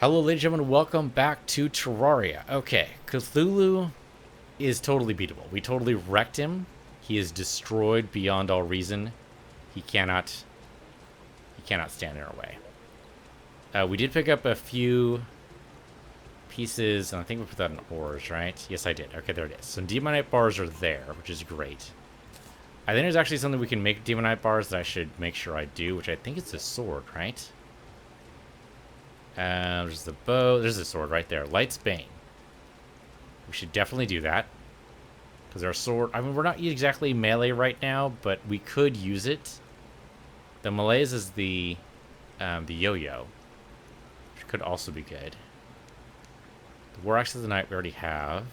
Hello, ladies and gentlemen. Welcome back to Terraria. Okay, Cthulhu is totally beatable. We totally wrecked him. He is destroyed beyond all reason. He cannot. He cannot stand in our way. We did pick up a few pieces, and I think we put that in ores, right? Yes, I did. Okay, there it is. So demonite bars are there, which is great. I think there's actually something we can make demonite bars that I should make sure I do, which I think it's a sword, right? There's the bow. There's the sword right there. Light's Bane. We should definitely do that. Because our sword... I mean, we're not exactly melee right now, but we could use it. The melee's is the yo-yo. Which could also be good. The War Axe of the Night we already have.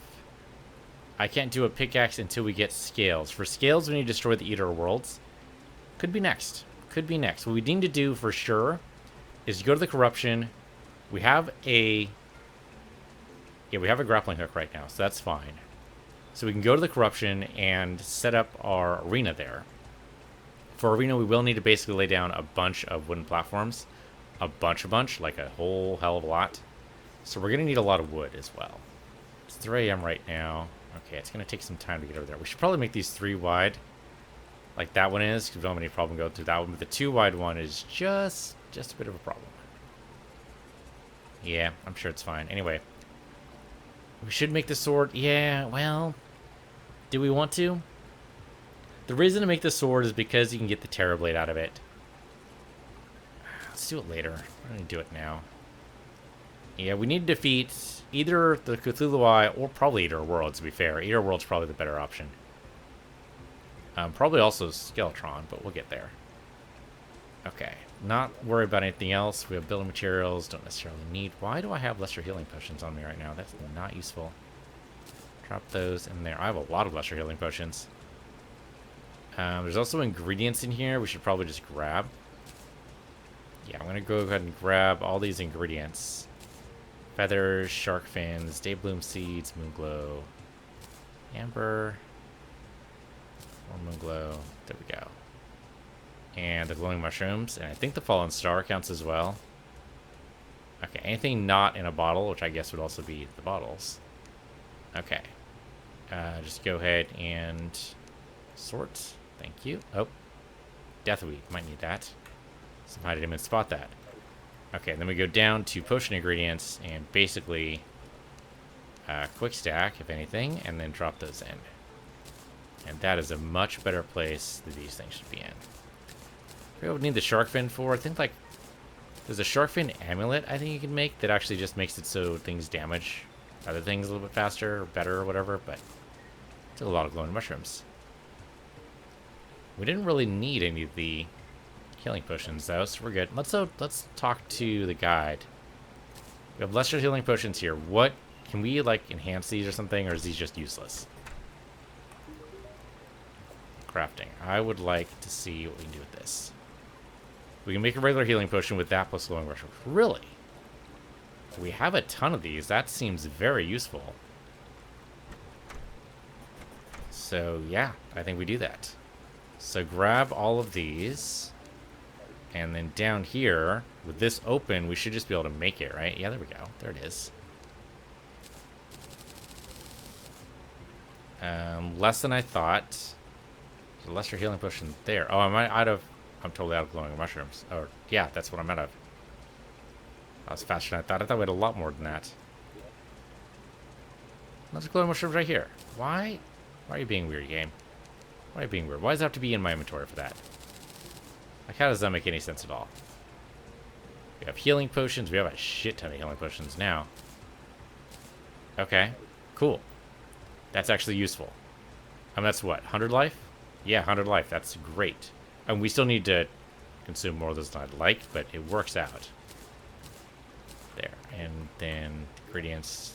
I can't do a pickaxe until we get scales. For scales, we need to destroy the Eater of Worlds. Could be next. Could be next. What we need to do for sure is go to the corruption. We have a... Yeah, we have a grappling hook right now, so that's fine. So we can go to the corruption and set up our arena there. For arena, we will need to basically lay down a bunch of wooden platforms. A bunch, like a whole hell of a lot. So we're going to need a lot of wood as well. It's 3 a.m. right now. Okay, it's going to take some time to get over there. We should probably make these 3 wide. Like that one is, because we don't have any problem going through that one. But the 2 wide one is just a bit of a problem. Yeah, I'm sure it's fine. Anyway. We should make the sword. Yeah, well. Do we want to? The reason to make the sword is because you can get the Terra Blade out of it. Let's do it later. I'm going to do it now. Yeah, we need to defeat either the Cthulhu Eye or probably Eater World, to be fair. Eater World's probably the better option. Probably also Skeletron, but we'll get there. Okay, not worry about anything else. We have building materials, don't necessarily need. Why do I have lesser healing potions on me right now? That's not useful. Drop those in there. I have a lot of lesser healing potions. There's also ingredients in here we should probably just grab. Yeah, I'm going to go ahead and grab all these ingredients. Feathers, shark fins, daybloom seeds, moonglow, amber, more moonglow. There we go. And the glowing mushrooms, and I think the fallen star counts as well. Okay, anything not in a bottle, which I guess would also be the bottles. Okay. Just go ahead and sort. Thank you. Oh, deathweed. Might need that. Somehow I didn't even spot that. Okay, then we go down to potion ingredients and basically quick stack, if anything, and then drop those in. And that is a much better place that these things should be in. What we need the shark fin for? I think, like, there's a shark fin amulet I think you can make that actually just makes it so things damage other things a little bit faster or better or whatever, but still a lot of glowing mushrooms. We didn't really need any of the healing potions though, so we're good. Let's talk to the guide. We have lesser healing potions here. What can we like enhance these or something, or is these just useless? Crafting. I would like to see what we can do with this. We can make a regular healing potion with that plus glowing mushrooms. Really? We have a ton of these. That seems very useful. So yeah, I think we do that. So grab all of these. And then down here, with this open, we should just be able to make it, right? Yeah, there we go. There it is. Less than I thought. There's a lesser healing potion there. Oh, am I out of... I'm totally out of glowing mushrooms. Oh, yeah, that's what I'm out of. That was faster than I thought. I thought we had a lot more than that. Let's glowing mushrooms right here. Why? Why are you being weird, game? Why are you being weird? Why does it have to be in my inventory for that? Like, how does that make any sense at all? We have healing potions. We have a shit ton of healing potions now. Okay, cool. That's actually useful. That's what, 100 life? Yeah, 100 life. That's great. And we still need to consume more of those than I'd like, but it works out. There. And then ingredients,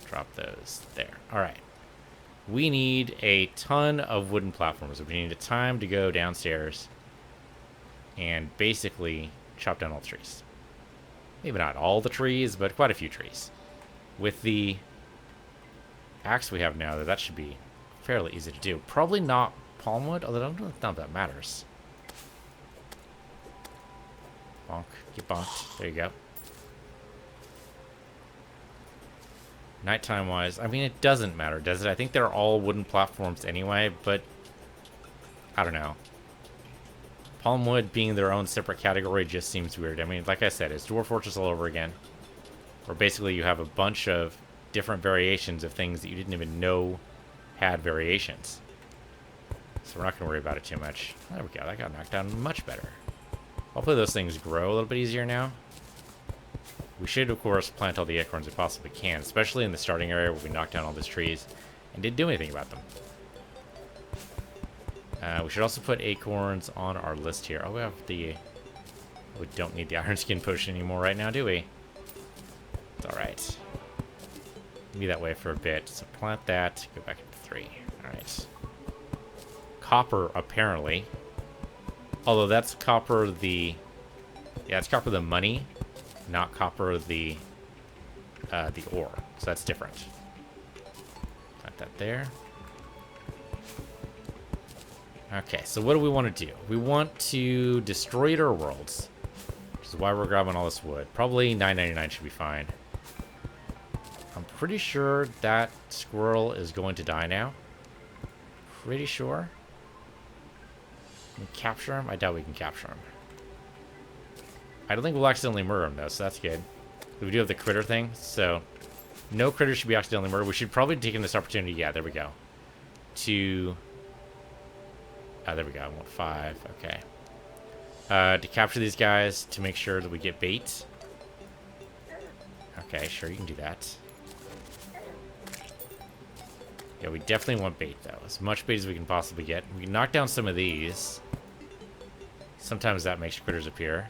drop those there. All right. We need a ton of wooden platforms. We need a time to go downstairs and basically chop down all the trees. Maybe not all the trees, but quite a few trees. With the axe we have now, that should be fairly easy to do. Probably not palmwood, although I don't know if that matters. Bonk. Get bonked. There you go. Nighttime-wise, I mean, it doesn't matter, does it? I think they're all wooden platforms anyway, but I don't know. Palmwood being their own separate category just seems weird. I mean, like I said, it's Dwarf Fortress all over again. Where basically you have a bunch of different variations of things that you didn't even know had variations. So we're not going to worry about it too much. There we go. That got knocked down much better. Hopefully those things grow a little bit easier now. We should, of course, plant all the acorns we possibly can, especially in the starting area where we knocked down all these trees and didn't do anything about them. We should also put acorns on our list here. Oh, we have the... We don't need the iron skin potion anymore right now, do we? It's alright. Be that way for a bit. So plant that. Go back into 3. Alright. Copper, apparently. Although that's copper the... Yeah, it's copper the money, not copper the ore. So that's different. Plant that there. Okay, so what do we want to do? We want to destroy our worlds, which is why we're grabbing all this wood. Probably 9.99 should be fine. I'm pretty sure that squirrel is going to die now. Pretty sure. Can we capture him? I doubt we can capture him. I don't think we'll accidentally murder him, though, so that's good. We do have the critter thing, so no critter should be accidentally murdered. We should probably take in this opportunity. Yeah, there we go. To... there we go. I want 5. Okay. To capture these guys to make sure that we get bait. Okay, sure, you can do that. Yeah, we definitely want bait, though. As much bait as we can possibly get. We can knock down some of these. Sometimes that makes critters appear.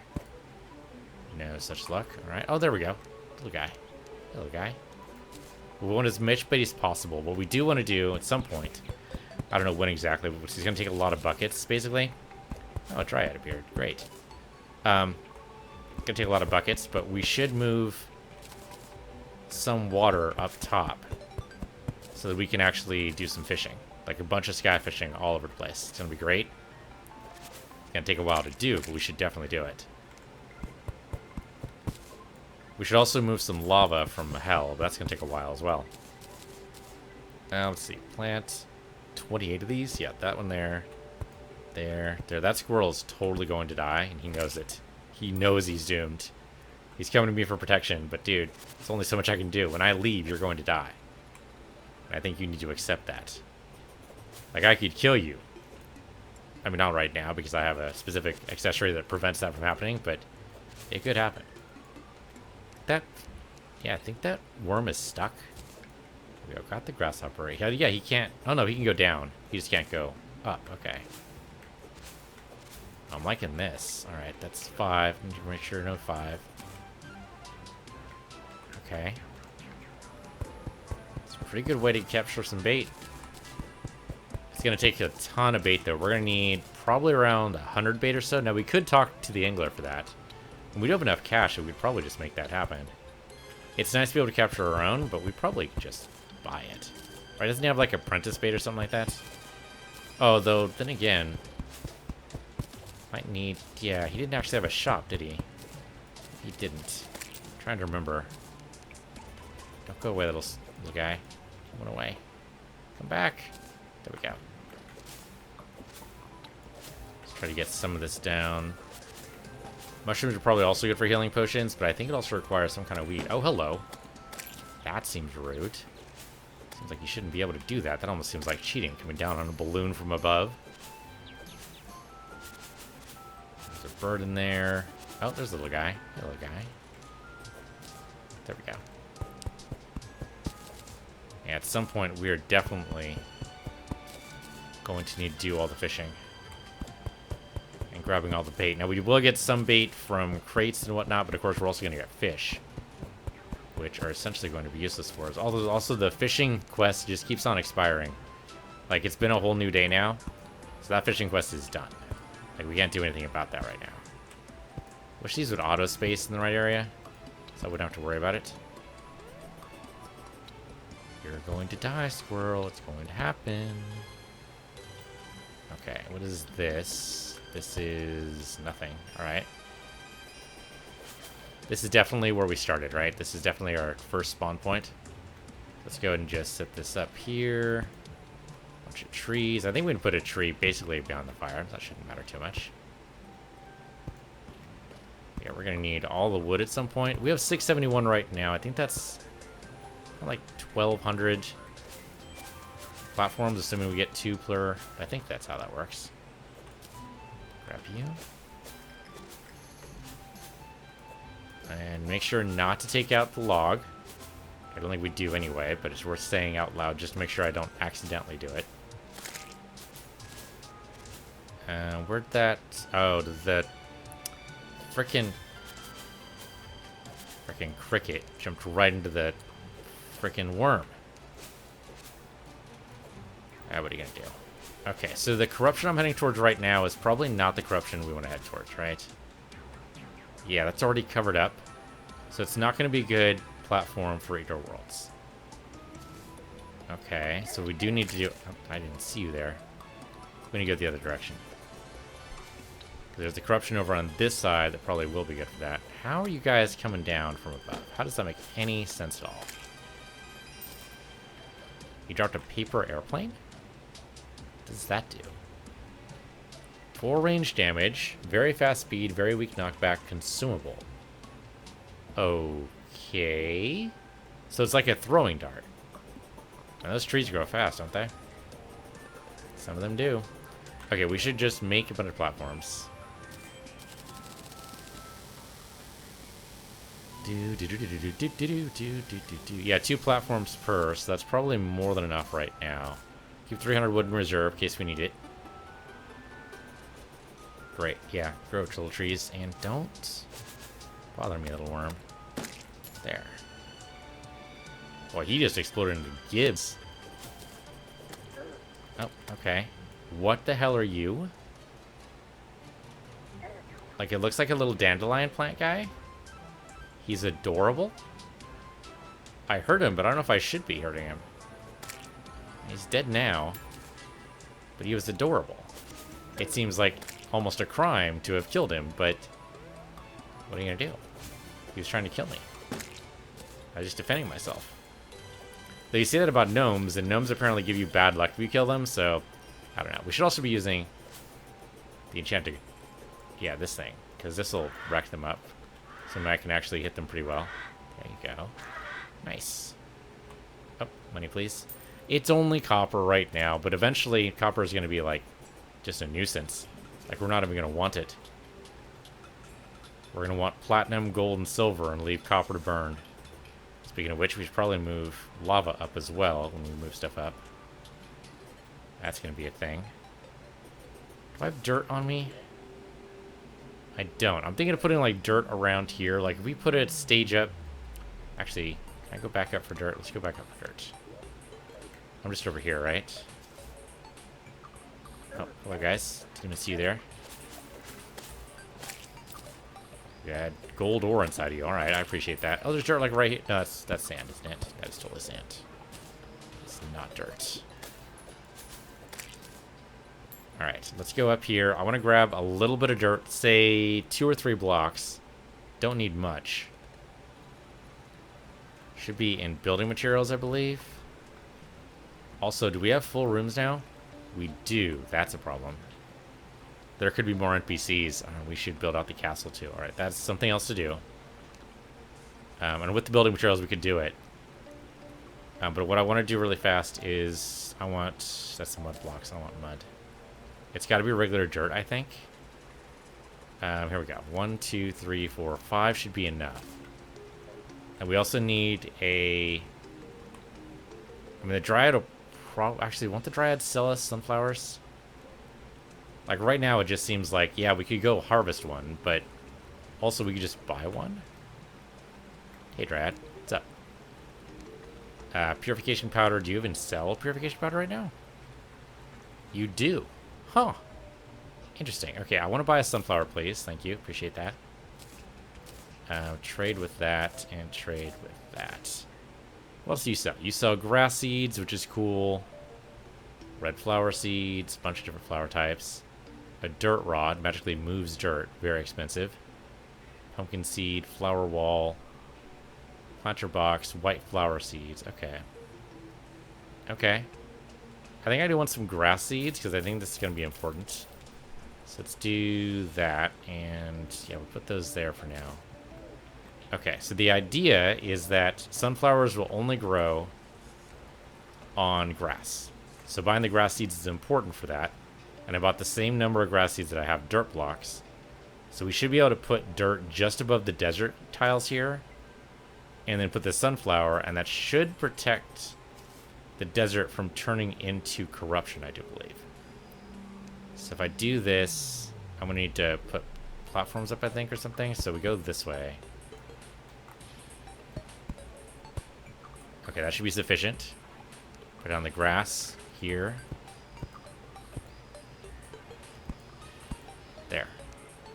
No such luck. Alright. Oh, there we go. Little guy. Little guy. We want as much bait as possible. What we do want to do at some point... I don't know when exactly, but he's going to take a lot of buckets, basically. Oh, a dryad appeared. Great. Going to take a lot of buckets, but we should move some water up top so that we can actually do some fishing. Like a bunch of sky fishing all over the place. It's going to be great. It's going to take a while to do, but we should definitely do it. We should also move some lava from hell. That's going to take a while as well. Now, let's see. Plant... 28 of these? Yeah, that one there. There. That squirrel is totally going to die, and he knows it. He knows he's doomed. He's coming to me for protection, but dude, there's only so much I can do. When I leave, you're going to die. And I think you need to accept that. Like, I could kill you. I mean, not right now, because I have a specific accessory that prevents that from happening, but it could happen. That... Yeah, I think that worm is stuck. We got the grasshopper. Yeah, he can't... Oh, no, he can go down. He just can't go up. Okay. I'm liking this. Alright, that's 5. I need to make sure no 5. Okay. It's a pretty good way to capture some bait. It's going to take a ton of bait, though. We're going to need probably around 100 bait or so. Now, we could talk to the angler for that. And we do have enough cash, so we'd probably just make that happen. It's nice to be able to capture our own, but we probably just... buy it. Right, doesn't he have like apprentice bait or something like that? Oh, though, then again... Might need... Yeah, he didn't actually have a shop, did he? He didn't. I'm trying to remember. Don't go away, little guy. He went away. Come back. There we go. Let's try to get some of this down. Mushrooms are probably also good for healing potions, but I think it also requires some kind of weed. Oh, hello. That seems rude. Seems like you shouldn't be able to do that. That almost seems like cheating, coming down on a balloon from above. There's a bird in there. Oh, there's a little guy. Hey, little guy. There we go. Yeah, at some point, we are definitely going to need to do all the fishing. And grabbing all the bait. Now, we will get some bait from crates and whatnot, but of course, we're also going to get fish, which are essentially going to be useless for us. Although also the fishing quest just keeps on expiring. Like, it's been a whole new day now, so that fishing quest is done. Like, we can't do anything about that right now. Wish these would auto space in the right area, so I wouldn't have to worry about it. You're going to die, squirrel. It's going to happen. Okay, what is this? This is nothing. Alright. This is definitely where we started, right? This is definitely our first spawn point. Let's go ahead and just set this up here. Bunch of trees. I think we can put a tree basically beyond the fire. That shouldn't matter too much. Yeah, we're going to need all the wood at some point. We have 671 right now. I think that's like 1,200 platforms, assuming we get 2 per. I think that's how that works. Grab you. And make sure not to take out the log. I don't think we do anyway, but it's worth saying out loud just to make sure I don't accidentally do it. Where'd that... Oh, the frickin' cricket jumped right into the frickin' worm. What are you gonna do? Okay, so the corruption I'm heading towards right now is probably not the corruption we want to head towards, right? Yeah, that's already covered up. So it's not going to be good platform for Eater Worlds. Okay, so we do need to do... Oh, I didn't see you there. We need to go the other direction. There's the corruption over on this side that probably will be good for that. How are you guys coming down from above? How does that make any sense at all? You dropped a paper airplane? What does that do? 4 range damage, very fast speed, very weak knockback, consumable. Okay. So it's like a throwing dart. And those trees grow fast, don't they? Some of them do. Okay, we should just make a bunch of platforms. Yeah, 2 platforms per, so that's probably more than enough right now. Keep 300 wood in reserve in case we need it. Great, yeah, grow little trees, and don't bother me, little worm. There. Boy, he just exploded into Gibbs. Oh, okay. What the hell are you? Like, it looks like a little dandelion plant guy. He's adorable. I hurt him, but I don't know if I should be hurting him. He's dead now. But he was adorable. It seems like almost a crime to have killed him, but what are you gonna do? He was trying to kill me. I was just defending myself. They say that about gnomes, and gnomes apparently give you bad luck if you kill them, so I don't know. We should also be using the enchanted, yeah, this thing, because this will wreck them up. So I can actually hit them pretty well. There you go. Nice. Oh, money please. It's only copper right now, but eventually copper is going to be like just a nuisance. Like, we're not even going to want it. We're going to want platinum, gold, and silver and leave copper to burn. Speaking of which, we should probably move lava up as well when we move stuff up. That's going to be a thing. Do I have dirt on me? I don't. I'm thinking of putting, like, dirt around here. Like, if we put a stage up... Actually, can I go back up for dirt? Let's go back up for dirt. I'm just over here, right? Oh, hello, guys. Didn't see you there. You had gold ore inside of you. All right, I appreciate that. Oh, there's dirt, like, right here. No, that's sand, isn't it? That is totally sand. It's not dirt. All right, let's go up here. I want to grab a little bit of dirt, say 2 or 3 blocks. Don't need much. Should be in building materials, I believe. Also, do we have full rooms now? We do. That's a problem. There could be more NPCs. We should build out the castle, too. All right, that's something else to do. And with the building materials, we could do it. But what I want to do really fast is I want... That's the mud blocks. I want mud. It's got to be regular dirt, I think. Here we go. 1, 2, 3, 4, 5 should be enough. And we also need a... I mean, the Dryad will probably... Actually, won't the Dryad sell us sunflowers? Like, right now, it just seems like, yeah, we could go harvest one, but also we could just buy one. Hey, Dryad. What's up? Purification powder. Do you even sell purification powder right now? You do. Huh. Interesting. Okay, I want to buy a sunflower, please. Thank you. Appreciate that. Trade with that and trade with that. What else do you sell? You sell grass seeds, which is cool. Red flower seeds, a bunch of different flower types. A dirt rod, magically moves dirt. Very expensive. Pumpkin seed, flower wall. Planter box, white flower seeds. Okay. Okay. I think I do want some grass seeds, because I think this is going to be important. So let's do that, and yeah, we'll put those there for now. Okay, so the idea is that sunflowers will only grow on grass. So buying the grass seeds is important for that. And I bought the same number of grass seeds that I have dirt blocks. So we should be able to put dirt just above the desert tiles here. And then put the sunflower, and that should protect the desert from turning into corruption, I do believe. So if I do this, I'm going to need to put platforms up, I think, or something. So we go this way. Okay, that should be sufficient. Put down the grass here. There.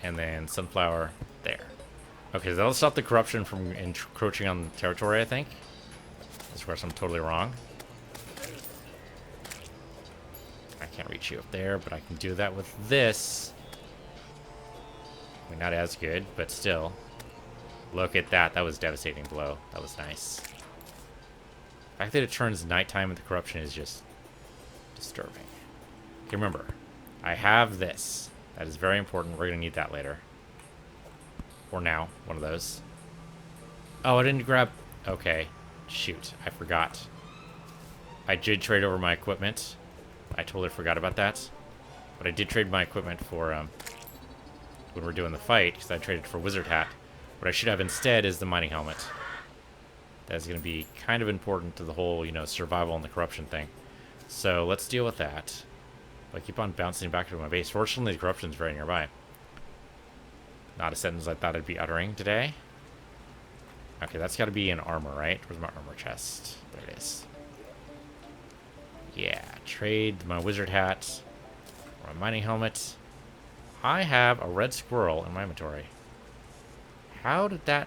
And then sunflower there. Okay, so that'll stop the corruption from encroaching on the territory, I think. Of course, I'm totally wrong. I can't reach you up there, but I can do that with this. I mean, not as good, but still. Look at that. That was a devastating blow. That was nice. The fact that it turns nighttime and the corruption is just disturbing. Okay, remember, I have this. That is very important. We're going to need that later. Or now. One of those. Oh, I didn't grab... Okay. Shoot. I forgot. I did trade over my equipment. I totally forgot about that. But I did trade my equipment for... when we're doing the fight, because I traded for Wizard Hat. What I should have instead is the mining helmet. That's going to be kind of important to the whole, you know, survival and the corruption thing. So let's deal with that. I keep on bouncing back to my base. Fortunately, the corruption's very nearby. Not a sentence I thought I'd be uttering today. Okay, that's got to be an armor, right? Where's my armor chest? There it is. Yeah, trade my wizard hat for my mining helmet. I have a red squirrel in my inventory. How did that...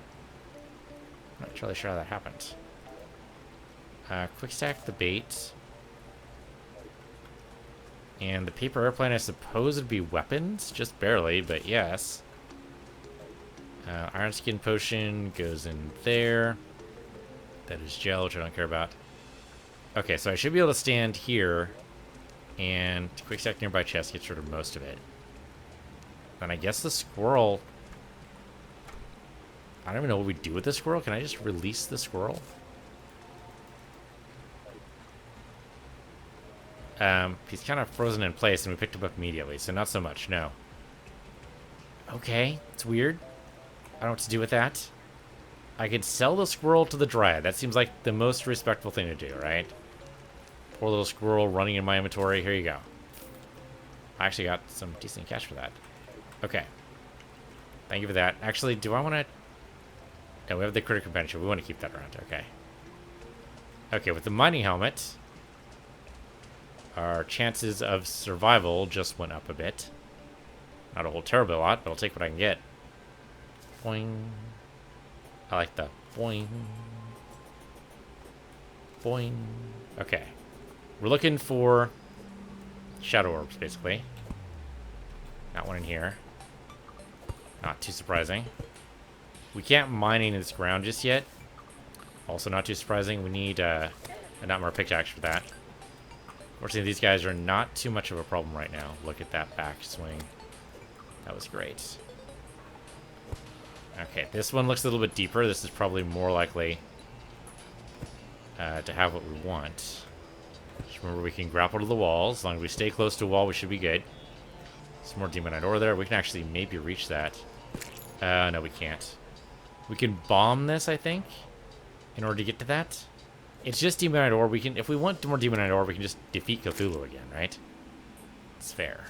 I'm not really sure how that happened. Quick stack the bait. And the paper airplane, I suppose, would be weapons. Just barely, but yes. Iron skin potion goes in there. That is gel, which I don't care about. Okay, so I should be able to stand here. And quick stack nearby chest gets rid of most of it. And I guess the squirrel... I don't even know what we do with the squirrel. Can I just release the squirrel? He's kind of frozen in place, and we picked him up immediately, so not so much, no. Okay, it's weird. I don't know what to do with that. I could sell the squirrel to the dryad. That seems like the most respectful thing to do, right? Poor little squirrel running in my inventory. Here you go. I actually got some decent cash for that. Okay. Thank you for that. Actually, do I want to... No, we have the critical potential. We want to keep that around. Okay. Okay, with the mining helmet, our chances of survival just went up a bit. Not a whole terrible lot, but I'll take what I can get. Boing. I like the boing. Boing. Okay. We're looking for shadow orbs, basically. Not one in here. Not too surprising. We can't mine any of this ground just yet. Also not too surprising. We need a nightmare pickaxe for that. Fortunately, these guys are not too much of a problem right now. Look at that back swing. That was great. Okay, this one looks a little bit deeper. This is probably more likely to have what we want. Just remember, we can grapple to the wall. As long as we stay close to a wall, we should be good. Some more demonite ore there. We can actually maybe reach that. No, we can't. We can bomb this, I think, in order to get to that. It's just demonite ore. We can, if we want more demonite ore, we can just defeat Cthulhu again, right? It's fair.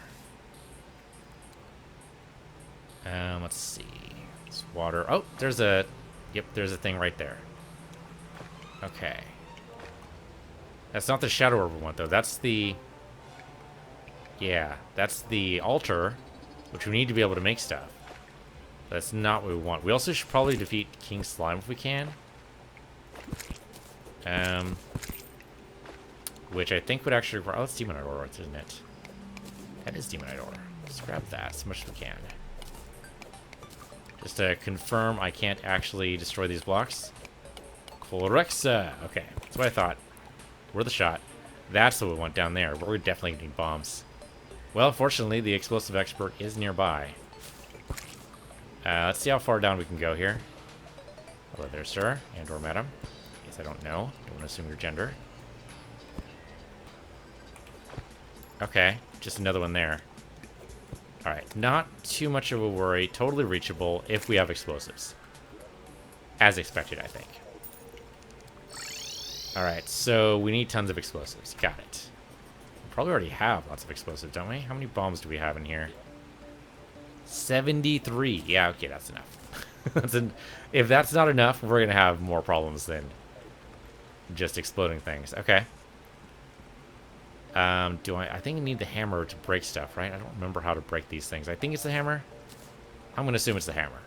Let's see. It's water. Oh, there's a... Yep, there's a thing right there. Okay. That's not the shadow orb we want, though. That's the... Yeah, that's the altar, which we need to be able to make stuff. That's not what we want. We also should probably defeat King Slime if we can. Which I think would actually require... Oh, it's demonite ore, isn't it? That is demonite ore. Let's grab that as much as we can. Just to confirm I can't actually destroy these blocks. Colorexa. Okay, that's what I thought. Worth a shot. That's what we want down there. We're definitely getting bombs. Well, fortunately, the explosive expert is nearby. Let's see how far down we can go here. Hello there, sir. And or madam. Guess I don't know. Don't want to assume your gender. Okay, just another one there. Alright, not too much of a worry. Totally reachable if we have explosives. As expected, I think. Alright, so we need tons of explosives. Got it. We probably already have lots of explosives, don't we? How many bombs do we have in here? 73. Yeah, okay, that's enough. If that's not enough, we're going to have more problems than just exploding things. Okay. I think I need the hammer to break stuff, right? I don't remember how to break these things. I think it's the hammer. I'm going to assume it's the hammer.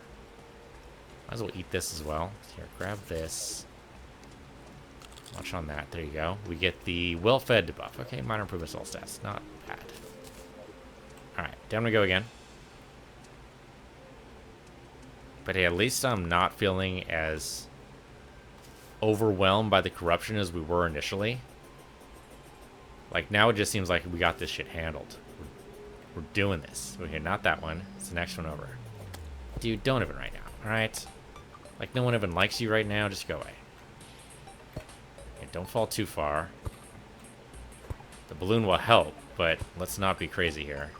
Might as well eat this as well. Here, grab this. Watch on that. There you go. We get the well-fed debuff. Okay, minor improvements all stats. Not bad. Alright, down we go again. But hey, at least I'm not feeling as overwhelmed by the corruption as we were initially. Like, now it just seems like we got this shit handled. We're doing this. Okay, not that one. It's the next one over. Dude, don't even right now, alright? Like, no one even likes you right now. Just go away. Okay, don't fall too far. The balloon will help, but let's not be crazy here.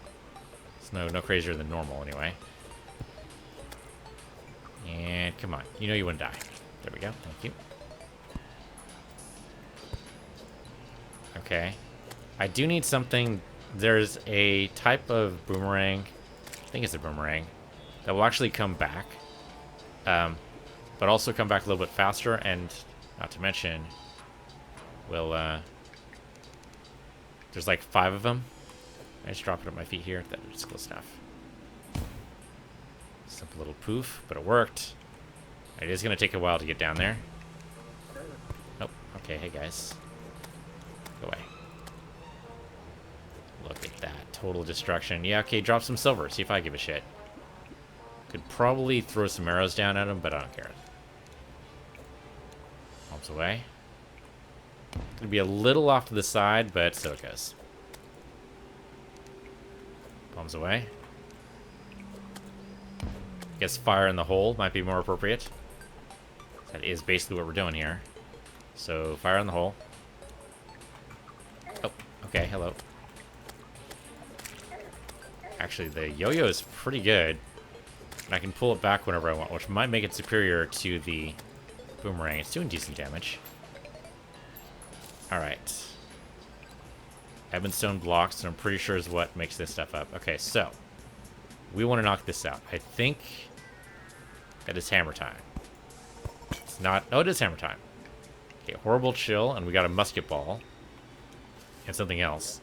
It's no crazier than normal, anyway. And come on. You know you wouldn't die. There we go. Thank you. Okay. I do need something. There's a type of boomerang. I think it's a boomerang. That will actually come back. But also come back a little bit faster. And not to mention, will there's like 5 of them. I just drop it at my feet here. That is close enough. Simple little poof, but it worked. It is going to take a while to get down there. Nope. Okay, hey guys. Go away. Look at that. Total destruction. Yeah, okay, drop some silver. See if I give a shit. Could probably throw some arrows down at him, but I don't care. Bombs away. Gonna be a little off to the side, but so it goes. Bombs away. Guess fire in the hole might be more appropriate. That is basically what we're doing here. So, fire in the hole. Oh, okay, hello. Actually, the yo-yo is pretty good. And I can pull it back whenever I want, which might make it superior to the boomerang. It's doing decent damage. Alright. Ebonstone blocks, and I'm pretty sure is what makes this stuff up. Okay, so. We want to knock this out. I think that is hammer time. It's not. Oh, it is hammer time. Okay, horrible chill, and we got a musket ball. And something else.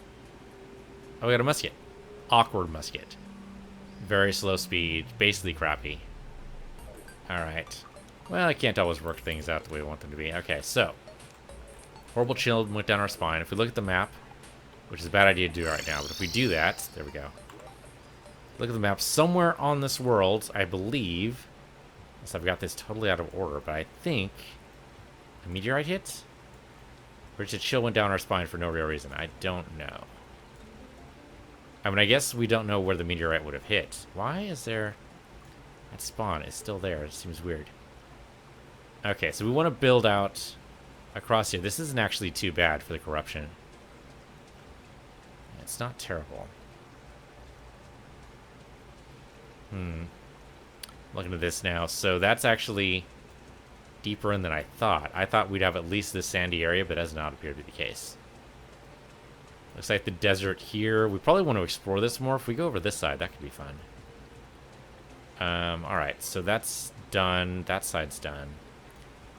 Oh, we got a musket. Awkward musket. Very slow speed. Basically crappy. Alright. Well, I can't always work things out the way we want them to be. Okay, so. Horrible chill went down our spine. If we look at the map, which is a bad idea to do right now, but if we do that, there we go. Look at the map. Somewhere on this world, I believe, unless I've got this totally out of order, but I think a meteorite hit? Or just a chill went down our spine for no real reason. I don't know. I mean, I guess we don't know where the meteorite would have hit. Why is there... That spawn is still there. It seems weird. Okay, so we want to build out across here. This isn't actually too bad for the corruption. It's not terrible. Looking at this now. So that's actually deeper in than I thought. I thought we'd have at least this sandy area, but that does not appear to be the case. Looks like the desert here. We probably want to explore this more. If we go over this side, that could be fun. Alright, so that's done. That side's done.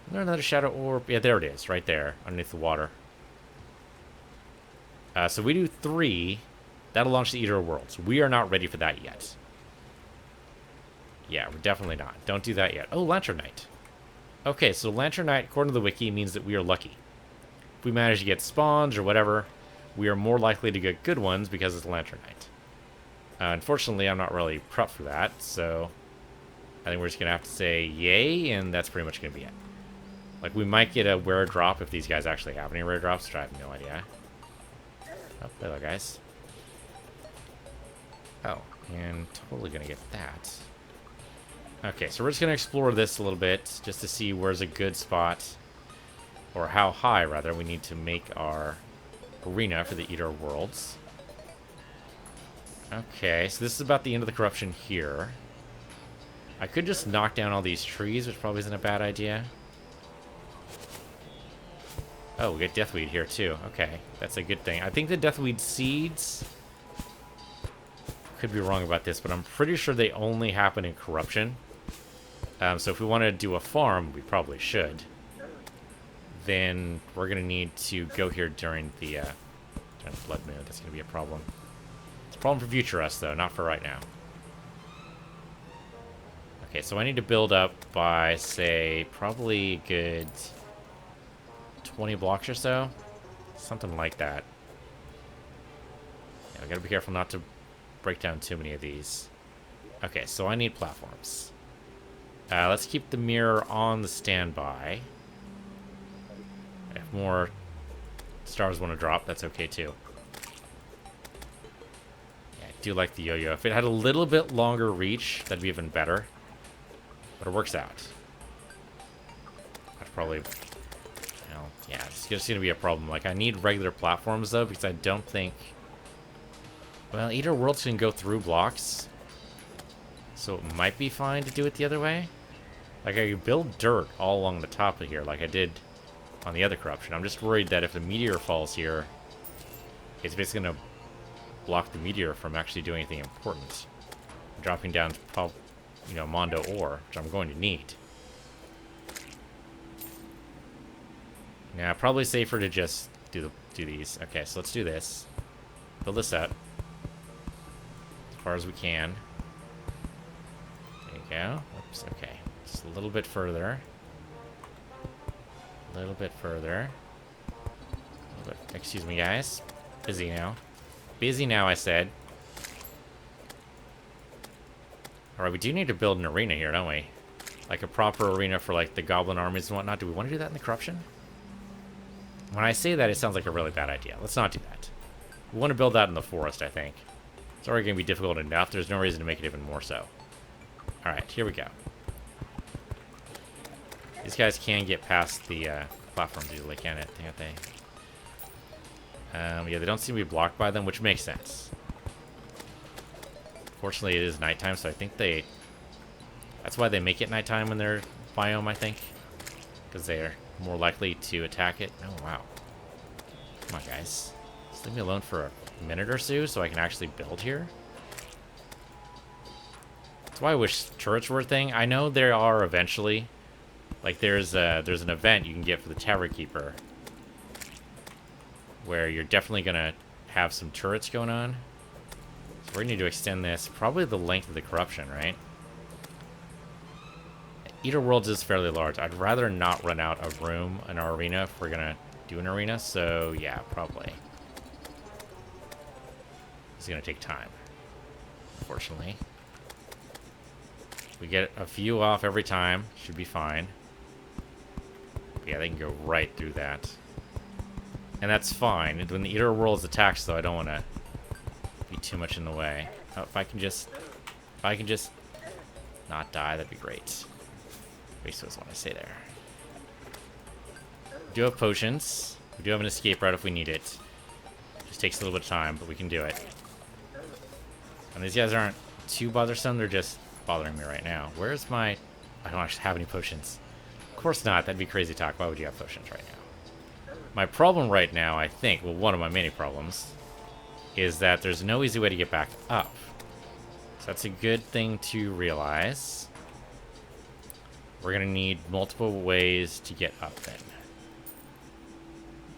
Is there another shadow orb? Yeah, there it is, right there, underneath the water. So we do 3. That'll launch the Eater of Worlds. We are not ready for that yet. Yeah, we're definitely not. Don't do that yet. Oh, Lantern Knight. Okay, so Lantern Knight, according to the wiki, means that we are lucky. If we manage to get spawns or whatever, we are more likely to get good ones because it's Lantern Knight. Unfortunately, I'm not really prepped for that, so I think we're just going to have to say yay, and that's pretty much going to be it. Like, we might get a rare drop if these guys actually have any rare drops, which I have no idea. Oh, hello, guys. Oh, and totally gonna get that. Okay, so we're just gonna explore this a little bit, just to see where's a good spot, or how high, rather, we need to make our arena for the Eater Worlds. Okay, so this is about the end of the corruption here. I could just knock down all these trees, which probably isn't a bad idea. Oh, we get deathweed here too. Okay, that's a good thing. I think the deathweed seeds... Could be wrong about this, but I'm pretty sure they only happen in corruption. So if we want to do a farm, we probably should. Then we're going to need to go here during the blood moon. That's going to be a problem. It's a problem for future us, though, not for right now. Okay, so I need to build up by, say, probably a good 20 blocks or so. Something like that. Yeah, we got to be careful not to break down too many of these. Okay, so I need platforms. Let's keep the mirror on the standby. If more stars want to drop, that's okay too. Yeah, I do like the yo-yo. If it had a little bit longer reach, that'd be even better. But it works out. That's probably... Well, yeah, it's just going to be a problem. Like, I need regular platforms, though, because I don't think... Well, Eater Worlds can go through blocks. So it might be fine to do it the other way. Like, I could build dirt all along the top of here, like I did on the other corruption. I'm just worried that if a meteor falls here, it's basically going to block the meteor from actually doing anything important. Dropping down to, you know, Mondo ore, which I'm going to need. Yeah, probably safer to just do these. Okay, so let's do this. Build this up as far as we can. There you go. Oops, okay. Just a little bit further. A little bit further. A little bit. Excuse me, guys. Busy now. Busy now, I said. Alright, we do need to build an arena here, don't we? Like a proper arena for, like, the goblin armies and whatnot. Do we want to do that in the corruption? When I say that, it sounds like a really bad idea. Let's not do that. We want to build that in the forest, I think. It's already going to be difficult enough. There's no reason to make it even more so. Alright, here we go. These guys can get past the platforms easily, can't they? Yeah, they don't seem to be blocked by them, which makes sense. Fortunately, it is nighttime, so I think they... That's why they make it nighttime in their biome, I think. Because they are more likely to attack it. Oh, wow. Come on, guys. Just leave me alone for a minute or so I can actually build here. That's why I wish turrets were a thing. I know there are eventually. Like, there's an event you can get for the Tower Keeper where you're definitely going to have some turrets going on. So we're going to need to extend this probably the length of the corruption, right? Eater Worlds is fairly large. I'd rather not run out of room in our arena if we're going to do an arena. So, yeah, probably. It's going to take time, unfortunately. We get a few off every time. Should be fine. But yeah, they can go right through that. And that's fine. When the Eater Worlds attacks, though, I don't want to be too much in the way. Oh, if I can just not die, that'd be great. Basically, that's what I say there. We do have potions. We do have an escape route if we need it. Just takes a little bit of time, but we can do it. And these guys aren't too bothersome. They're just bothering me right now. Where's my... I don't actually have any potions. Of course not. That'd be crazy talk. Why would you have potions right now? My problem right now, I think, well, one of my many problems, is that there's no easy way to get back up. So that's a good thing to realize. We're going to need multiple ways to get up then.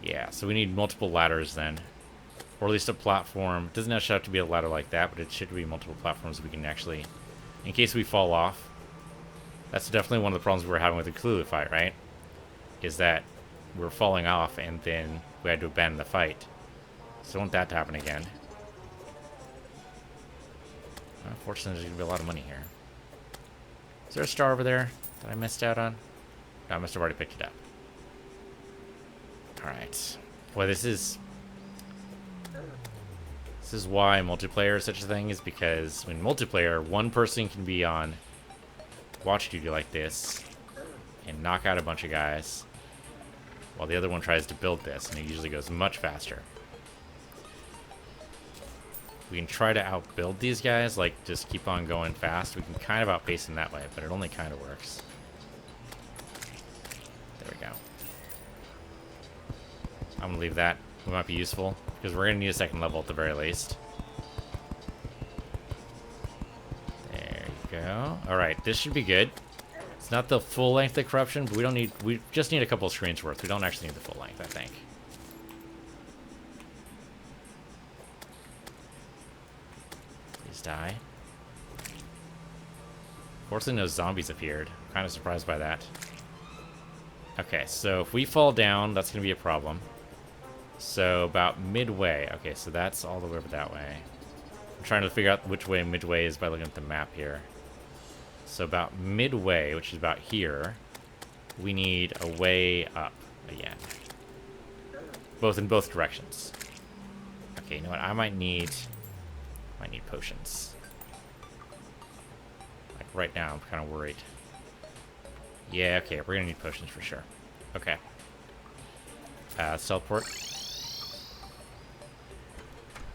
Yeah, so we need multiple ladders then. Or at least a platform. It doesn't actually have to be a ladder like that, but it should be multiple platforms we can actually... In case we fall off. That's definitely one of the problems we were having with the Cthulhu fight, right? Is that we're falling off and then we had to abandon the fight. So I don't want that to happen again. Unfortunately, there's going to be a lot of money here. Is there a star over there that I missed out on? No, I must have already picked it up. Alright. Boy, this is This is why multiplayer is such a thing, is because when multiplayer, one person can be on watch duty like this and knock out a bunch of guys, while the other one tries to build this, and it usually goes much faster. We can try to outbuild these guys, like just keep on going fast. We can kind of outpace them that way, but it only kind of works. There we go. I'm gonna leave that. It might be useful, because we're gonna need a second level at the very least. There you go. Alright, this should be good. It's not the full length of corruption, but we just need a couple of screens worth. We don't actually need the full length, I think. Please die. Fortunately, no zombies appeared. I'm kind of surprised by that. Okay, so if we fall down, that's going to be a problem. So about midway. Okay, so that's all the way over that way. I'm trying to figure out which way midway is by looking at the map here. So about midway, which is about here, we need a way up again. In both directions. Okay, you know what? I might need potions. Like right now, I'm kind of worried. Yeah, okay, we're gonna need potions for sure. Okay. Teleport.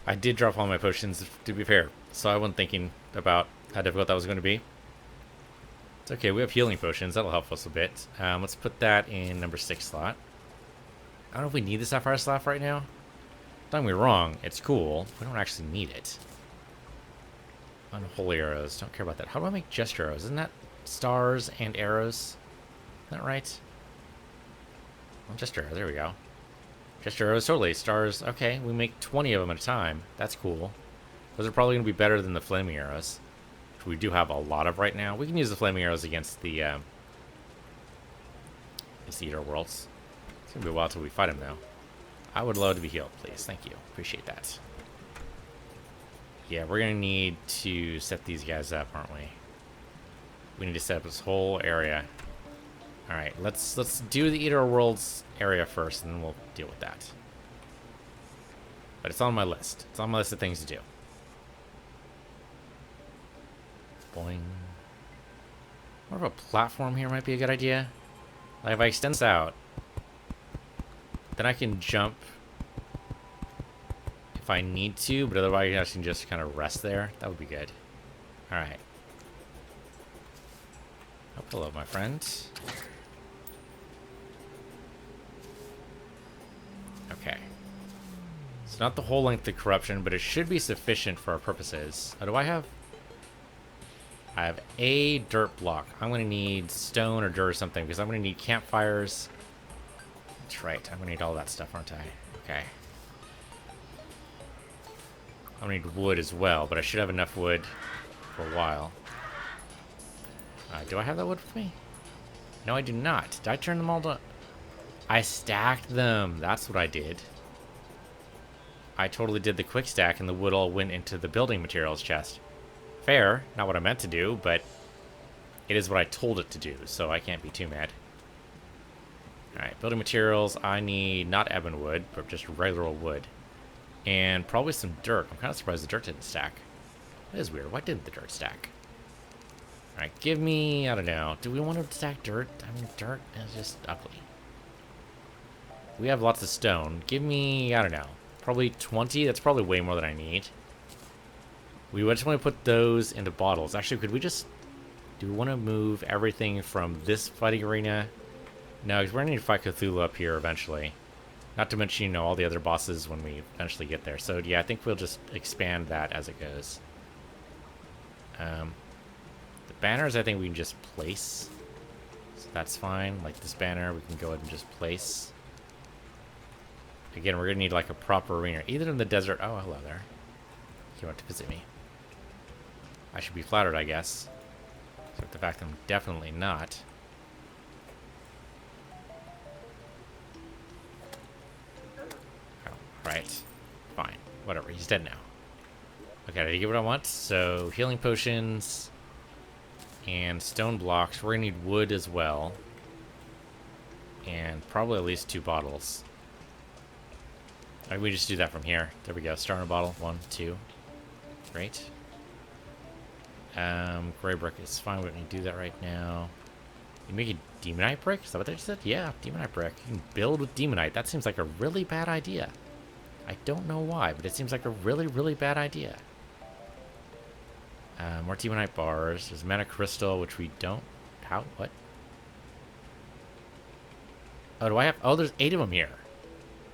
I did drop all my potions, to be fair, so I wasn't thinking about how difficult that was going to be. It's okay, we have healing potions. That'll help us a bit. Let's put that in number 6 slot. I don't know if we need the sapphire staff right now. Don't get me wrong, it's cool. We don't actually need it. Unholy arrows. Don't care about that. How do I make gesture arrows? Isn't that stars and arrows? Isn't that right? Well, gesture arrows. There we go. Gesture arrows, totally. Stars. Okay, we make 20 of them at a time. That's cool. Those are probably going to be better than the flaming arrows, which we do have a lot of right now. We can use the flaming arrows against the Eater Worlds. It's going to be a while till we fight them, though. I would love to be healed, please. Thank you. Appreciate that. Yeah, we're going to need to set these guys up, aren't we? We need to set up this whole area. Alright, let's do the Eater Worlds area first, and then we'll deal with that. But it's on my list. It's on my list of things to do. Boing. More of a platform here might be a good idea. Like, if I extend this out, then I can jump if I need to, but otherwise I can just kind of rest there. That would be good. Alright. Oh, hello, my friend. Okay. It's not the whole length of corruption, but it should be sufficient for our purposes. Do I have a dirt block. I'm going to need stone or dirt or something, because I'm going to need campfires. That's right. I'm going to need all that stuff, aren't I? Okay. I'm going to need wood as well, but I should have enough wood for a while. Do I have that wood with me? No, I do not. Did I turn them all to... I stacked them. That's what I did. I totally did the quick stack, and the wood all went into the building materials chest. Fair. Not what I meant to do, but it is what I told it to do, so I can't be too mad. Alright, building materials. I need not ebon wood, but just regular old wood. And probably some dirt. I'm kind of surprised the dirt didn't stack. That is weird. Why didn't the dirt stack? Alright, give me... I don't know. Do we want to stack dirt? I mean, dirt is just ugly. We have lots of stone. Give me... I don't know. Probably 20? That's probably way more than I need. We just want to put those into bottles. Actually, could we just... Do we want to move everything from this fighting arena? No, because we're going to need to fight Cthulhu up here eventually. Not to mention, you know, all the other bosses when we eventually get there. So, yeah, I think we'll just expand that as it goes. The banners, I think we can just place. So that's fine. Like this banner, we can go ahead and just place. Again, we're going to need, like, a proper arena. Either in the desert... Oh, hello there. You want to visit me. I should be flattered, I guess. Except the fact that I'm definitely not. Oh, right. Fine. Whatever. He's dead now. Okay, did I get what I want? So, healing potions and stone blocks. We're going to need wood as well. And probably at least 2 bottles. We just do that from here. There we go. Star in a bottle. 1, 2. Great. Gray brick is fine. We don't need to do that right now. You make a demonite brick? Is that what they just said? Yeah, demonite brick. You can build with demonite. That seems like a really bad idea. I don't know why, but it seems like a really, really bad idea. More demonite bars. There's mana crystal, which we don't... How? What? Oh, do I have... Oh, there's 8 of them here.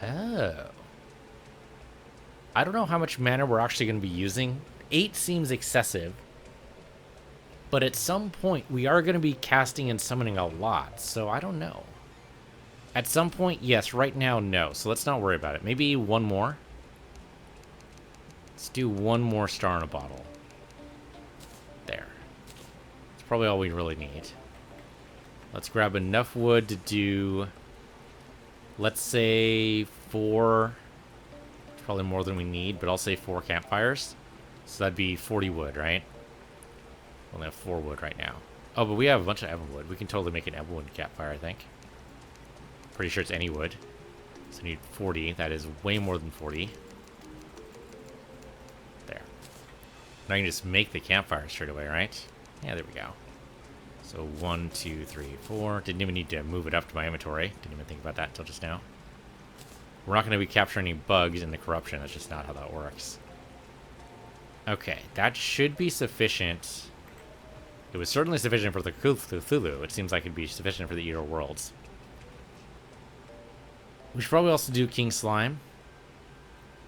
Oh. I don't know how much mana we're actually going to be using. 8 seems excessive. But at some point, we are going to be casting and summoning a lot, so I don't know. At some point, yes. Right now, no. So let's not worry about it. Maybe one more. Let's do one more star in a bottle. There. That's probably all we really need. Let's grab enough wood to do, let's say 4. It's probably more than we need, but I'll say 4 campfires. So that'd be 40 wood, right? We only have 4 wood right now. Oh, but we have a bunch of everwood. We can totally make an everwood campfire, I think. Pretty sure it's any wood. So we need 40. That is way more than 40. There. Now I can just make the campfire straight away, right? Yeah, there we go. So 1, 2, 3, 4. Didn't even need to move it up to my inventory. Didn't even think about that until just now. We're not going to be capturing any bugs in the corruption. That's just not how that works. Okay, that should be sufficient. It was certainly sufficient for the Cthulhu. It seems like it'd be sufficient for the Eater Worlds. We should probably also do King Slime.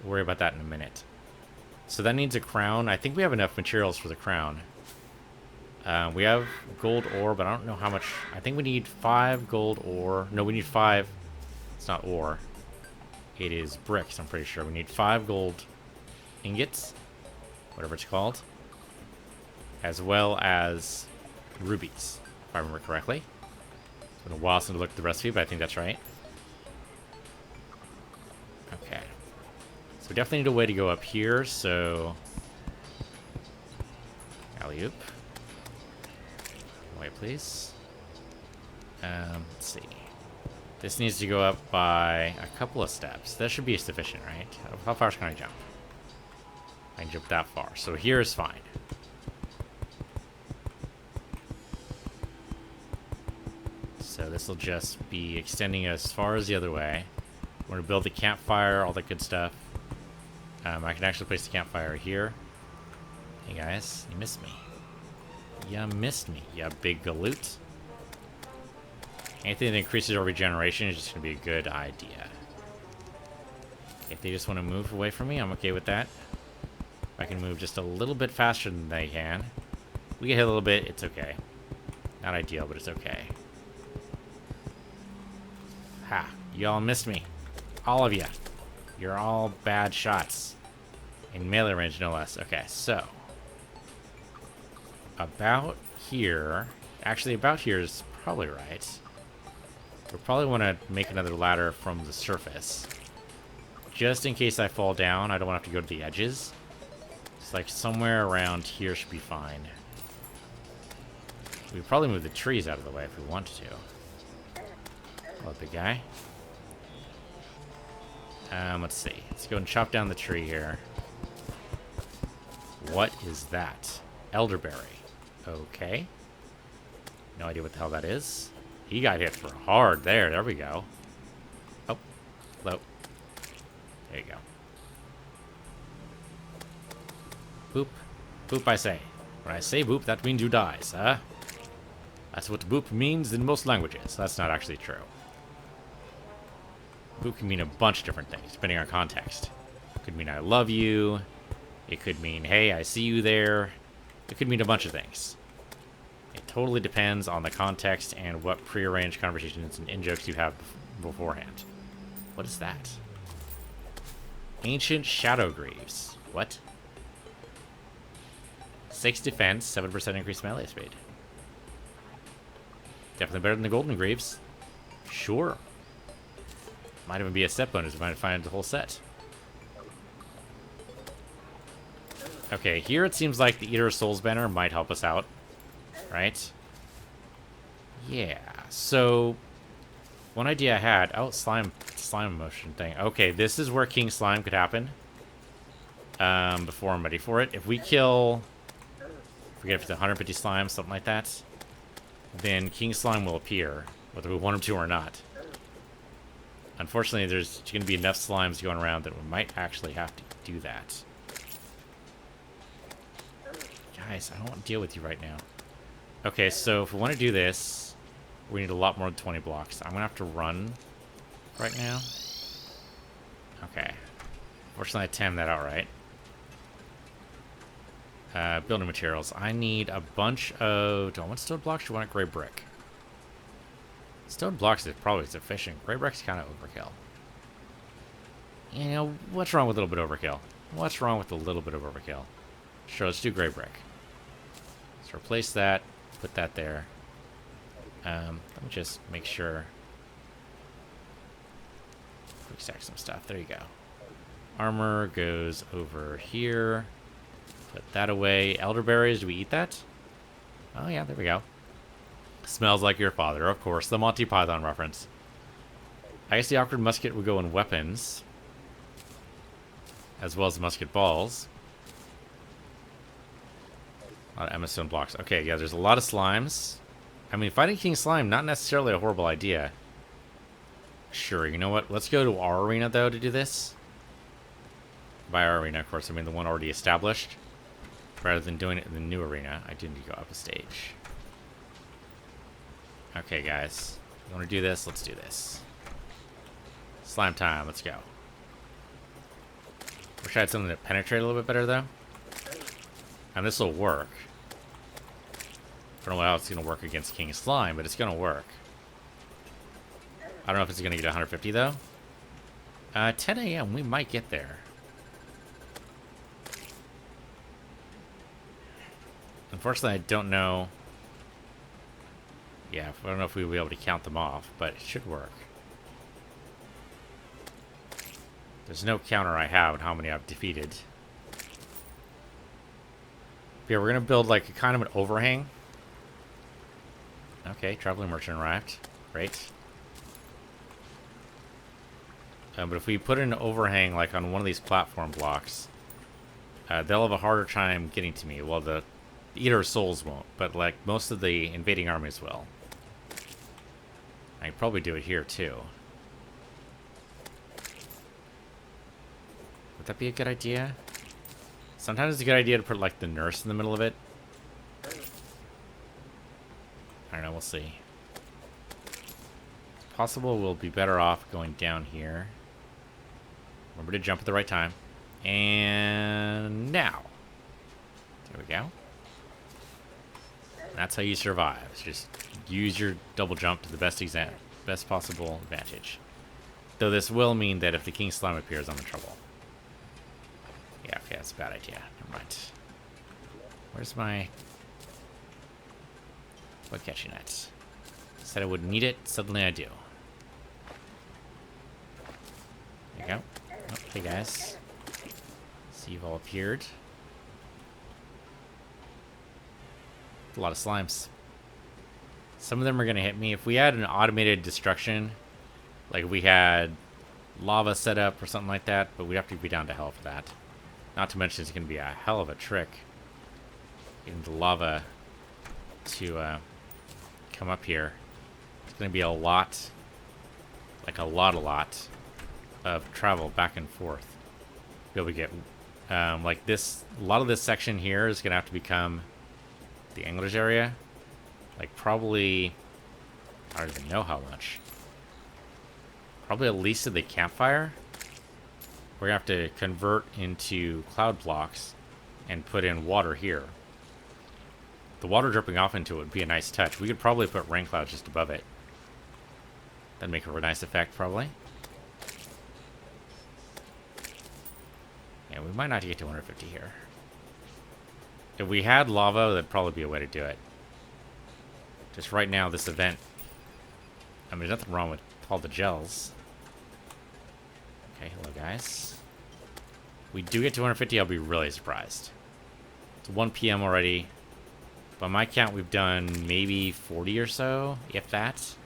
We'll worry about that in a minute. So that needs a crown. I think we have enough materials for the crown. We have gold ore, but I don't know how much. I think we need 5 gold ore. No, we need 5. It's not ore. It is bricks, I'm pretty sure. We need 5 gold ingots. Whatever it's called. As well as rubies, if I remember correctly. It's been a while since I looked at the recipe, but I think that's right. Okay. So we definitely need a way to go up here, so... Alley-oop. Wait, please. Let's see. This needs to go up by a couple of steps. That should be sufficient, right? How far can I jump? I can jump that far. So here is fine. So this will just be extending as far as the other way. We're going to build the campfire, all that good stuff. I can actually place the campfire here. Hey guys, you missed me. You missed me, you big galoot. Anything that increases our regeneration is just going to be a good idea. If they just want to move away from me, I'm okay with that. If I can move just a little bit faster than they can. We get hit a little bit, it's okay. Not ideal, but it's okay. Ha! Y'all missed me. All of you. You're all bad shots. In melee range, no less. Okay, so. About here. Actually, about here is probably right. We'll probably want to make another ladder from the surface. Just in case I fall down, I don't want to have to go to the edges. It's like somewhere around here should be fine. We could probably move the trees out of the way if we wanted to. Hello, big guy. Let's see. Let's go and chop down the tree here. What is that? Elderberry. Okay. No idea what the hell that is. He got hit for hard there. There we go. Oh. Hello. There you go. Boop. Boop, I say. When I say boop, that means you dies, huh? That's what boop means in most languages. That's not actually true. Boop can mean a bunch of different things, depending on context. It could mean I love you. It could mean, hey, I see you there. It could mean a bunch of things. It totally depends on the context and what prearranged conversations and in-jokes you have beforehand. What is that? Ancient Shadow Greaves. What? 6 defense, 7% increased melee speed. Definitely better than the Golden Greaves. Sure. Might even be a set bonus if I find the whole set. Okay, here it seems like the Eater of Souls banner might help us out. Right? Yeah, so One idea I had... Oh, slime motion thing. Okay, this is where King Slime could happen. Before I'm ready for it. If we kill... forget if it's 150 slime, something like that. Then King Slime will appear, whether we want him to or not. Unfortunately, there's going to be enough slimes going around that we might actually have to do that. Guys, I don't want to deal with you right now. Okay, so if we want to do this, we need a lot more than 20 blocks. I'm going to have to run right now. Okay. Fortunately, I timed that out right. Building materials. I need a bunch of... Do I want stone blocks or do I want gray brick? Stone blocks is probably sufficient. Gray brick's kind of overkill. You know, what's wrong with a little bit of overkill? What's wrong with a little bit of overkill? Sure, let's do gray brick. Let's replace that. Put that there. Let me just make sure. Quick stack some stuff. There you go. Armor goes over here. Put that away. Elderberries, do we eat that? Oh yeah, there we go. Smells like your father, of course. The Monty Python reference. I guess the awkward musket would go in weapons. As well as the musket balls. A lot of Emma stone blocks. Okay, yeah, there's a lot of slimes. I mean, fighting King Slime, not necessarily a horrible idea. Sure, you know what? Let's go to our arena, though, to do this. By our arena, of course, I mean the one already established. Rather than doing it in the new arena, I do need to go up a stage. Okay, guys. You want to do this? Let's do this. Slime time. Let's go. Wish I had something that penetrated a little bit better, though. And this will work. I don't know how it's going to work against King Slime, but it's going to work. I don't know if it's going to get 150, though. 10 a.m. We might get there. Unfortunately, I don't know. Yeah, I don't know if we'll be able to count them off, but it should work. There's no counter I have on how many I've defeated. Yeah, we're going to build like a kind of an overhang. Okay, traveling merchant arrived. Great. But if we put an overhang like on one of these platform blocks, they'll have a harder time getting to me. Well, the Eater of Souls won't, but like most of the invading armies will. I can probably do it here too. Would that be a good idea? Sometimes it's a good idea to put like the nurse in the middle of it. I don't know, we'll see. It's possible we'll be better off going down here. Remember to jump at the right time. And now. There we go. That's how you survive. Just use your double jump to the best possible advantage. Though this will mean that if the King Slime appears, I'm in trouble. Yeah, okay, that's a bad idea. Never mind. Where's my... What catching net? Said I wouldn't need it. Suddenly I do. There you go. Oh, hey guys. See, you've all appeared. A lot of slimes. Some of them are going to hit me. If we had an automated destruction, like we had lava set up or something like that, but we'd have to be down to hell for that. Not to mention it's going to be a hell of a trick getting the lava to come up here. It's going to be a lot, like a lot of travel back and forth. Be able to get, like this, a lot of this section here is going to have to become the anglers area. Like probably, I don't even know how much. Probably at least to the campfire. We're going to have to convert into cloud blocks and put in water here. The water dripping off into it would be a nice touch. We could probably put rain clouds just above it. That'd make a nice effect, probably. Yeah, we might not get to 150 here. If we had lava, that'd probably be a way to do it. Just right now, this event... I mean, there's nothing wrong with all the gels. Okay, hello guys. We do get to 250, I'll be really surprised. It's 1 p.m. already. By my count, we've done maybe 40 or so, if that.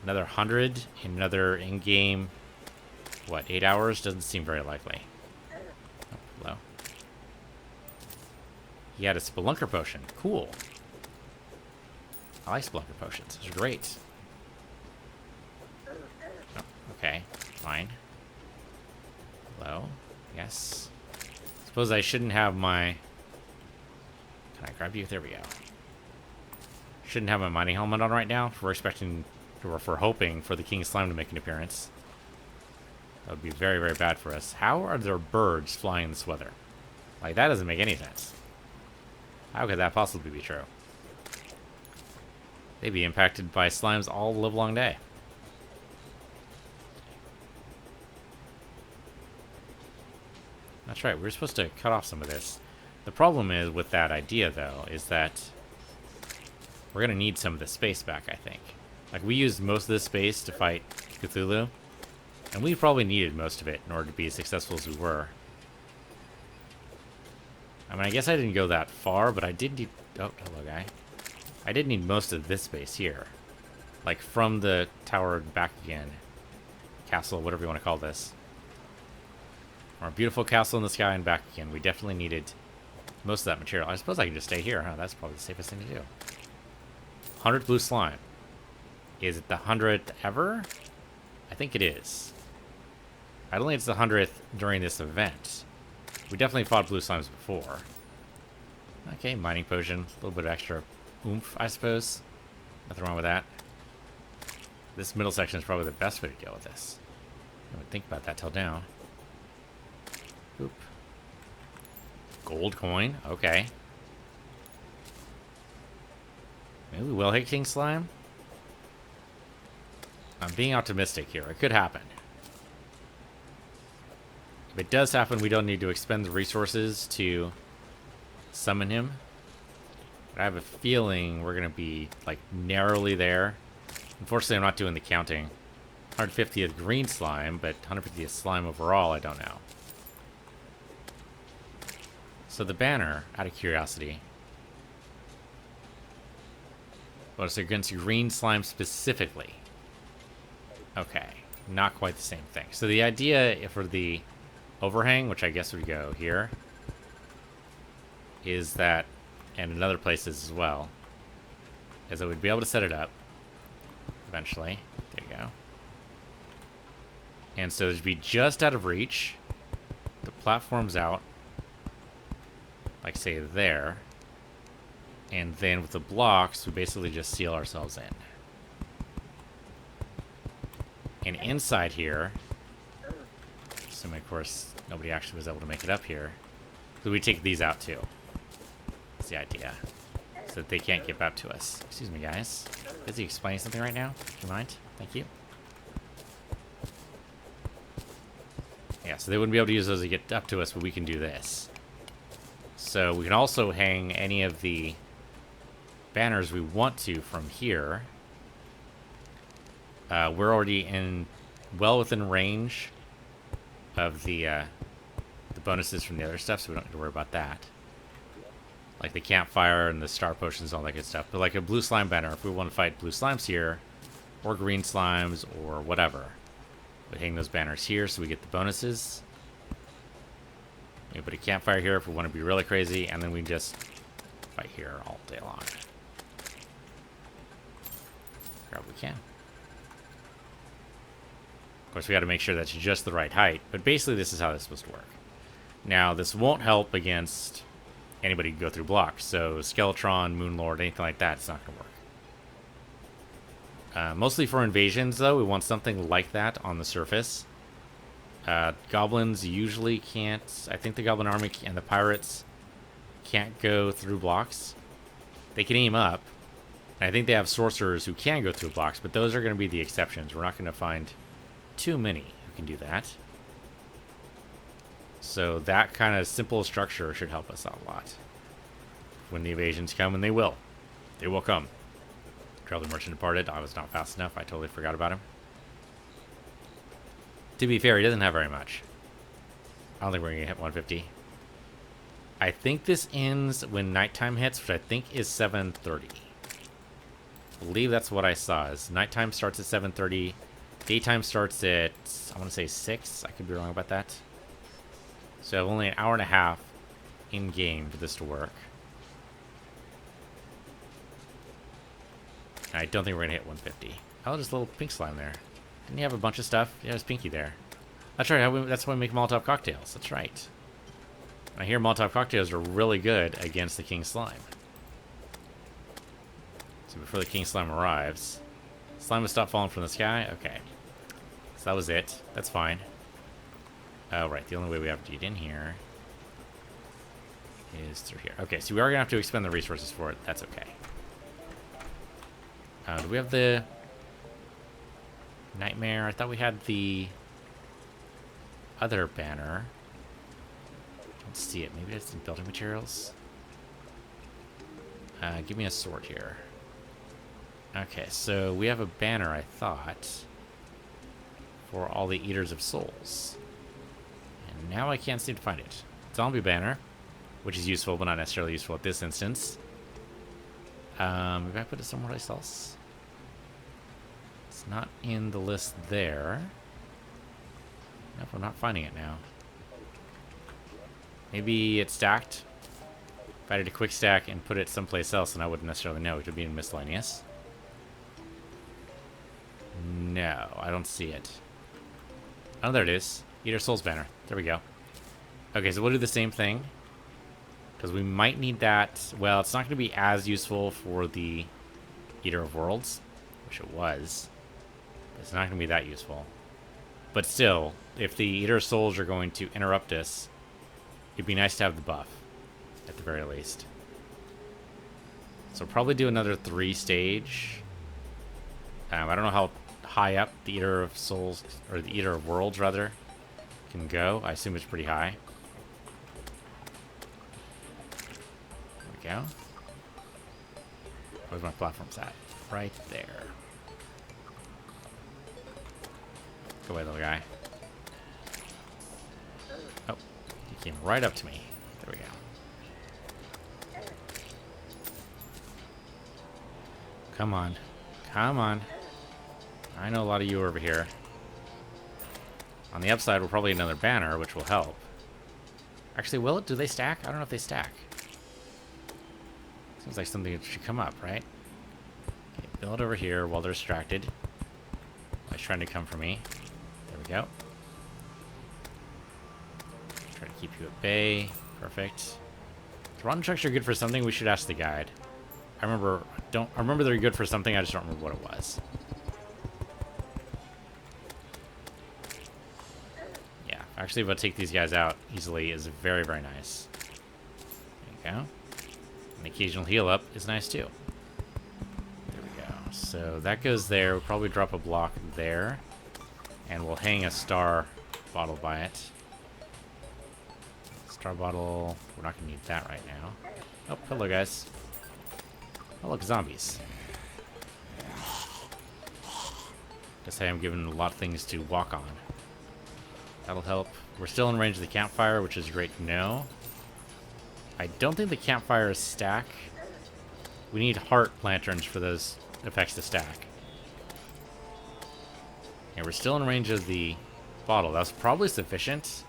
Another 100 in another in-game, what, 8 hours? Doesn't seem very likely. Oh, hello. He had a Spelunker Potion. Cool. I like Spelunker Potions. Those are great. Oh, okay. Fine. Hello. Yes. Suppose I shouldn't have my... Can I grab you? There we go. Shouldn't have my mining helmet on right now. We're expecting... Or if we're hoping for the King Slime to make an appearance. That would be very, very bad for us. How are there birds flying in this weather? Like, that doesn't make any sense. How could that possibly be true? They'd be impacted by slimes all the livelong day. That's right, we're supposed to cut off some of this. The problem is with that idea, though, is that we're going to need some of the space back, I think. Like, we used most of this space to fight Cthulhu, and we probably needed most of it in order to be as successful as we were. I mean, I guess I didn't go that far, but I did need... Oh, hello, guy. I did need most of this space here. Like, from the tower back again. Castle, whatever you want to call this. Our beautiful castle in the sky and back again. We definitely needed most of that material. I suppose I can just stay here, huh? That's probably the safest thing to do. 100 blue slime. Is it the 100th ever? I think it is. I don't think it's the 100th during this event. We definitely fought blue slimes before. Okay, mining potion. A little bit of extra oomph, I suppose. Nothing wrong with that. This middle section is probably the best way to deal with this. I would think about that till down. Oop. Gold coin. Okay. Maybe we will hit King Slime? I'm being optimistic here. It could happen. If it does happen, we don't need to expend the resources to summon him. But I have a feeling we're going to be, like, narrowly there. Unfortunately, I'm not doing the counting. 150th green slime, but 150th slime overall, I don't know. So the banner, out of curiosity. Well, it's against green slime specifically. Okay, not quite the same thing. So the idea for the overhang, which I guess would go here, is that, and in other places as well, is that we'd be able to set it up eventually. There you go. And so it'd be just out of reach. The platform's out, like say there. And then with the blocks, we basically just seal ourselves in. And inside here, assuming of course nobody actually was able to make it up here, so we take these out too. That's the idea. So that they can't get back to us. Excuse me, guys. Busy explaining something right now? Do you mind? Thank you. Yeah, so they wouldn't be able to use those to get up to us, but we can do this. So we can also hang any of the banners we want to from here. We're already well within range of the bonuses from the other stuff, so we don't have to worry about that. Like the campfire and the star potions, all that good stuff. But like a blue slime banner, if we want to fight blue slimes here, or green slimes, or whatever, we hang those banners here so we get the bonuses. We put a campfire here if we want to be really crazy, and then we just fight here all day long. Grab what we can. Of course, we got to make sure that's just the right height, but basically this is how this is supposed to work. Now, this won't help against anybody who go through blocks, so Skeletron, Moonlord, anything like that, it's not going to work. Mostly for invasions, though, we want something like that on the surface. Goblins usually can't. I think the Goblin Army and the Pirates can't go through blocks. They can aim up. And I think they have Sorcerers who can go through blocks, but those are going to be the exceptions. We're not going to find too many who can do that. So that kind of simple structure should help us out a lot. When the invasions come, and they will. They will come. Traveling Merchant departed. I was not fast enough. I totally forgot about him. To be fair, he doesn't have very much. I don't think we're going to hit 150. I think this ends when nighttime hits, which I think is 7:30. I believe that's what I saw. Is nighttime starts at 7:30. Daytime starts at, I want to say 6. I could be wrong about that. So only an hour and a half in-game for this to work. I don't think we're going to hit 150. Oh, there's a little pink slime there. Didn't you have a bunch of stuff? Yeah, there's Pinky there. That's right, that's why we make Molotov cocktails. That's right. I hear Molotov cocktails are really good against the King Slime. So before the King Slime arrives... Slime will stop falling from the sky? Okay. So that was it. That's fine. Oh, right. The only way we have to get in here is through here. Okay, so we are going to have to expend the resources for it. That's okay. Do we have the Nightmare? I thought we had the other banner. Don't see it. Maybe it's in building materials. Give me a sword here. Okay, so we have a banner, I thought, for all the Eaters of Souls. And now I can't seem to find it. Zombie banner, which is useful, but not necessarily useful at this instance. Maybe I put it somewhere else. It's not in the list there. Nope, I'm not finding it now. Maybe it's stacked. If I did a quick stack and put it someplace else, then I wouldn't necessarily know. It would be in miscellaneous. No, I don't see it. Oh, there it is. Eater Souls banner. There we go. Okay, so we'll do the same thing. Because we might need that. Well, it's not going to be as useful for the Eater of Worlds, which it was. It's not going to be that useful. But still, if the Eater of Souls are going to interrupt us, it'd be nice to have the buff, at the very least. So probably do another 3-stage. I don't know how high up the Eater of Souls, or the Eater of Worlds, rather, can go. I assume it's pretty high. There we go. Where's my platforms at? Right there. Go away, little guy. Oh, he came right up to me. There we go. Come on. Come on. I know a lot of you are over here. On the upside, we'll probably another banner, which will help. Actually, will it? Do they stack? I don't know if they stack. Seems like something that should come up, right? Okay, build over here while they're distracted. While he's trying to come for me. There we go. Try to keep you at bay. Perfect. The rotten trucks are good for something. We should ask the guide. I remember they're good for something. I just don't remember what it was. Yeah, actually, if I take these guys out easily is very, very nice. There you go. An occasional heal up is nice too. There we go. So that goes there. We'll probably drop a block there. And we'll hang a star bottle by it. Star bottle. We're not going to need that right now. Oh, hello, guys. Oh, look, zombies. Guess I am given a lot of things to walk on. That'll help. We're still in range of the campfire, which is great to know. I don't think the campfires stack. We need heart lanterns for those effects to stack. And we're still in range of the bottle. That's probably sufficient.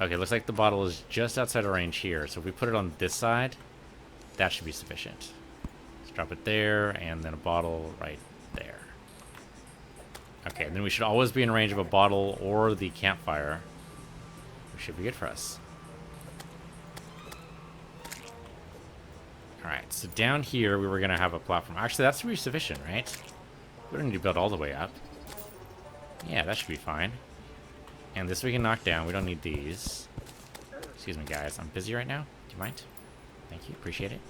Okay, looks like the bottle is just outside of range here. So if we put it on this side, that should be sufficient. Let's drop it there, and then a bottle right there. Okay, and then we should always be in range of a bottle or the campfire. Which should be good for us. Alright, so down here we were going to have a platform. Actually, that's really sufficient, right? We don't need to build all the way up. Yeah, that should be fine. And this we can knock down. We don't need these. Excuse me, guys. I'm busy right now. Do you mind? Thank you. Appreciate it.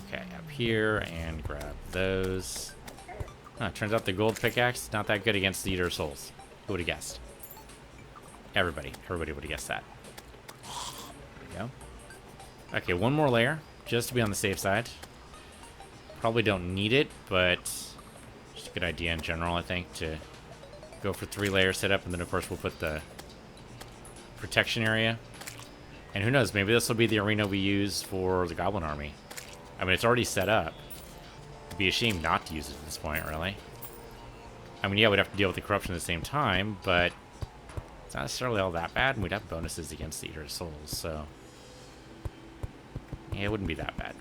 Okay, up here and grab those. Huh, turns out the gold pickaxe not that good against the Eater of Souls. Who would have guessed? Everybody. Everybody would have guessed that. There we go. Okay, one more layer, just to be on the safe side. Probably don't need it, but just a good idea in general, I think, to go for 3-layer setup, and then of course we'll put the protection area And who knows, maybe this will be the arena we use for the Goblin army. I mean, it's already set up. It'd be a shame not to use it at this point, really. I mean, yeah, we'd have to deal with the corruption at the same time, but it's not necessarily all that bad, and we'd have bonuses against the Eater of Souls, so yeah, it wouldn't be that bad.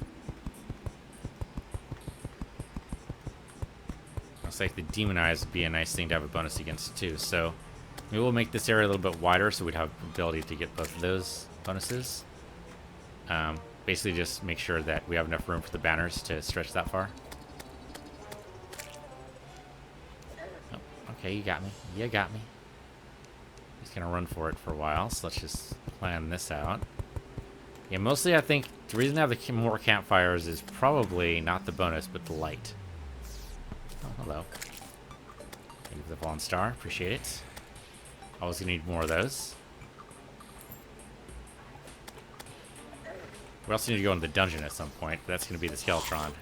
Looks like the Demonize would be a nice thing to have a bonus against, too, so maybe we'll make this area a little bit wider so we'd have the ability to get both of those bonuses. Basically just make sure that we have enough room for the banners to stretch that far. Oh, okay, you got me. You got me. He's gonna run for it for a while, so let's just plan this out. Yeah, mostly I think the reason I have the more campfires is probably not the bonus, but the light. Oh, hello. Thank you for the Fallen Star. Appreciate it. Always gonna need more of those. We also need to go into the dungeon at some point, but that's going to be the Skeletron.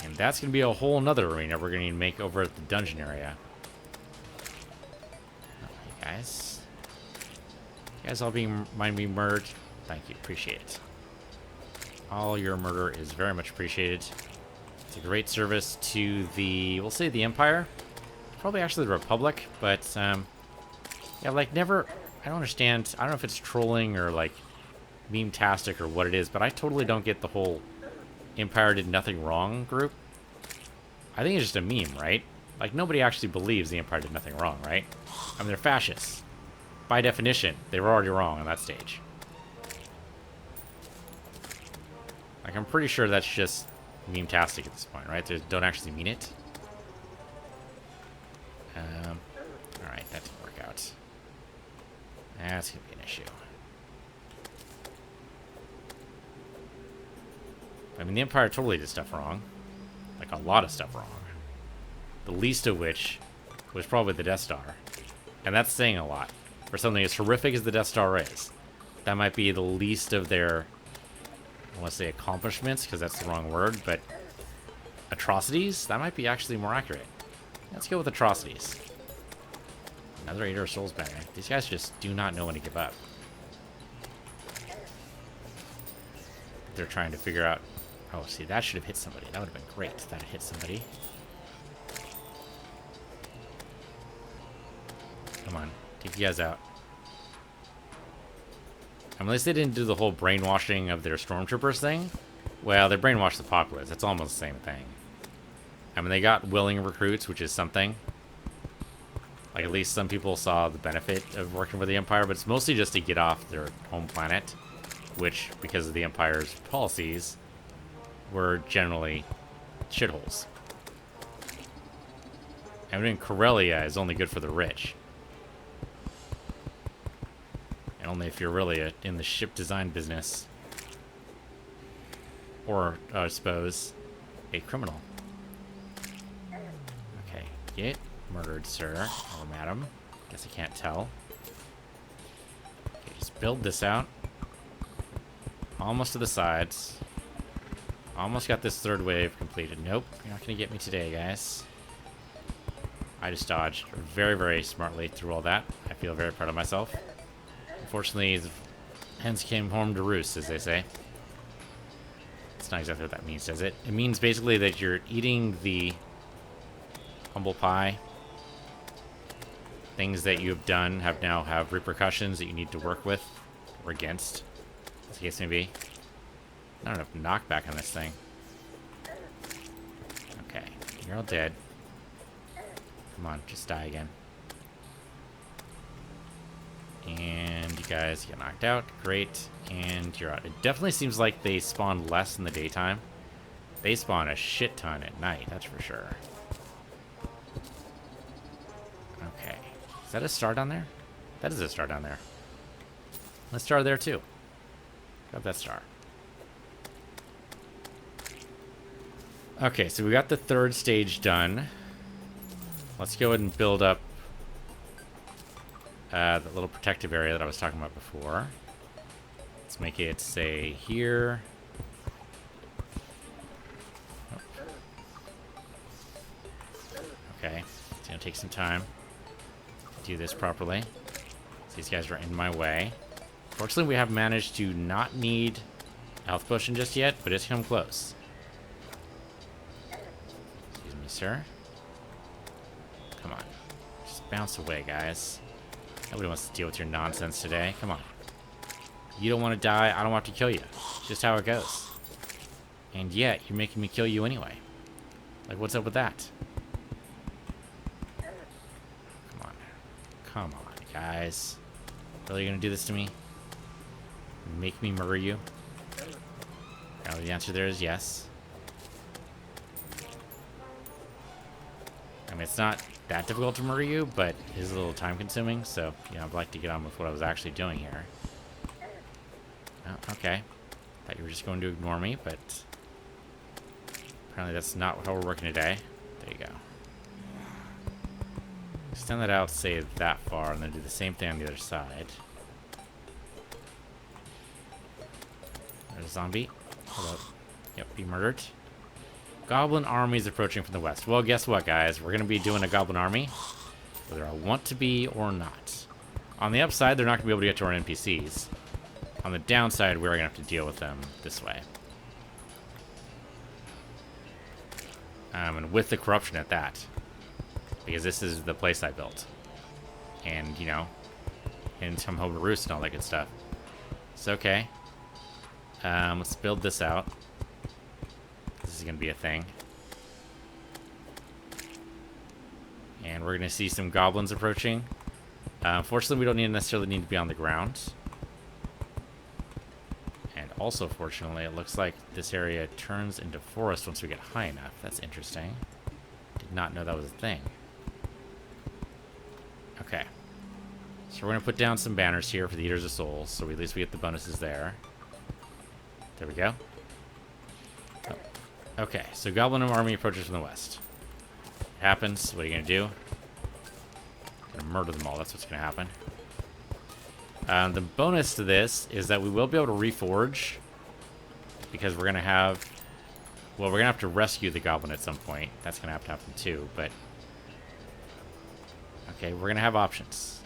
And that's going to be a whole nother arena we're going to need to make over at the dungeon area. Hey, guys. You guys all being mind being murdered? Thank you. Appreciate it. All your murder is very much appreciated. It's a great service to the, we'll say the Empire. Probably actually the Republic, but, yeah, like, never, I don't understand. I don't know if it's trolling or, like, meme-tastic or what it is, but I totally don't get the whole Empire did nothing wrong group. I think it's just a meme, right? Like, nobody actually believes the Empire did nothing wrong, right? I mean, they're fascists. By definition, they were already wrong on that stage. Like, I'm pretty sure that's just meme-tastic at this point, right? They don't actually mean it. Alright, that didn't work out. That's gonna be an issue. I mean, the Empire totally did stuff wrong. Like, a lot of stuff wrong. The least of which was probably the Death Star. And that's saying a lot. For something as horrific as the Death Star is, that might be the least of their, I want to say accomplishments, because that's the wrong word, but atrocities? That might be actually more accurate. Let's go with atrocities. Another Eater of Souls banner. These guys just do not know when to give up. They're trying to figure out... Oh, see, that should have hit somebody. That would have been great if that hit somebody. Come on. Take you guys out. At least they didn't do the whole brainwashing of their stormtroopers thing. Well, they brainwashed the populace. That's almost the same thing. I mean, they got willing recruits, which is something. Like, at least some people saw the benefit of working with the Empire, but it's mostly just to get off their home planet, which, because of the Empire's policies, were generally shitholes. I mean, Corellia is only good for the rich. And only if you're really in the ship design business. Or, I suppose, a criminal. Okay, get murdered, sir. Or madam. Guess I can't tell. Okay, just build this out. Almost to the sides. Almost got this third wave completed. Nope, you're not going to get me today, guys. I just dodged very, very smartly through all that. I feel very proud of myself. Unfortunately, the hens came home to roost, as they say. It's not exactly what that means, does it? It means basically that you're eating the humble pie. Things that you have done now have repercussions that you need to work with or against, as the case may be. Not enough knockback on this thing. Okay, you're all dead. Come on, just die again. And you guys get knocked out. Great. And you're out. It definitely seems like they spawn less in the daytime. They spawn a shit ton at night, that's for sure. Okay. Is that a star down there? That is a star down there. Let's star there too. Grab that star. Okay, so we got the third stage done. Let's go ahead and build up that little protective area that I was talking about before. Let's make it, say, here. Oh. Okay, it's gonna take some time to do this properly. These guys are in my way. Fortunately, we have managed to not need a health potion just yet, but it's come close. Excuse me, sir. Come on. Just bounce away, guys. Nobody wants to deal with your nonsense today. Come on. You don't want to die, I don't want to kill you. It's just how it goes. And yet, you're making me kill you anyway. Like, what's up with that? Come on. Come on, guys. Really gonna do this to me? Make me murder you? Well, the answer there is yes. I mean, it's not that difficult to murder you, but it is a little time consuming, so, you know, I'd like to get on with what I was actually doing here. Oh, okay. Thought you were just going to ignore me, but apparently that's not how we're working today. There you go. Extend that out, say that far, and then do the same thing on the other side. There's a zombie. Hello. Yep, be murdered. Goblin armies approaching from the west. Well, guess what, guys? We're going to be doing a goblin army, whether I want to be or not. On the upside, they're not going to be able to get to our NPCs. On the downside, we're going to have to deal with them this way. And with the corruption at that. Because this is the place I built. And, you know, and some home to roost and all that good stuff. It's okay. Let's build this out. This is going to be a thing. And we're going to see some goblins approaching. Fortunately, we don't necessarily need to be on the ground. And also, fortunately, it looks like this area turns into forest once we get high enough. That's interesting. Did not know that was a thing. Okay. So we're going to put down some banners here for the Eaters of Souls, so at least we get the bonuses there. There we go. Oh. Okay, so Goblin army approaches from the west. It happens. What are you going to do? Going to murder them all. That's what's going to happen. The bonus to this is that we will be able to reforge, because we're going to have... Well, we're going to have to rescue the Goblin at some point. That's going to have to happen too, but... Okay, we're going to have options.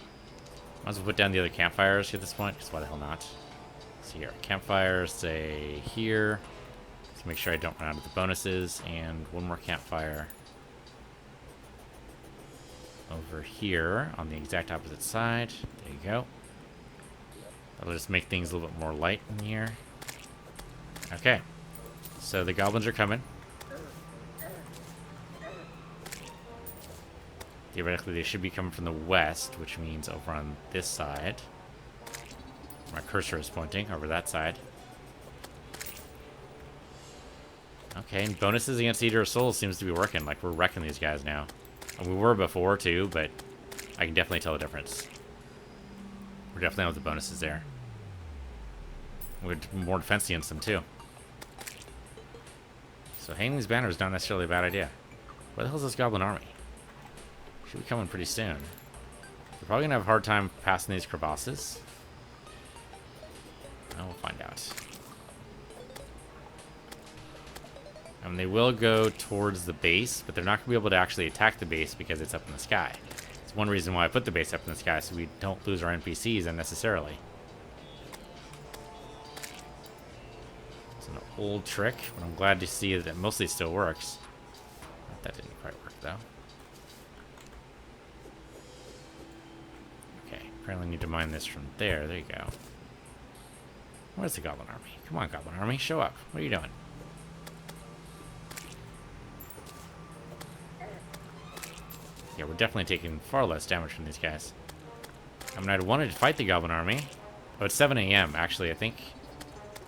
Might as well put down the other campfires at this point, because why the hell not? So here, campfire, say here. Let's make sure I don't run out of the bonuses. And one more campfire over here on the exact opposite side. There you go. That'll just make things a little bit more light in here. Okay. So the goblins are coming. Theoretically, they should be coming from the west, which means over on this side. My cursor is pointing over that side. Okay, and bonuses against Eater of Souls seems to be working. Like, we're wrecking these guys now. And we were before, too, but I can definitely tell the difference. We're definitely with the bonuses there. We're more defense against them, too. So hanging these banners is not necessarily a bad idea. Where the hell is this goblin army? Should be coming pretty soon. We're probably going to have a hard time passing these crevasses. And we'll find out. They will go towards the base, but they're not going to be able to actually attack the base because it's up in the sky. It's one reason why I put the base up in the sky, so we don't lose our NPCs unnecessarily. It's an old trick, but I'm glad to see that it mostly still works. That didn't quite work, though. Okay, apparently need to mine this from there. There you go. Where's the Goblin Army? Come on, Goblin Army, show up. What are you doing? Yeah, we're definitely taking far less damage from these guys. I mean, I'd wanted to fight the Goblin Army. Oh, it's 7 a.m., actually, I think.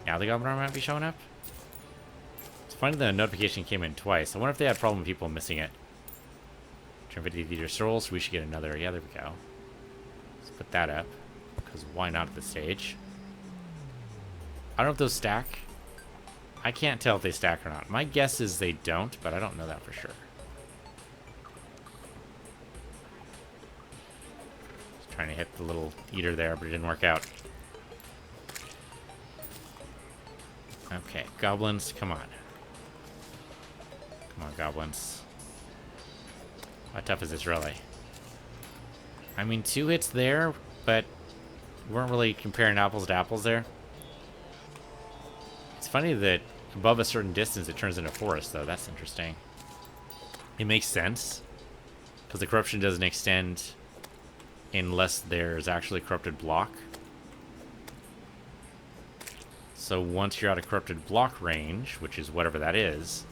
Now the Goblin Army might be showing up. It's funny that the notification came in twice. I wonder if they had a problem with people missing it. Turn 50 Theater Souls, so we should get another. Yeah, there we go. Let's put that up. Because why not at this stage? I don't know if those stack. I can't tell if they stack or not. My guess is they don't, but I don't know that for sure. Trying to hit the little eater there, but it didn't work out. Okay, goblins, come on. Come on, goblins. How tough is this really? I mean, 2 hits there, but We weren't really comparing apples to apples there. It's funny that above a certain distance it turns into forest, though. That's interesting. It makes sense, because the corruption doesn't extend unless there's actually a corrupted block. So once you're out of corrupted block range, which is whatever that is,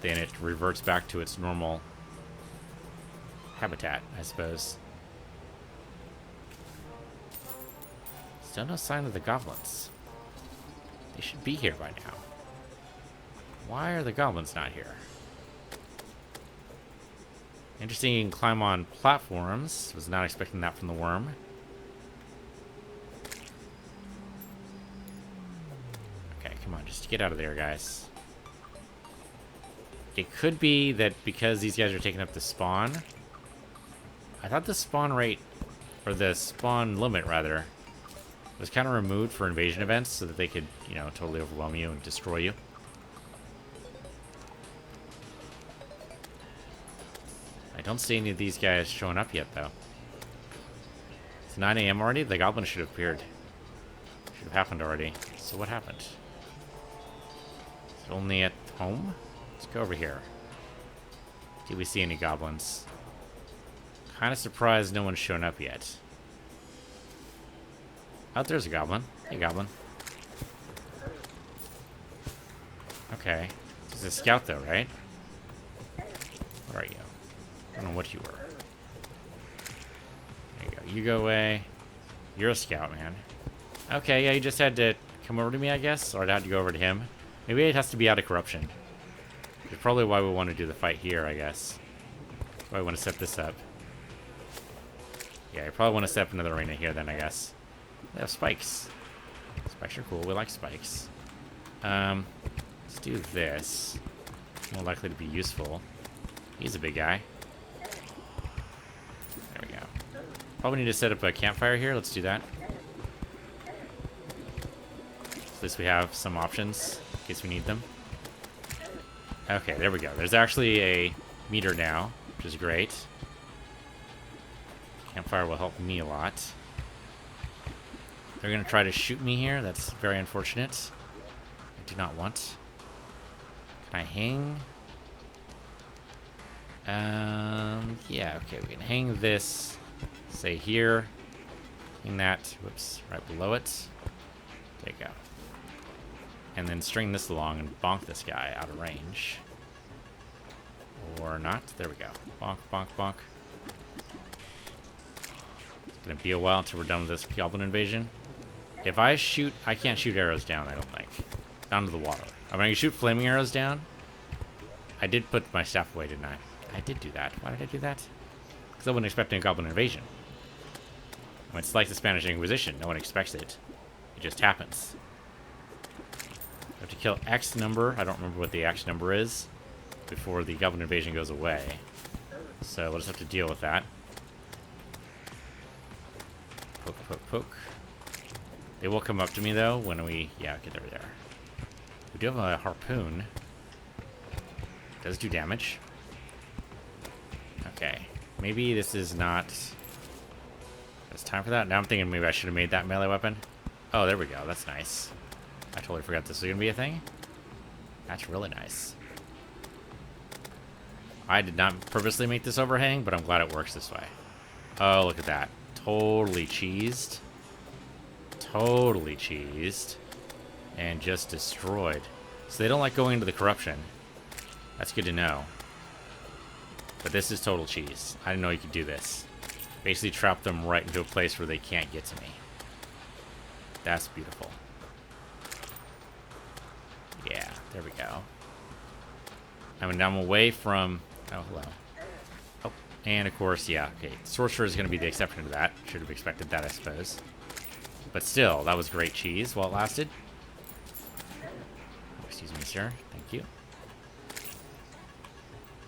then it reverts back to its normal habitat, I suppose. Still no sign of the goblins. They should be here by now. Why are the goblins not here? Interesting, you can climb on platforms. Was not expecting that from the worm. Okay, come on, just get out of there, guys. It could be that because these guys are taking up the spawn. I thought the spawn rate, or the spawn limit, rather, was kind of removed for invasion events so that they could, you know, totally overwhelm you and destroy you. I don't see any of these guys showing up yet, though. It's 9 a.m. already? The goblin should have appeared. Should have happened already. So what happened? Is it only at home? Let's go over here. Do we see any goblins? Kind of surprised no one's shown up yet. Oh, there's a goblin. Hey, goblin. Okay. This is a scout, though, right? Where are you? I don't know what you were. There you go. You go away. You're a scout, man. Okay, yeah, you just had to come over to me, I guess? Or I'd have to go over to him. Maybe it has to be out of corruption. That's probably why we want to do the fight here, I guess. Why we want to set this up. Yeah, you probably want to set up another arena here then, I guess. They have spikes. Spikes are cool. We like spikes. Let's do this. More likely to be useful. He's a big guy. There we go. Probably need to set up a campfire here. Let's do that. At least we have some options in case we need them. Okay, there we go. There's actually a meter now, which is great. Campfire will help me a lot. They're going to try to shoot me here. That's very unfortunate. I do not want. Can I hang? Yeah, okay. We can hang this, say here. Hang that, whoops, right below it. There you go. And then string this along and bonk this guy out of range. Or not. There we go. Bonk, bonk, bonk. It's going to be a while until we're done with this goblin invasion. If I shoot, I can't shoot arrows down, I don't think. Down to the water. I mean, I can shoot flaming arrows down. I did put my staff away, didn't I? I did do that. Why did I do that? Because I wasn't expecting a goblin invasion. I mean, it's like the Spanish Inquisition. No one expects it. It just happens. I have to kill X number. I don't remember what the X number is before the goblin invasion goes away. So we'll just have to deal with that. Poke, poke, poke. They will come up to me, though, when we... Yeah, okay, there we are. We do have a harpoon. It does do damage. Okay. Maybe this is not... It's time for that? Now I'm thinking maybe I should have made that melee weapon. Oh, there we go. That's nice. I totally forgot this was going to be a thing. That's really nice. I did not purposely make this overhang, but I'm glad it works this way. Oh, look at that. Totally cheesed. Totally cheesed. And just destroyed. So they don't like going into the corruption. That's good to know. But this is total cheese. I didn't know you could do this. Basically trap them right into a place where they can't get to me. That's beautiful. Yeah, there we go. I mean, I'm away from... Oh, hello. Oh, and of course, yeah, okay. Sorcerer is going to be the exception to that. Should have expected that, I suppose. But still, that was great cheese while it lasted. Excuse me, sir. Thank you.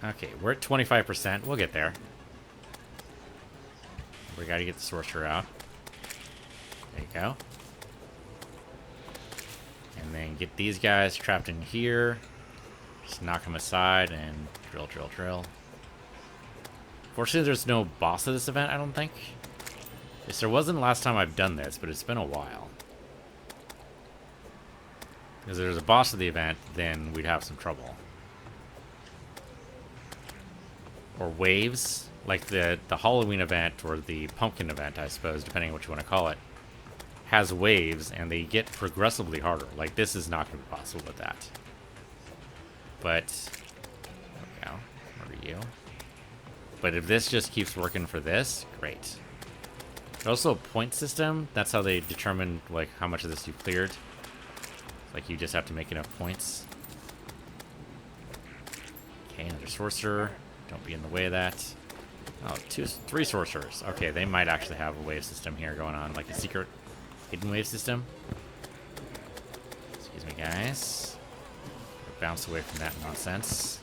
Okay, we're at 25%. We'll get there. We gotta get the sorcerer out. There you go. And then get these guys trapped in here. Just knock them aside and drill, drill, drill. Fortunately, there's no boss of this event, I don't think. Yes, there wasn't last time I've done this, but it's been a while. Because if there's a boss of the event, then we'd have some trouble. Or waves, like the Halloween event or the pumpkin event, I suppose, depending on what you want to call it, has waves, and they get progressively harder. Like, this is not going to be possible with that. But, there we go. What are you? But if this just keeps working for this, great. There's also a point system. That's how they determine, like, how much of this you've cleared. Like, you just have to make enough points. Okay, another sorcerer. Don't be in the way of that. Oh, three sorcerers. Okay, they might actually have a wave system here going on, like a secret hidden wave system. Excuse me, guys. Bounce away from that nonsense.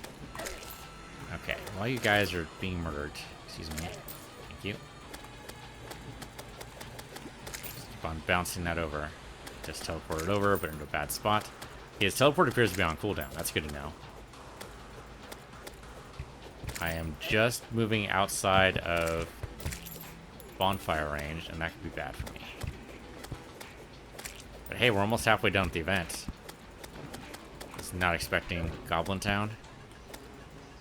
Okay, while you guys are being murdered, excuse me. Thank you. Just keep on bouncing that over. Just teleported over, but into a bad spot. His teleport appears to be on cooldown. That's good to know. I am just moving outside of bonfire range, and that could be bad for me. But hey, we're almost halfway done with the event. Was not expecting Goblin Town.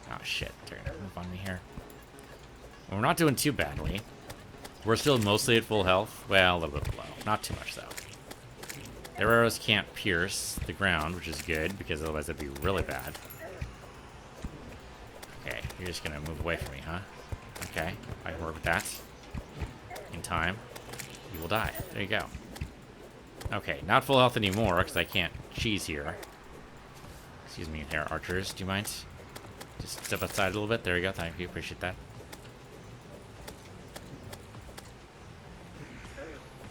Oh shit, they're gonna move on me here. Well, we're not doing too badly. We're still mostly at full health. Well, a little bit below. Not too much, though. Their arrows can't pierce the ground, which is good, because otherwise that'd be really bad. Okay, you're just gonna move away from me, huh? Okay, I can work with that. In time, you will die. There you go. Okay, not full health anymore, because I can't cheese here. Excuse me, here, archers, do you mind? Just step outside a little bit. There you go, thank you, appreciate that.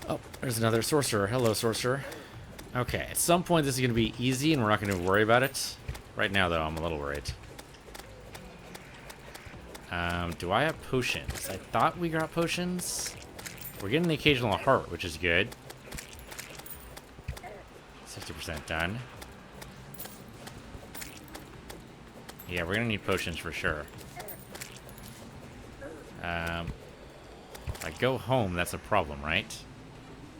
Oh, there's another sorcerer. Hello, sorcerer. Okay, at some point this is going to be easy, and we're not going to worry about it. Right now, though, I'm a little worried. Do I have potions? I thought we got potions. We're getting the occasional heart, which is good. 60% done. Yeah, we're gonna need potions for sure. If I go home, that's a problem, right?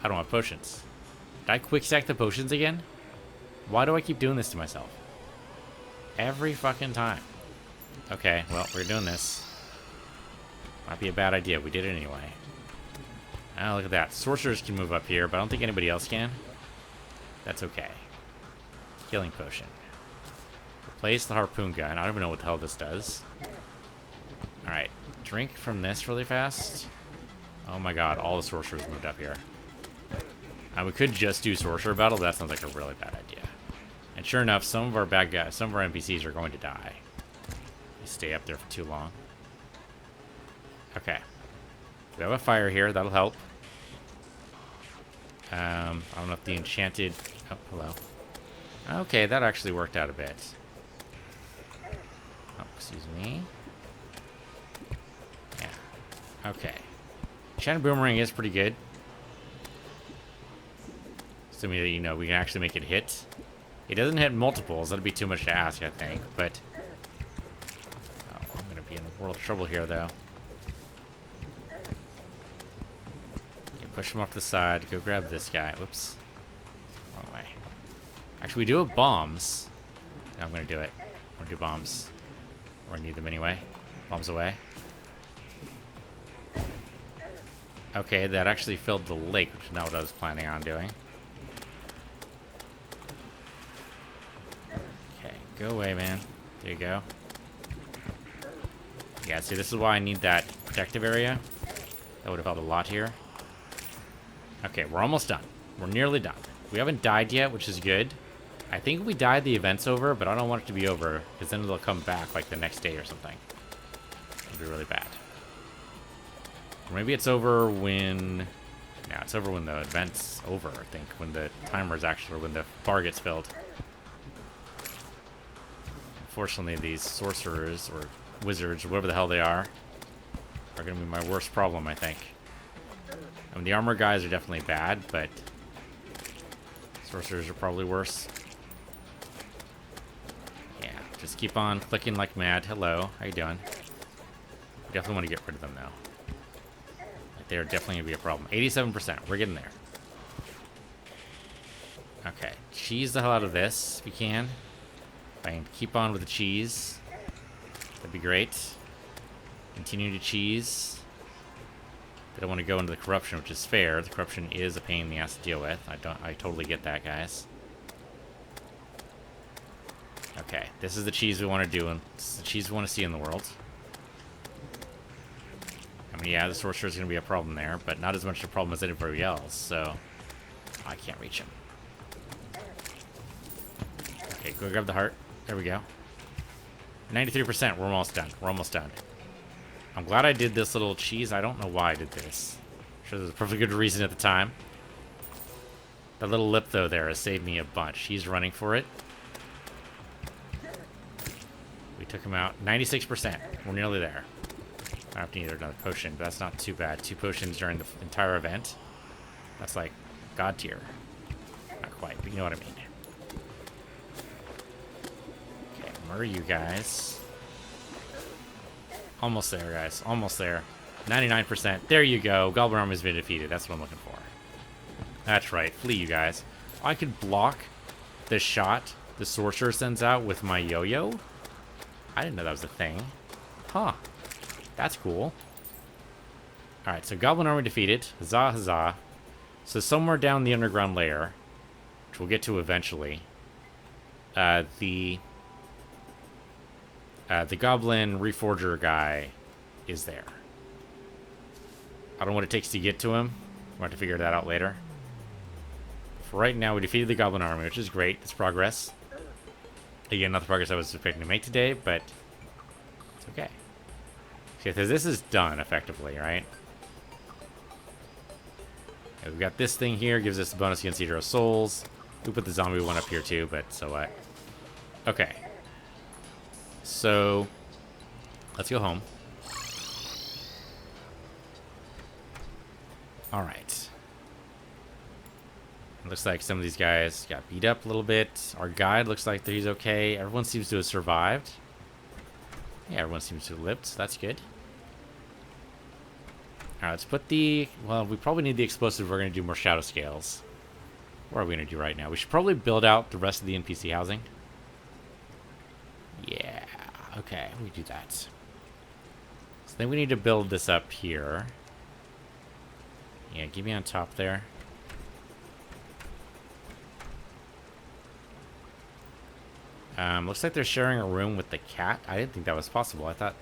I don't have potions. Did I quick stack the potions again? Why do I keep doing this to myself? Every fucking time. Okay, well, we're doing this. Might be a bad idea. We did it anyway. Oh, look at that. Sorcerers can move up here, but I don't think anybody else can. That's okay. Healing potion. Replace the harpoon gun. I don't even know what the hell this does. Alright. Drink from this really fast. Oh my god, all the sorcerers moved up here. We could just do sorcerer battle, but that sounds like a really bad idea. And sure enough, some of our bad guys, some of our NPCs are going to die. They stay up there for too long. Okay. We have a fire here, that'll help. I don't know if the enchanted... Oh, hello. Okay, that actually worked out a bit. Oh, excuse me. Yeah. Okay. Enchanted boomerang is pretty good. Assuming that, you know, we can actually make it hit. It doesn't hit multiples, that'd be too much to ask, I think, but... Oh, I'm gonna be in a world of trouble here, though. Push him off to the side. Go grab this guy. Whoops. Wrong way. Actually, we do have bombs. No, I'm going to do it. I'm going to do bombs. Or I need them anyway. Bombs away. Okay, that actually filled the lake, which is not what I was planning on doing. Okay, go away, man. There you go. Yeah, see, this is why I need that protective area. That would have helped a lot here. Okay, we're almost done. We're nearly done. We haven't died yet, which is good. I think if we die, the event's over, but I don't want it to be over, because then it'll come back, like, the next day or something. It'll be really bad. Or maybe it's over when... No, it's over when the event's over, I think. When the timer's actually... Or when the bar gets filled. Unfortunately, these sorcerers, or wizards, or whatever the hell they are going to be my worst problem, I think. I mean, the armor guys are definitely bad, but sorcerers are probably worse. Yeah, just keep on clicking like mad. Hello, how you doing? We definitely want to get rid of them, though. Like they're definitely going to be a problem. 87%. We're getting there. Okay. Cheese the hell out of this, if you can. If I can keep on with the cheese, that'd be great. Continue to cheese. They don't want to go into the corruption, which is fair. The corruption is a pain in the ass to deal with. I totally get that, guys. Okay, this is the cheese we want to do, and this is the cheese we want to see in the world. I mean, yeah, the sorcerer is going to be a problem there, but not as much a problem as anybody else, so I can't reach him. Okay, go grab the heart. There we go. 93%. We're almost done. We're almost done. I'm glad I did this little cheese. I don't know why I did this. I'm sure there's a perfectly good reason at the time. That little lip, though, there has saved me a bunch. He's running for it. We took him out. 96%. We're nearly there. I have to need another potion, but that's not too bad. 2 potions during the entire event. That's like God tier. Not quite, but you know what I mean. Okay, where are you guys? Almost there, guys. Almost there. 99%. There you go. Goblin army has been defeated. That's what I'm looking for. That's right. Flee, you guys. I could block the shot the sorcerer sends out with my yo-yo. I didn't know that was a thing. Huh. That's cool. Alright, so Goblin army defeated. Huzzah, huzzah. So somewhere down the underground layer, which we'll get to eventually, the Goblin Reforger guy is there. I don't know what it takes to get to him. We'll have to figure that out later. For right now, we defeated the Goblin army, which is great. It's progress. Again, not the progress I was expecting to make today, but it's okay. Okay, so this is done, effectively, right? Okay, we've got this thing here. Gives us a bonus against Eater of Souls. We put the zombie one up here, too, but so what? Okay. So, let's go home. Alright. Looks like some of these guys got beat up a little bit. Our guide looks like that he's okay. Everyone seems to have survived. Yeah, everyone seems to have lived, so that's good. Alright, let's put the... Well, we probably need the explosive. We're going to do more shadow scales. What are we going to do right now? We should probably build out the rest of the NPC housing. Yeah, okay, we do that. So then we need to build this up here. Yeah, keep me on top there. Looks like they're sharing a room with the cat. I didn't think that was possible. I thought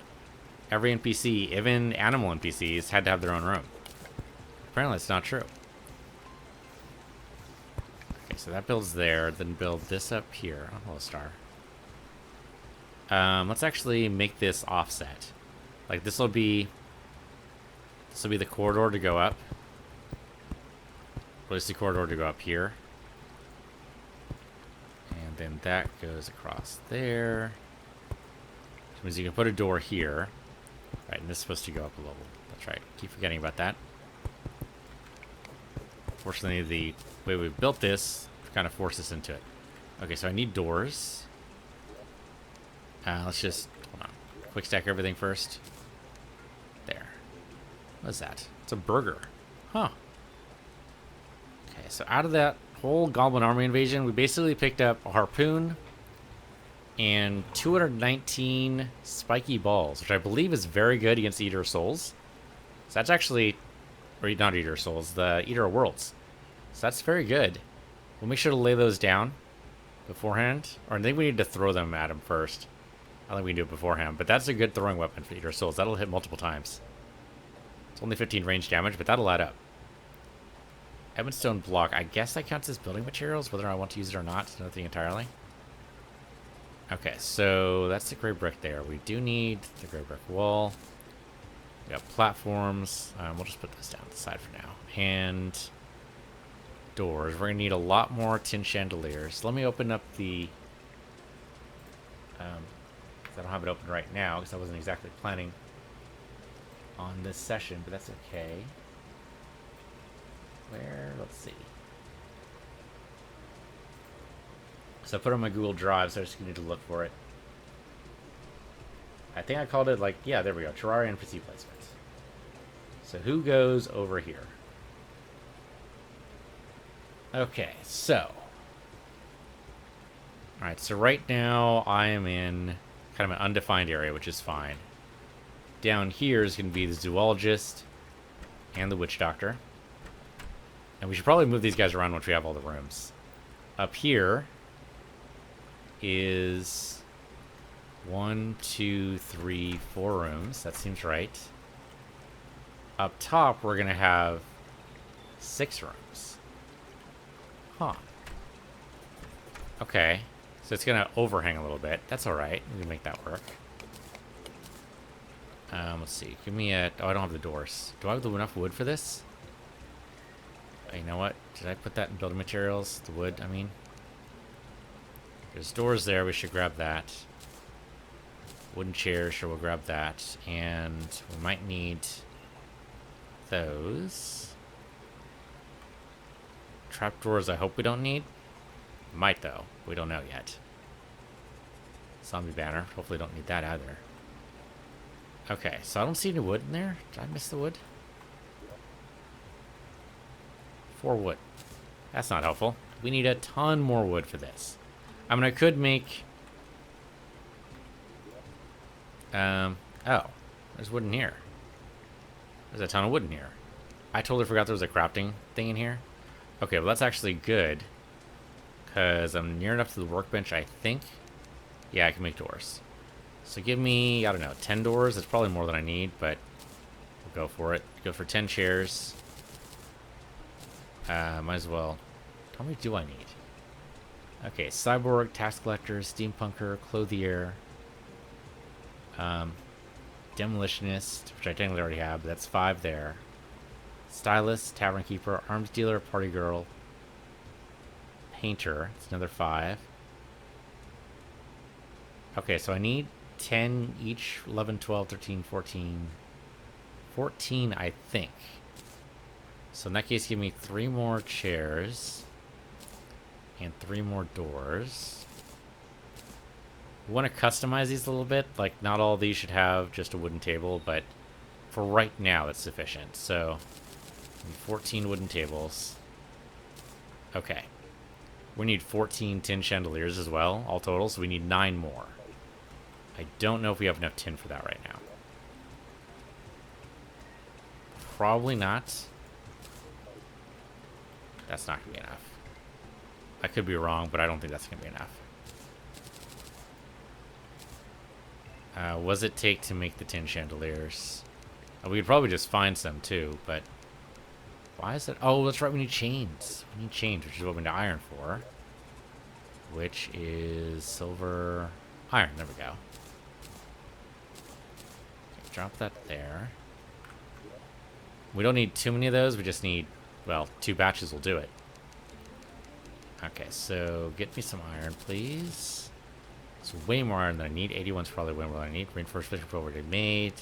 every NPC, even animal NPCs, had to have their own room. Apparently it's not true. Okay, so that builds there. Then build this up here. Oh, hello, star. Let's actually make this offset. Like, this will be the corridor to go up. Place the corridor to go up here. And then that goes across there. Which means you can put a door here. Right, and this is supposed to go up a level. That's right. Keep forgetting about that. Fortunately, the way we built this kind of forced us into it. Okay, so I need doors. Let's just, hold on. Quick stack everything first. There. What is that? It's a burger. Huh. Okay, so out of that whole Goblin army invasion, we basically picked up a harpoon and 219 spiky balls, which I believe is very good against the Eater of Souls. So that's actually, or not Eater of Souls, the Eater of Worlds. So that's very good. We'll make sure to lay those down beforehand. Or I think we need to throw them at him first. I think we can do it beforehand, but that's a good throwing weapon for Eater of Souls. That'll hit multiple times. It's only 15 range damage, but that'll add up. Ebonstone block. I guess that counts as building materials, whether I want to use it or not. It's another thing entirely. Okay, so that's the gray brick there. We do need the gray brick wall. We got platforms. We'll just put this down to the side for now. And doors. We're going to need a lot more tin chandeliers. Let me open up the... I don't have it open right now because I wasn't exactly planning on this session, but that's okay. Where? Let's see. So I put it on my Google Drive, so I just need to look for it. I think I called it, like, yeah, there we go. Terraria NPC placement. So who goes over here? Okay, so. Alright, so right now I am in kind of an undefined area, which is fine. Down here is going to be the zoologist and the witch doctor. And we should probably move these guys around once we have all the rooms. Up here is 1, 2, 3, 4 rooms. That seems right. Up top, we're going to have 6 rooms. Huh. Okay. So it's going to overhang a little bit. That's alright. We can make that work. Let's see. Give me a... Oh, I don't have the doors. Do I have enough wood for this? You know what? Did I put that in building materials? The wood, I mean. There's doors there. We should grab that. Wooden chairs. Sure, we'll grab that. And we might need those. Trapdoors, I hope we don't need. Might, though. We don't know yet. Zombie banner. Hopefully don't need that either. Okay, so I don't see any wood in there. Did I miss the wood? 4 wood. That's not helpful. We need a ton more wood for this. I mean, I could make... Oh. There's wood in here. There's a ton of wood in here. I totally forgot there was a crafting thing in here. Okay, well, that's actually good. Because I'm near enough to the workbench, I think. Yeah, I can make doors. So give me, I don't know, 10 doors. That's probably more than I need, but we'll go for it. Go for 10 chairs. Might as well. How many do I need? Okay, cyborg, tax collector, steampunker, clothier, demolitionist, which I technically already have, but that's 5 there. Stylist, tavern keeper, arms dealer, party girl, painter. It's another 5. Okay, so I need 10 each. 11, 12, 13, 14. 14, I think. So in that case, give me 3 more chairs. And 3 more doors. We want to customize these a little bit. Like, not all of these should have just a wooden table, but for right now, that's sufficient. So, 14 wooden tables. Okay. We need 14 tin chandeliers as well, all total, so we need 9 more. I don't know if we have enough tin for that right now. Probably not. That's not going to be enough. I could be wrong, but I don't think that's going to be enough. What does it take to make the tin chandeliers? We could probably just find some too, but why is it? Oh, that's right. We need chains. We need chains, which is what we need iron for, which is silver iron. There we go. Okay, drop that there. We don't need too many of those. We just need, well, 2 batches will do it. Okay, so get me some iron, please. It's way more iron than I need. 81's probably way more than I need. Reinforced fishing pole already made.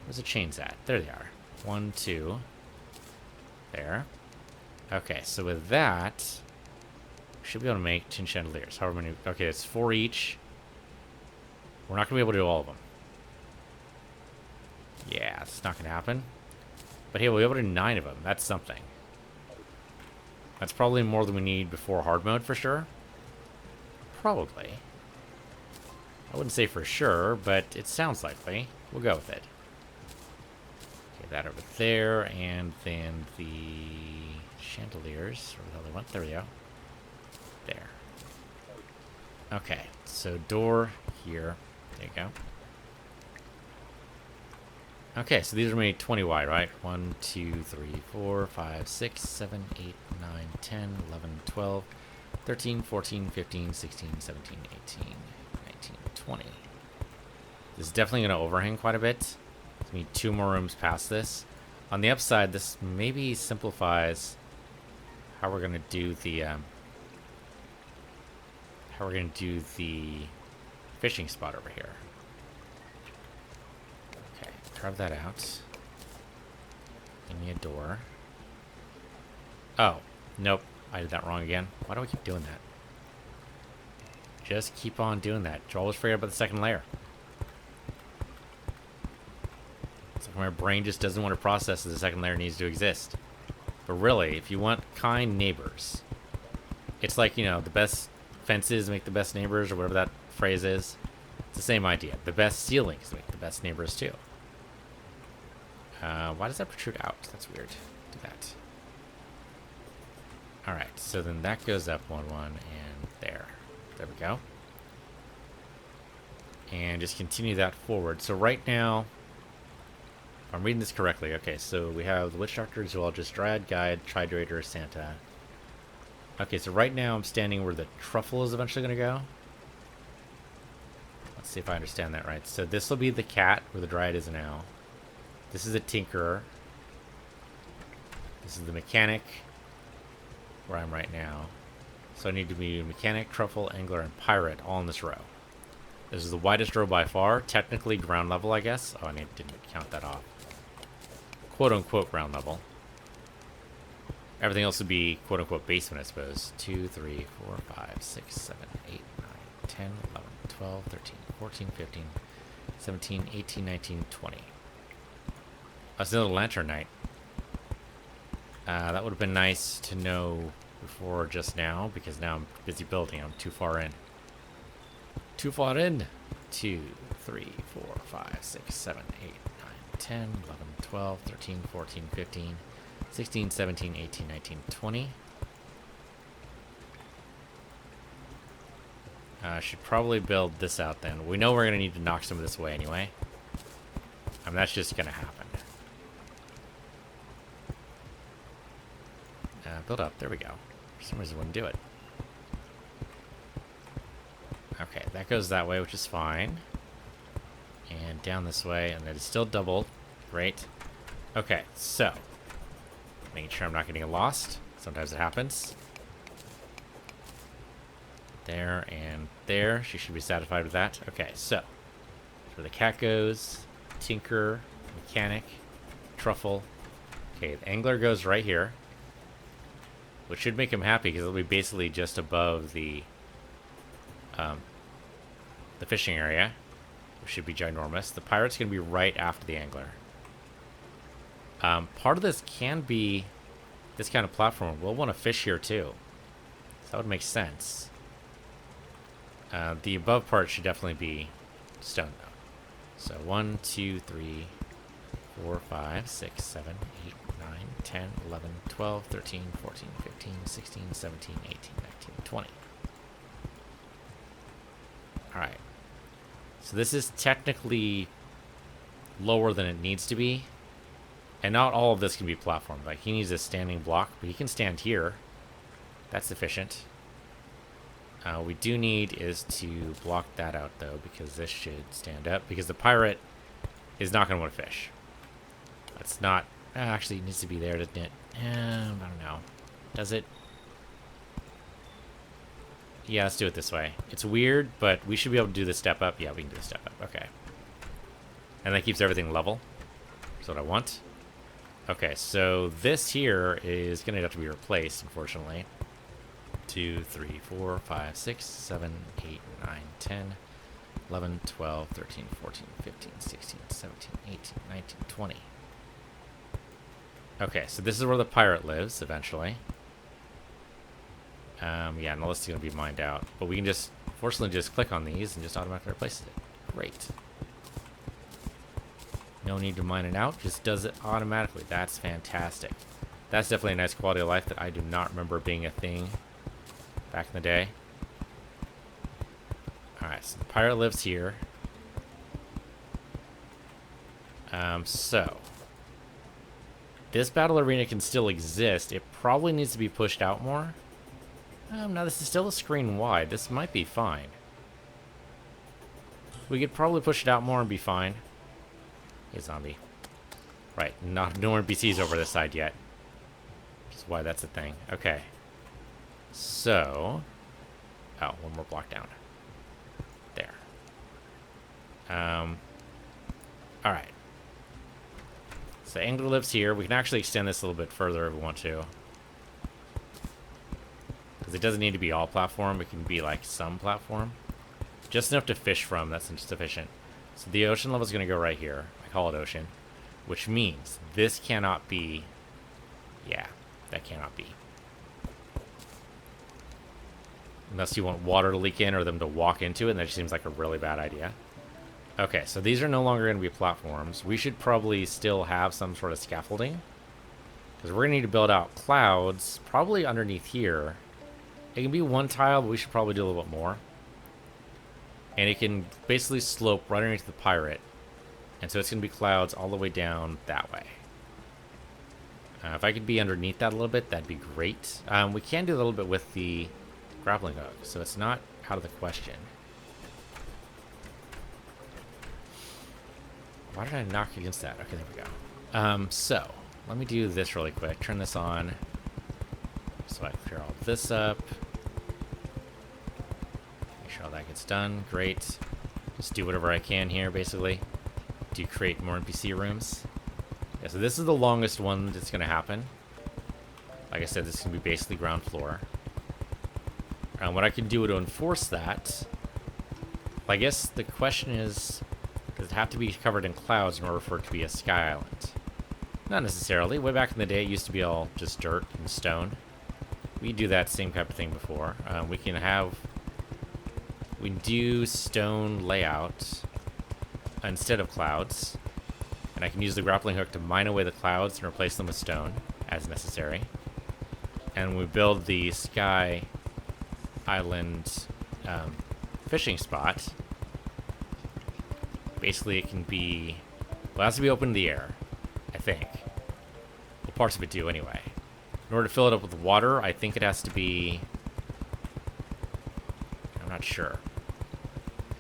Where's the chains at? There they are. 1, 2. There. Okay, so with that, we should be able to make tin chandeliers. However many... Okay, it's 4 each. We're not going to be able to do all of them. Yeah, it's not going to happen. But hey, we'll be able to do 9 of them. That's something. That's probably more than we need before hard mode for sure. Probably. I wouldn't say for sure, but it sounds likely. We'll go with it. Okay, that over there, and then the chandeliers. Where the hell they went? There we go. There. Okay, so door here. There you go. Okay, so these are made 20 wide, right? 1, 2, 3, 4, 5, 6, 7, 8, 9, 10, 11, 12, 13, 14, 15, 16, 17, 18, 19, 20. This is definitely going to overhang quite a bit. We need 2 more rooms past this. On the upside, this maybe simplifies how we're going to do the fishing spot over here. Carve that out. Give me a door. Oh, nope. I did that wrong again. Why do I keep doing that? Just keep on doing that. You always forget about the second layer. So if I My brain just doesn't want to process that the second layer needs to exist. But really, if you want kind neighbors, it's like, you know, the best fences make the best neighbors, or whatever that phrase is. It's the same idea. The best ceilings make the best neighbors too. Why does that protrude out? That's weird. Do that. Alright, so then that goes up 1, 1, and there. There we go. And just continue that forward. So right now, if I'm reading this correctly, okay, so we have the Witch Doctor, Zoologist, Dryad, Guide, Tridrator, Santa. Okay, so right now I'm standing where the truffle is eventually going to go. Let's see if I understand that right. So this will be the cat, where the Dryad is now. This is a Tinkerer. This is the Mechanic, where I'm right now. So I need to be Mechanic, Truffle, Angler, and Pirate all in this row. This is the widest row by far. Technically ground level, I guess. Oh, I didn't count that off. Quote-unquote ground level. Everything else would be quote-unquote basement, I suppose. 2, 3, 4, 5, 6, 7, 8, 9, 10, 11, 12, 13, 14, 15, 17, 18, 19, 20. That's another lantern night. That would have been nice to know before just now, because now I'm busy building. I'm too far in. Too far in. 2, 3, 4, 5, 6, 7, 8, 9, 10, 11, 12, 13, 14, 15, 16, 17, 18, 19, 20. Should probably build this out then. We know we're going to need to knock some of this away anyway. I mean, that's just going to happen. Build up. There we go. For some reason, it wouldn't do it. Okay, that goes that way, which is fine. And down this way, and then it's still doubled. Great. Okay, so. Making sure I'm not getting lost. Sometimes it happens. There and there. She should be satisfied with that. Okay, so. Where the cat goes. Tinker. Mechanic. Truffle. Okay, the angler goes right here. Which should make him happy, because it'll be basically just above the fishing area. Which should be ginormous. The pirate's going to be right after the angler. Part of this can be this kind of platform. We'll want to fish here too. So that would make sense. The above part should definitely be stone though. So 1, 2, 3, 4, 5, 6, 7, 8, 9, 10, 11, 12, 13, 14, 15, 16, 17, 18, 19, 20. Alright. So this is technically lower than it needs to be. And not all of this can be platformed. Like, he needs a standing block, but he can stand here. That's sufficient. We do need is to block that out, though, because this should stand up. Because the pirate is not going to want to fish. That's not... actually, it needs to be there, doesn't it? I don't know. Does it? Yeah, let's do it this way. It's weird, but we should be able to do the step up. Yeah, we can do the step up. Okay. And that keeps everything level. That's what I want. Okay, so this here is going to have to be replaced, unfortunately. 2, 3, 4, 5, 6, 7, 8, 9, 10, 11, 12, 13, 14, 15, 16, 17, 18, 19, 20. Okay, so this is where the pirate lives, eventually. Yeah, and all this is going to be mined out. But we can just, fortunately, just click on these and just automatically replace it. Great. No need to mine it out, just does it automatically. That's fantastic. That's definitely a nice quality of life that I do not remember being a thing back in the day. Alright, so the pirate lives here. So this battle arena can still exist. It probably needs to be pushed out more. No, this is still a screen wide. This might be fine. We could probably push it out more and be fine. Hey, zombie. Right, no NPCs over this side yet. Which is why that's a thing. Okay. So... oh, one more block down. There. Alright. So Angler lives here. We can actually extend this a little bit further if we want to. Because it doesn't need to be all platform. It can be like some platform. Just enough to fish from. That's sufficient. So the ocean level is going to go right here. I call it ocean. which means this cannot be. Yeah, that cannot be. Unless you want water to leak in or them to walk into it, and that just seems like a really bad idea. Okay, so these are no longer going to be platforms. We should probably still have some sort of scaffolding, because we're going to need to build out clouds, probably underneath here. It can be one tile, but we should probably do a little bit more. And it can basically slope right underneath the pirate. And so it's going to be clouds all the way down that way. If I could be underneath that a little bit, that'd be great. We can do a little bit with the grappling hook, so it's not out of the question. Why did I knock against that? Okay, there we go. So, let me do this really quick. Turn this on. So I clear all this up. Make sure all that gets done. Great. Just do whatever I can here, basically, to create more NPC rooms. Yeah, so this is the longest one that's going to happen. Like I said, this is going to be basically ground floor. What I can do to enforce that, I guess the question is, does it have to be covered in clouds in order for it to be a sky island? Not necessarily. Way back in the day, it used to be all just dirt and stone. We do that same type of thing before. We do stone layout instead of clouds. And I can use the grappling hook to mine away the clouds and replace them with stone as necessary. And we build the sky island fishing spot. Basically, it can be... Well, it has to be open in the air, I think. Well, parts of it do, anyway. In order to fill it up with water, I think it has to be... I'm not sure.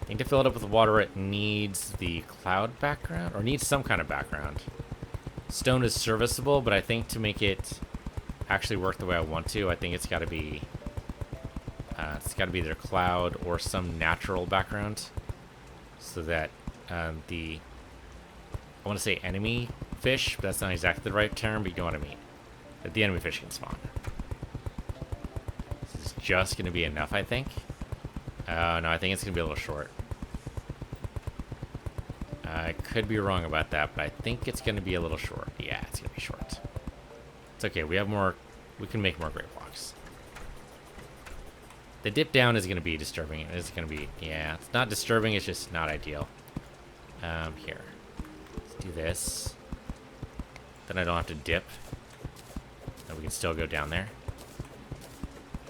I think to fill it up with water, it needs the cloud background, or needs some kind of background. Stone is serviceable, but I think to make it actually work the way I want to, I think it's got to be... either cloud or some natural background, so that I want to say enemy fish, but that's not exactly the right term, but you know what I mean. That the enemy fish can spawn. This is just going to be enough, I think. No, I think it's going to be a little short. I could be wrong about that, but I think it's going to be a little short. Yeah, it's going to be short. It's okay. We have more. We can make more great blocks. The dip down is going to be disturbing. It's going to be, yeah, it's not disturbing. It's just not ideal. Here. Let's do this. Then I don't have to dip. And we can still go down there.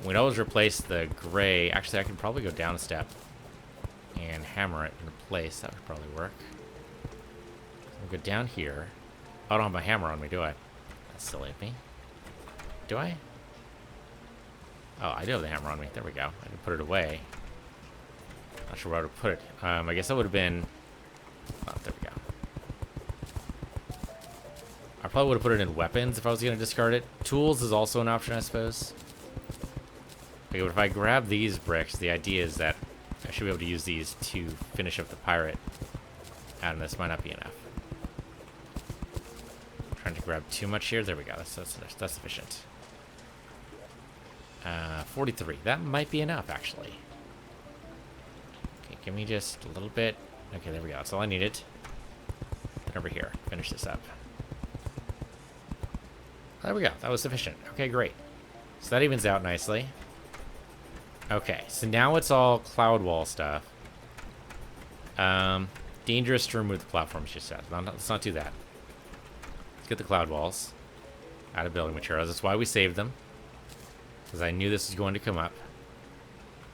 We'd always replace the gray. Actually, I could probably go down a step and hammer it into place. That would probably work. We'll go down here. Oh, I don't have my hammer on me, do I? That's silly of me. Do I? Oh, I do have the hammer on me. There we go. I can put it away. Not sure where I would put it. I guess that would have been... Oh, there we go. I probably would have put it in weapons if I was going to discard it. Tools is also an option, I suppose. Okay, but if I grab these bricks, the idea is that I should be able to use these to finish up the pirate. And this might not be enough. I'm trying to grab too much here. There we go. That's sufficient. 43. That might be enough, actually. Okay, give me just a little bit. Okay, there we go. That's all I needed. Then over here. Finish this up. There we go. That was sufficient. Okay, great. So that evens out nicely. Okay, so now it's all cloud wall stuff. Dangerous to remove the platforms, she said. Let's not do that. Let's get the cloud walls out of building materials. That's why we saved them. Because I knew this was going to come up.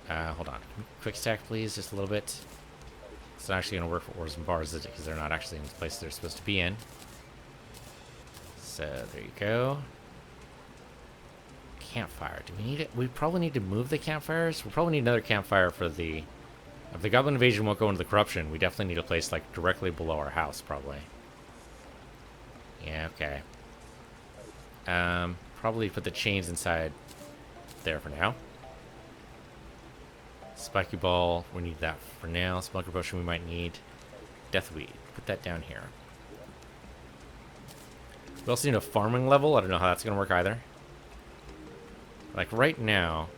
Hold on. Quick stack, please. Just a little bit. It's not actually going to work for ores and bars, is it? Because they're not actually in the place they're supposed to be in. So, there you go. Campfire. Do we need it? We probably need to move the campfires. We'll probably need another campfire for the... If the Goblin invasion won't go into the corruption, we definitely need a place, like, directly below our house, probably. Yeah, okay. Probably put the chains inside there for now. Spiky ball, we need that for now. Smoker potion we might need. Deathweed, put that down here. We also need a farming level. I don't know how that's going to work either. Like right now,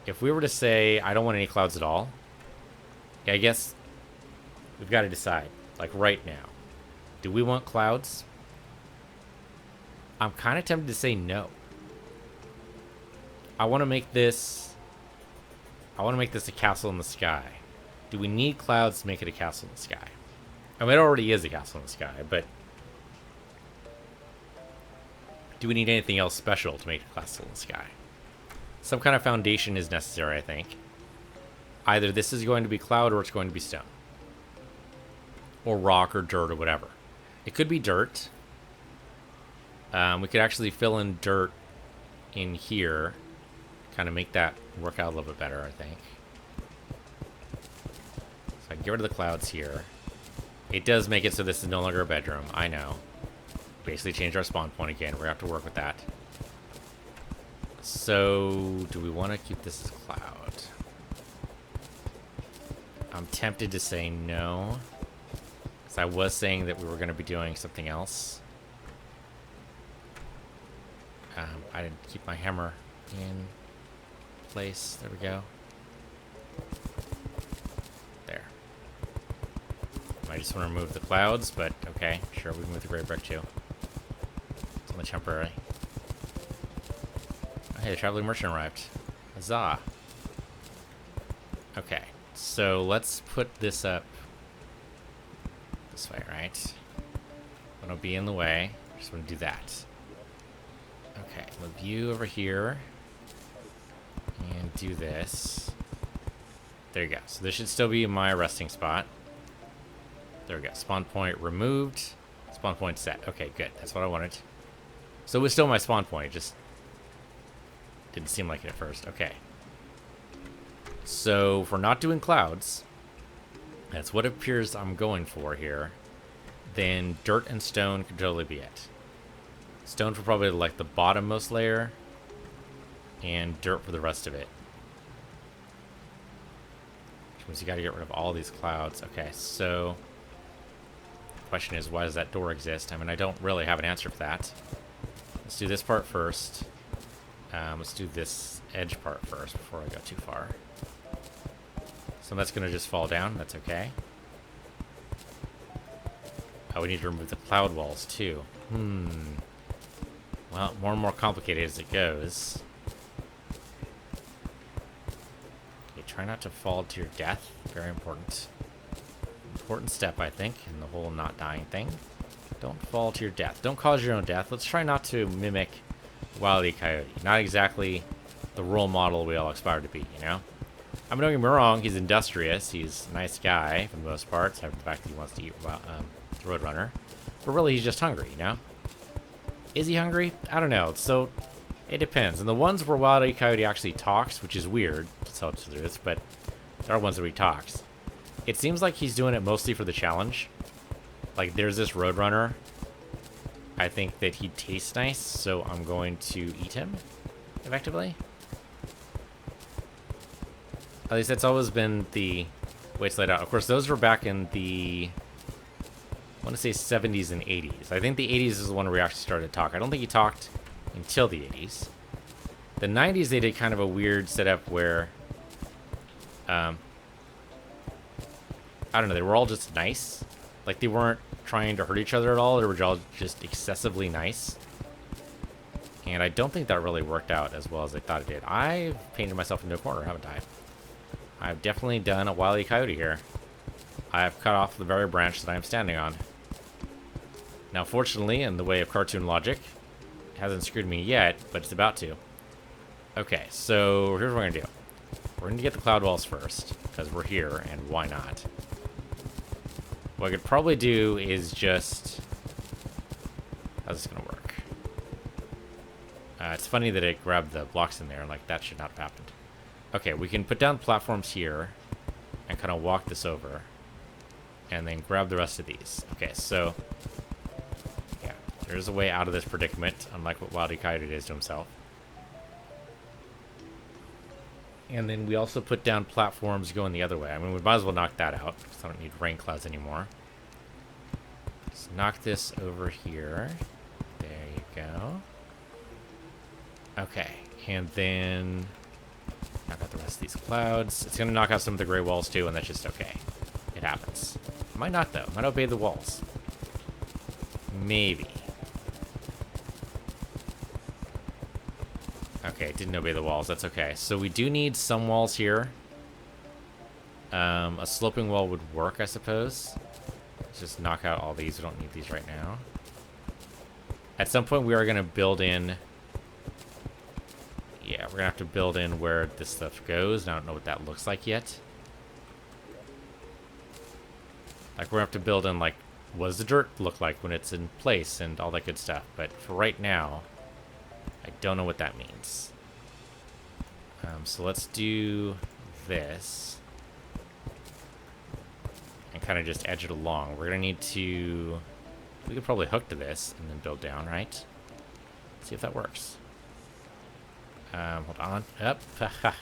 if we were to say, I don't want any clouds at all, yeah, I guess we've got to decide, like right now. Do we want clouds? I'm kind of tempted to say no. I want to make this a castle in the sky. Do we need clouds to make it a castle in the sky? I mean, it already is a castle in the sky, but do we need anything else special to make a castle in the sky? Some kind of foundation is necessary, I think. Either this is going to be cloud or it's going to be stone. Or rock or dirt or whatever. It could be dirt. We could actually fill in dirt in here. Kind of make that work out a little bit better, I think. So I can get rid of the clouds here. It does make it so this is no longer a bedroom. I know. Basically change our spawn point again. We're going to have to work with that. So, do we want to keep this as cloud? I'm tempted to say no. Because I was saying that we were going to be doing something else. I didn't keep my hammer in place. There we go. There. I just want to remove the clouds, but okay. Sure, we can move the gray brick too. It's only temporary. Oh, hey, the traveling merchant arrived. Huzzah. Okay, so let's put this up this way, right? I don't be in the way. Just want to do that. Okay, move you over here. And do this. There you go. So this should still be my resting spot. There we go. Spawn point removed. Spawn point set. Okay, good. That's what I wanted. So it was still my spawn point. Just didn't seem like it at first. Okay. So if we're not doing clouds, that's what it appears I'm going for here, then dirt and stone could totally be it. Stone for probably like the bottommost layer, and dirt for the rest of it. Which means you gotta get rid of all these clouds. Okay, so the question is, why does that door exist? I mean, I don't really have an answer for that. Let's do this part first. Let's do this edge part first before I go too far. So that's gonna just fall down. That's okay. Oh, we need to remove the cloud walls too. Well, more and more complicated as it goes. Okay, try not to fall to your death. Very important. Important step, I think, in the whole not dying thing. Don't fall to your death. Don't cause your own death. Let's try not to mimic Wile E. Coyote. Not exactly the role model we all aspire to be, you know? I mean, don't get me wrong, he's industrious. He's a nice guy, for the most part, except for the fact that he wants to eat Roadrunner. But really, he's just hungry, you know? Is he hungry? I don't know. So, it depends. And the ones where Wile E. Coyote actually talks, which is weird, to tell the truth, but there are ones where he talks. It seems like he's doing it mostly for the challenge. Like, there's this Roadrunner. I think that he tastes nice, so I'm going to eat him, effectively. At least that's always been the way it's laid out. Of course, those were back in the, I want to say 70s and 80s. I think the 80s is the one where he actually started to talk. I don't think he talked until the 80s. The 90s, they did kind of a weird setup where, I don't know, they were all just nice. Like, they weren't trying to hurt each other at all. They were all just excessively nice. And I don't think that really worked out as well as I thought it did. I've painted myself into a corner, haven't I? I've definitely done a Wile E. Coyote here. I have cut off the very branch that I am standing on. Now, fortunately, in the way of cartoon logic, it hasn't screwed me yet, but it's about to. Okay, so here's what we're going to do. We're going to get the cloud walls first, because we're here, and why not? What I could probably do is just... How's this going to work? It's funny that it grabbed the blocks in there, like that should not have happened. Okay, we can put down platforms here and kind of walk this over and then grab the rest of these. Okay, so yeah, there's a way out of this predicament, unlike what Wile E. Coyote does to himself. And then we also put down platforms going the other way. I mean, we might as well knock that out because I don't need rain clouds anymore. Let's knock this over here. There you go. Okay, and then knock out the rest of these clouds. It's going to knock out some of the gray walls too, and that's just okay. It happens. It might not, though. It might obey the walls. Maybe. Okay, didn't obey the walls. That's okay. So we do need some walls here. A sloping wall would work, I suppose. Let's just knock out all these. We don't need these right now. At some point, we are going to build in... Yeah, we're going to have to build in where this stuff goes. And I don't know what that looks like yet. Like, we're going to have to build in, like, what does the dirt look like when it's in place and all that good stuff. But for right now, I don't know what that means. So let's do this. And kind of just edge it along. We're going to need to... We could probably hook to this and then build down, right? See if that works. Hold on. Up.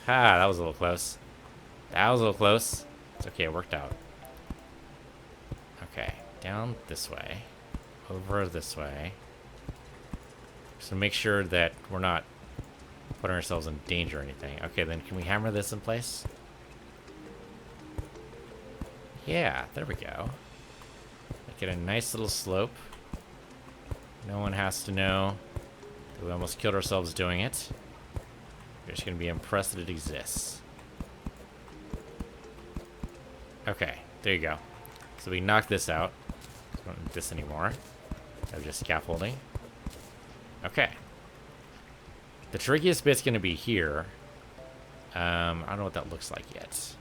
That was a little close. That was a little close. It's okay, it worked out. Okay, down this way. Over this way. Just to make sure that we're not putting ourselves in danger or anything. Okay, then can we hammer this in place? Yeah, there we go. Make it a nice little slope. No one has to know that we almost killed ourselves doing it. We're just going to be impressed that it exists. Okay, there you go. So we knock this out. We don't need this anymore. That's just scaffolding. Okay. The trickiest bit's going to be here. I don't know what that looks like yet.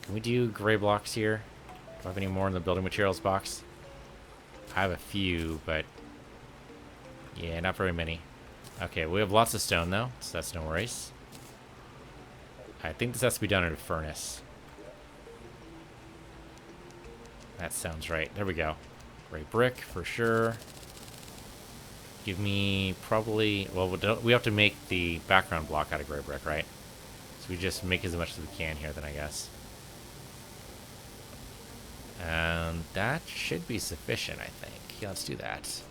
Can we do gray blocks here? Do I have any more in the building materials box? I have a few, but... Yeah, not very many. Okay, we have lots of stone, though, so that's no worries. I think this has to be done in a furnace. That sounds right. There we go. Gray brick, for sure. Give me probably... Well, we have to make the background block out of gray brick, right? So we just make as much as we can here, then, I guess. And that should be sufficient, I think. Yeah, let's do that.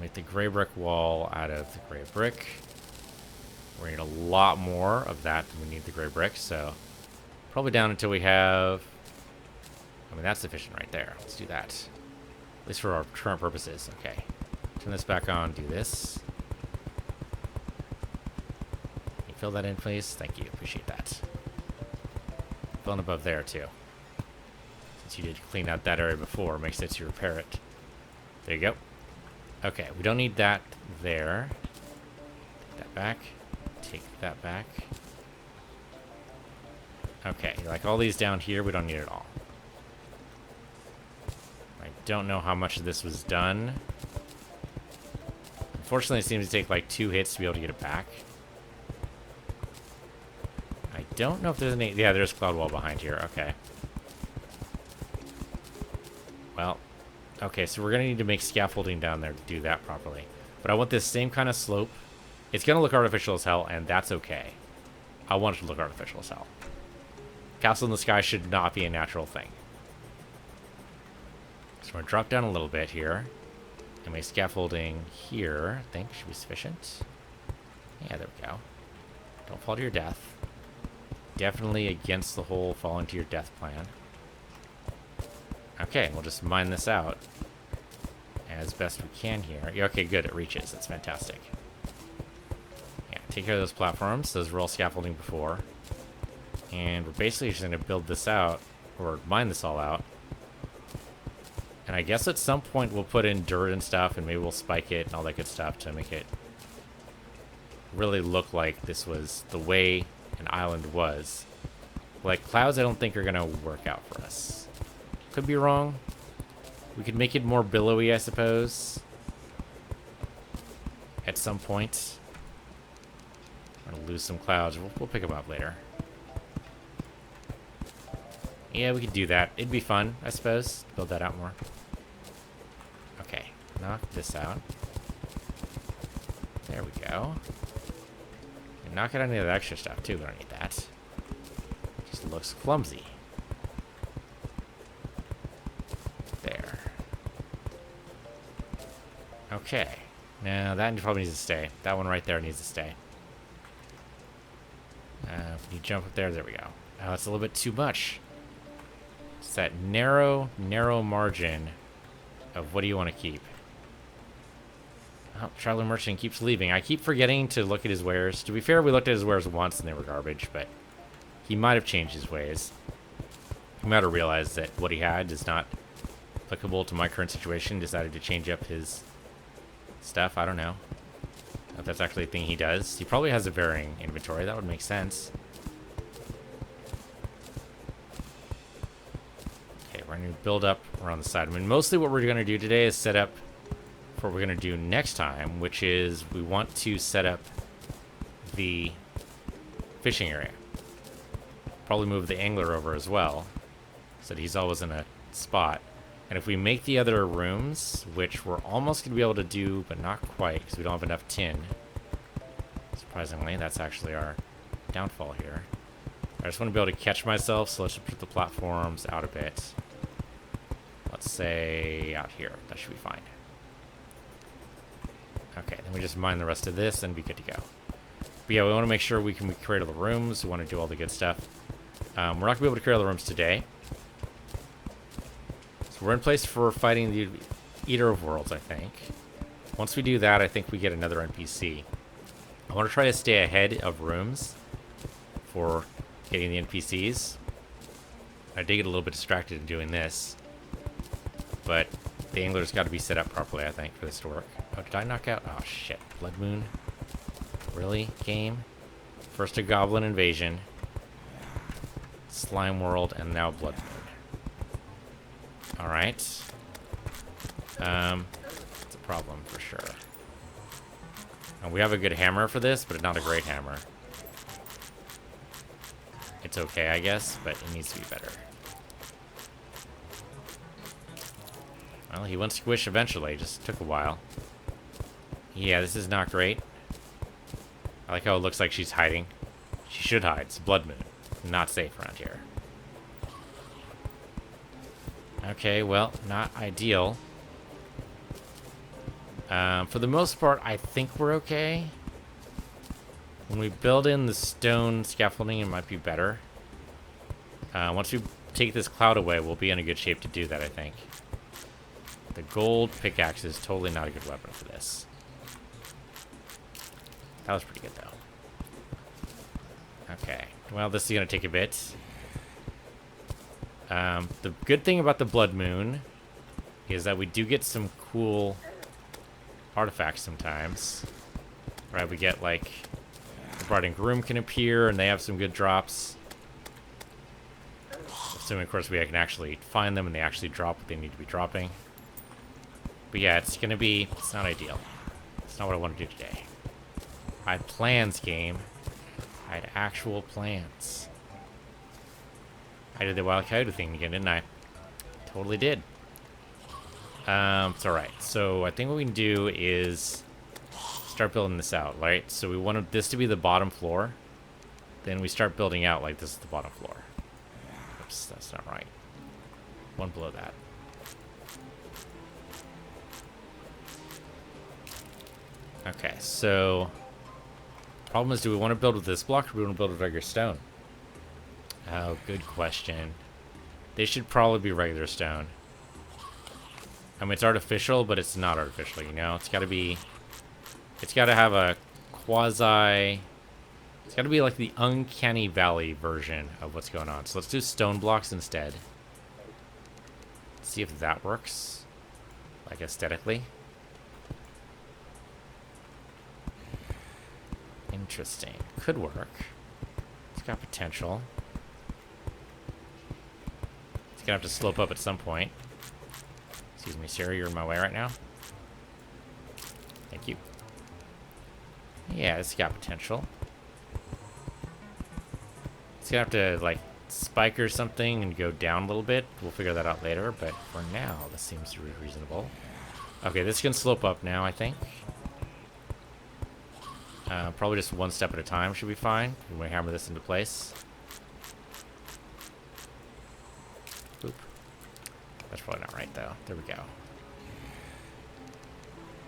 Make the gray brick wall out of the gray brick. We're going to need a lot more of that than we need the gray brick, so probably down until we have... I mean, that's sufficient right there. Let's do that. At least for our current purposes. Okay. Turn this back on. Do this. Can you fill that in, please? Thank you. Appreciate that. Fill in above there, too. Since you did clean out that area before, it makes sense to repair it. There you go. Okay, we don't need that there. Take that back. Take that back. Okay, like all these down here, we don't need it all. I don't know how much of this was done. Unfortunately, it seems to take like 2 hits to be able to get it back. I don't know if there's any... Yeah, there's cloud wall behind here. Okay. Well, okay, so we're going to need to make scaffolding down there to do that properly. But I want this same kind of slope. It's going to look artificial as hell, and that's okay. I want it to look artificial as hell. Castle in the sky should not be a natural thing. So we're going to drop down a little bit here. And make scaffolding here, I think, should be sufficient. Yeah, there we go. Don't fall to your death. Definitely against the whole falling to your death plan. Okay, we'll just mine this out as best we can here. Yeah, okay, good, it reaches. That's fantastic. Yeah, take care of those platforms. Those were all scaffolding before. And we're basically just going to build this out, or mine this all out. And I guess at some point we'll put in dirt and stuff, and maybe we'll spike it and all that good stuff to make it really look like this was the way an island was. Like, clouds I don't think are going to work out for us. Could be wrong. We could make it more billowy, I suppose. At some point. I'm going to lose some clouds. We'll pick them up later. Yeah, we could do that. It'd be fun, I suppose. Build that out more. Okay. Knock this out. There we go. And knock out any of the extra stuff, too. We don't need that. Just looks clumsy. There. Okay. Now, that probably needs to stay. That one right there needs to stay. Can you jump up there? There we go. Oh, it's a little bit too much. It's that narrow margin of what do you want to keep? Oh, Traveler Merchant keeps leaving. I keep forgetting to look at his wares. To be fair, we looked at his wares once and they were garbage, but he might have changed his ways. He might have realized that what he had is not applicable to my current situation. Decided to change up his stuff. I don't know if that's actually a thing he does. He probably has a varying inventory. That would make sense. Okay, we're going to build up around the side. I mean, mostly what we're going to do today is set up for what we're going to do next time, which is we want to set up the fishing area. Probably move the angler over as well, so that he's always in a spot. And if we make the other rooms, which we're almost going to be able to do, but not quite, because we don't have enough tin. Surprisingly, that's actually our downfall here. I just want to be able to catch myself, so let's just put the platforms out a bit. Let's say out here. That should be fine. Okay, then we just mine the rest of this and be good to go. But yeah, we want to make sure we can create all the rooms. We want to do all the good stuff. We're not going to be able to create all the rooms today. So we're in place for fighting the Eater of Worlds, I think. Once we do that, I think we get another NPC. I want to try to stay ahead of rooms for getting the NPCs. I did get a little bit distracted in doing this, but the angler's got to be set up properly, I think, for this to work. Oh, did I knock out? Oh, shit. Blood Moon. Really? Game? First a Goblin invasion. Slime World, and now Blood Moon. Alright. It's a problem, for sure. And we have a good hammer for this, but not a great hammer. It's okay, I guess, but it needs to be better. Well, he went squish eventually. Just took a while. Yeah, this is not great. I like how it looks like she's hiding. She should hide. It's Blood Moon. Not safe around here. Okay, well, not ideal. For the most part, I think we're okay. When we build in the stone scaffolding, it might be better. Once we take this cloud away, we'll be in a good shape to do that, I think. The gold pickaxe is totally not a good weapon for this. That was pretty good, though. Okay. Well, this is going to take a bit. The good thing about the Blood Moon is that we do get some cool artifacts sometimes. Right, we get, like, the Bride and Groom can appear, and they have some good drops. Assuming, of course, we can actually find them and they actually drop what they need to be dropping. But yeah, it's going to be... It's not ideal. It's not what I want to do today. I had plans, game. I had actual plans. I did the Wild Coyote thing again, didn't I? Totally did. It's alright. So I think what we can do is start building this out, right? So we want this to be the bottom floor. Then we start building out like this is the bottom floor. Oops, that's not right. One below that. Okay, so problem is, do we want to build with this block or do we want to build with regular stone? Oh, good question. They should probably be regular stone. I mean, it's artificial, but it's not artificial, you know? It's got to be... It's got to have a quasi... It's got to be like the Uncanny Valley version of what's going on. So let's do stone blocks instead. See if that works. Like, aesthetically. Interesting. Could work. It's got potential. It's gonna have to slope up at some point. Excuse me, Sarah, you're in my way right now. Thank you. Yeah, it's got potential. It's gonna have to, like, spike or something and go down a little bit. We'll figure that out later, but for now, this seems reasonable. Okay, this can slope up now, I think. Probably just one step at a time should be fine. When we hammer this into place. Oop. That's probably not right, though. There we go.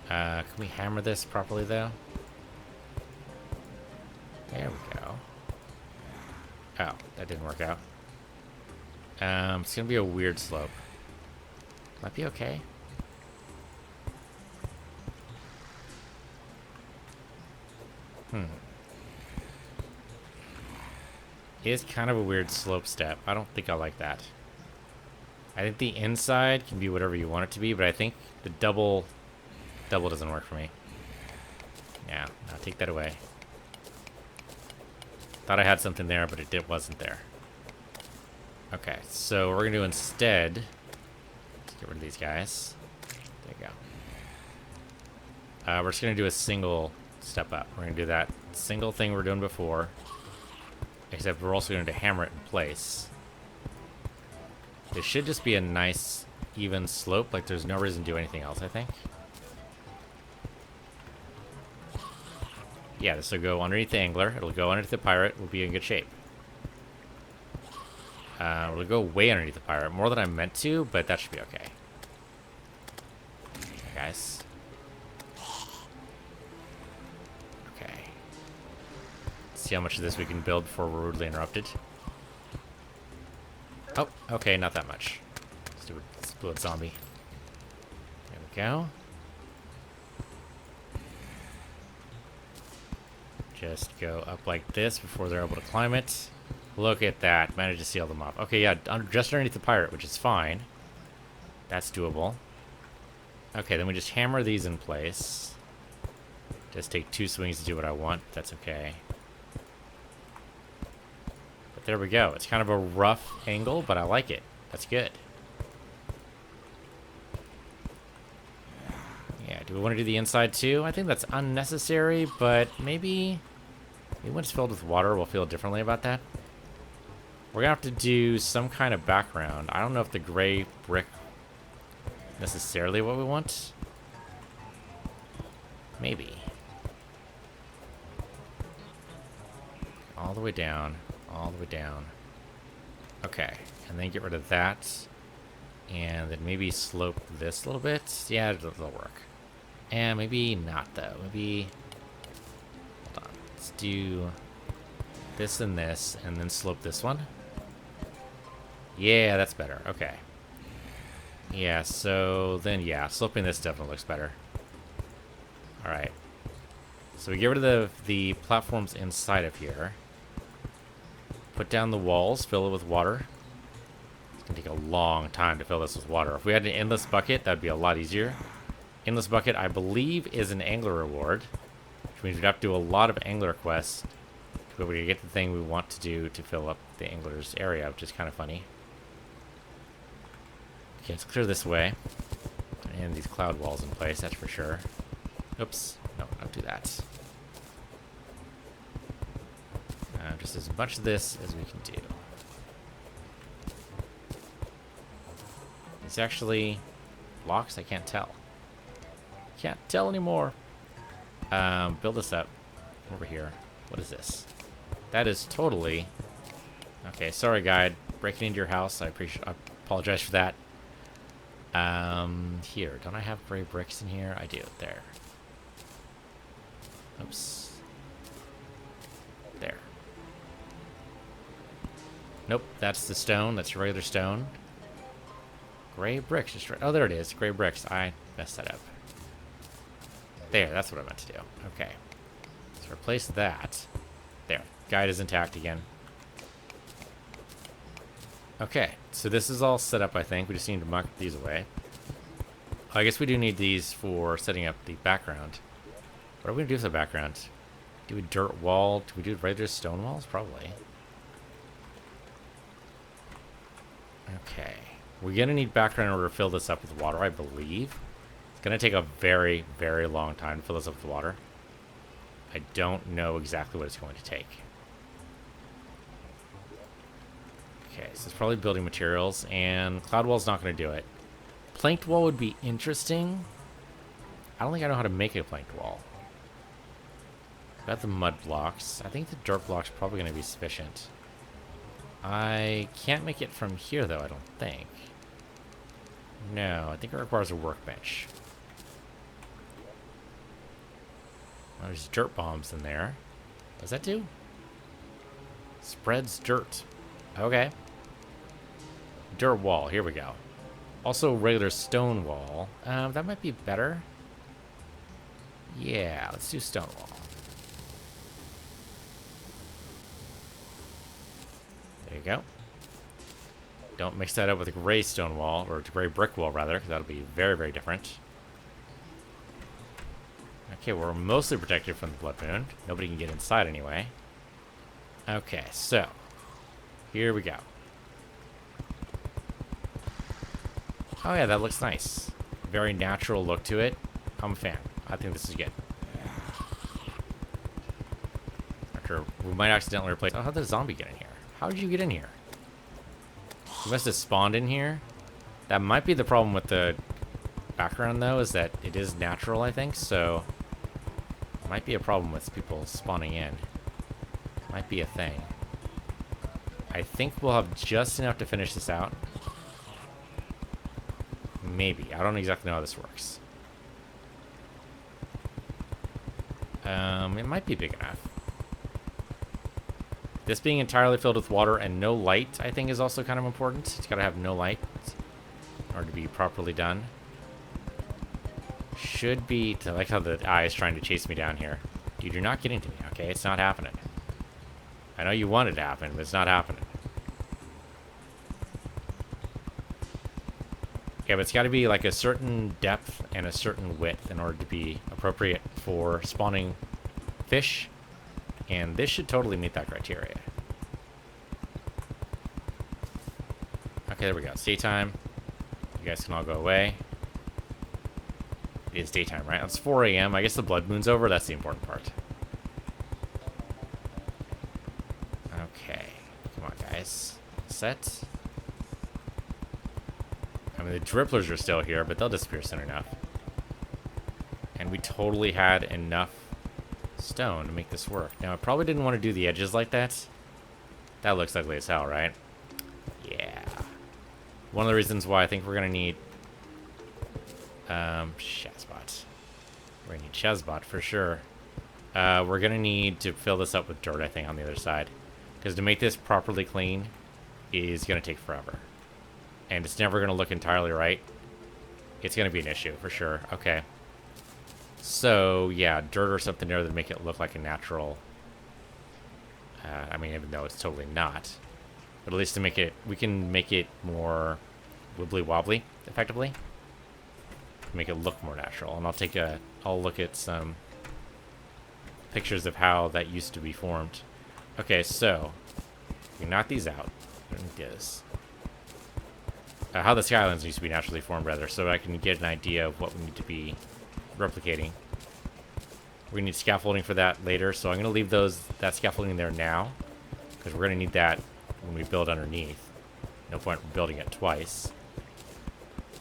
Can we hammer this properly, though? There we go. Oh, that didn't work out. It's gonna be a weird slope. Might be okay. It is kind of a weird slope step. I don't think I like that. I think the inside can be whatever you want it to be, but I think the double doesn't work for me. Yeah, I'll take that away. Thought I had something there, but wasn't there. Okay, so we're gonna do instead, let's get rid of these guys. There you go. We're just gonna do a single step up. We're gonna do that single thing we were doing before, except we're also gonna hammer it in place. It should just be a nice, even slope. Like, there's no reason to do anything else, I think. Yeah, this will go underneath the angler. It'll go underneath the pirate. We'll be in good shape. It'll go way underneath the pirate. More than I meant to, but that should be okay. Okay, guys. Okay. Let's see how much of this we can build before we're rudely interrupted. Oh, okay, not that much. Let's do a split zombie. There we go. Just go up like this before they're able to climb it. Look at that. Managed to seal them off. Okay, yeah, just underneath the pirate, which is fine. That's doable. Okay, then we just hammer these in place. Just take 2 swings to do what I want. That's okay. But there we go. It's kind of a rough angle, but I like it. That's good. Yeah, do we want to do the inside too? I think that's unnecessary, but maybe when it's filled with water, we'll feel differently about that. We're gonna have to do some kind of background. I don't know if the gray brick necessarily what we want. Maybe. All the way down. All the way down. Okay. And then get rid of that. And then maybe slope this a little bit. Yeah, it'll work. And maybe not, though. Maybe... Hold on. Let's do this and then slope this one. Yeah, that's better. Okay. Yeah, so then, yeah, sloping this definitely looks better. Alright. So we get rid of the platforms inside of here. Put down the walls, fill it with water. It's going to take a long time to fill this with water. If we had an endless bucket, that would be a lot easier. Endless bucket, I believe, is an angler reward, which means we'd have to do a lot of angler quests to be able to get the thing we want to do to fill up the angler's area, which is kind of funny. Okay, let's clear this way. And these cloud walls in place, that's for sure. Oops. No, don't do that. Just as much of this as we can do. It's actually blocks, I can't tell. Can't tell anymore. Build this up. Over here. What is this? That is totally... Okay, sorry, guide. Breaking into your house. I apologize for that. Here. Don't I have gray bricks in here? I do. There. Oops. There. Nope, that's the stone. That's your regular stone. Gray bricks. Just right. Oh, there it is. Gray bricks. I messed that up. There, that's what I meant to do. Okay. Let's replace that. There. Guide is intact again. Okay, so this is all set up, I think. We just need to mark these away. I guess we do need these for setting up the background. What are we going to do with the background? Do a dirt wall? Do we do regular stone walls? Probably. Okay. We're going to need background in order to fill this up with water, I believe. It's going to take a very, very long time to fill this up with water. I don't know exactly what it's going to take. Okay, so it's probably building materials, and cloud wall's not going to do it. Planked wall would be interesting. I don't think I know how to make a planked wall. Got the mud blocks. I think the dirt block's probably going to be sufficient. I can't make it from here, though, I don't think. No, I think it requires a workbench. Oh, there's dirt bombs in there. What does that do? Spreads dirt. Okay. Dirt wall. Here we go. Also, regular stone wall. That might be better. Yeah, let's do stone wall. There you go. Don't mix that up with a gray stone wall, or a gray brick wall, rather, because that'll be very, very different. Okay, we're mostly protected from the blood moon. Nobody can get inside anyway. Okay, so here we go. Oh yeah, that looks nice. Very natural look to it. I'm a fan. I think this is good. After we might accidentally replace. Oh, how'd the zombie get in here? How did you get in here? You must have spawned in here. That might be the problem with the background, though, is that it is natural, I think. So might be a problem with people spawning in. Might be a thing. I think we'll have just enough to finish this out. Maybe. I don't exactly know how this works. It might be big enough. This being entirely filled with water and no light, I think, is also kind of important. It's got to have no light in order to be properly done. Should be... I like how the eye is trying to chase me down here. Dude, you're not getting to me, okay? It's not happening. I know you want it to happen, but it's not happening. Yeah, but it's got to be like a certain depth and a certain width in order to be appropriate for spawning fish. And this should totally meet that criteria. Okay, there we go. It's daytime. You guys can all go away. It is daytime, right? It's 4 a.m. I guess the blood moon's over. That's the important part. Okay. Come on, guys. Set. I mean, the dripplers are still here, but they'll disappear soon enough. And we totally had enough stone to make this work. Now, I probably didn't want to do the edges like that. That looks ugly as hell, right? Yeah. One of the reasons why I think we're going to need... Shazbot. We're going to need Shazbot for sure. We're going to need to fill this up with dirt, I think, on the other side. Because to make this properly clean is going to take forever. And it's never going to look entirely right. It's going to be an issue, for sure. Okay. So, yeah, dirt or something there to make it look like a natural... I mean, even though it's totally not. But at least to make it... We can make it more wibbly-wobbly, effectively. Make it look more natural. And I'll look at some pictures of how that used to be formed. Okay, so... We knock these out. I don't need this. How the skylines used to be naturally formed, rather, so I can get an idea of what we need to be replicating. We need scaffolding for that later, so I'm going to leave that scaffolding there now, because we're going to need that when we build underneath. No point in building it twice.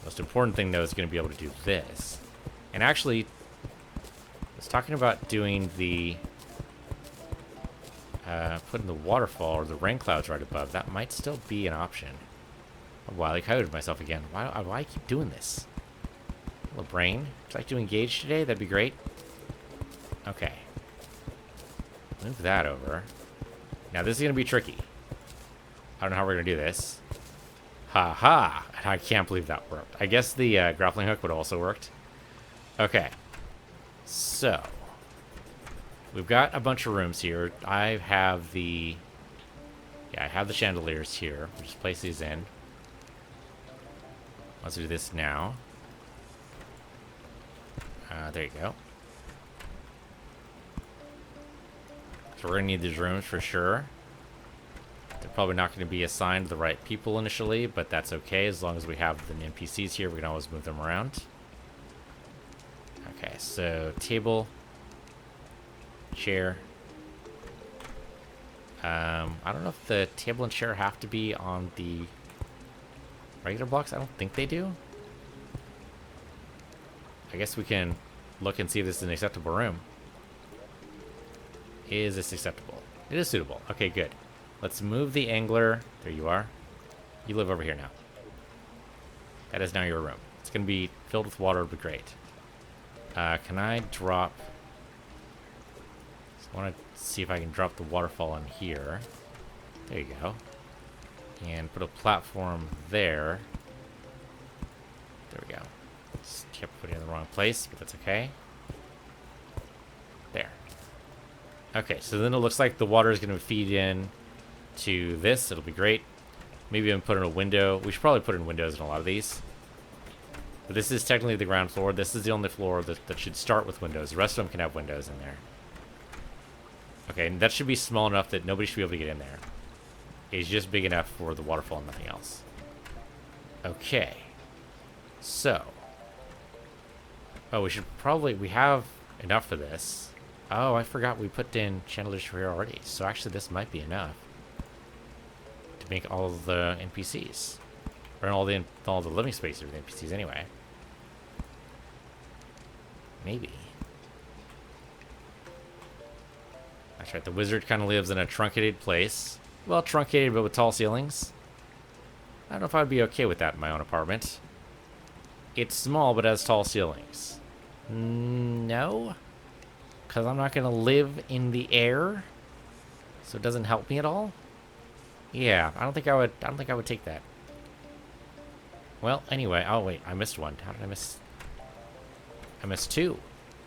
Most important thing, though, is going to be able to do this. And actually, I was talking about doing the... putting the waterfall or the rain clouds right above. That might still be an option. Oh, wow, I coyoted myself again. Why do I keep doing this? Little brain. Would you like to engage today? That'd be great. Okay. Move that over. Now, this is going to be tricky. I don't know how we're going to do this. Ha ha! I can't believe that worked. I guess the grappling hook would have also worked. Okay. So. We've got a bunch of rooms here. I have the... Yeah, I have the chandeliers here. We'll just place these in. Let's do this now. There you go. So we're going to need these rooms for sure. They're probably not going to be assigned to the right people initially, but that's okay. As long as we have the NPCs here, we can always move them around. Okay, so table, chair. I don't know if the table and chair have to be on the regular blocks. I don't think they do. I guess we can look and see if this is an acceptable room. Is this acceptable? It is suitable. Okay, good. Let's move the angler. There you are. You live over here now. That is now your room. It's going to be filled with water, but great. Can I drop... I want to see if I can drop the waterfall in here. There you go. And put a platform there. There we go. Just kept putting it in the wrong place, but that's okay. There. Okay, so then it looks like the water is going to feed in to this. It'll be great. Maybe even put in a window. We should probably put in windows in a lot of these. But this is technically the ground floor. This is the only floor that should start with windows. The rest of them can have windows in there. Okay, and that should be small enough that nobody should be able to get in there. It's just big enough for the waterfall and nothing else. Okay. So. Oh, we have enough for this. Oh, I forgot we put in chandeliers for here already. So actually this might be enough to make all of the NPCs. Or all the living spaces for the NPCs anyway. Maybe. That's right, the wizard kind of lives in a truncated place. Well, truncated, but with tall ceilings. I don't know if I'd be okay with that in my own apartment. It's small, but has tall ceilings. No. Because I'm not going to live in the air. So it doesn't help me at all. Yeah, I don't think I would take that. Well, anyway, oh wait, I missed one. How did I miss? I missed two.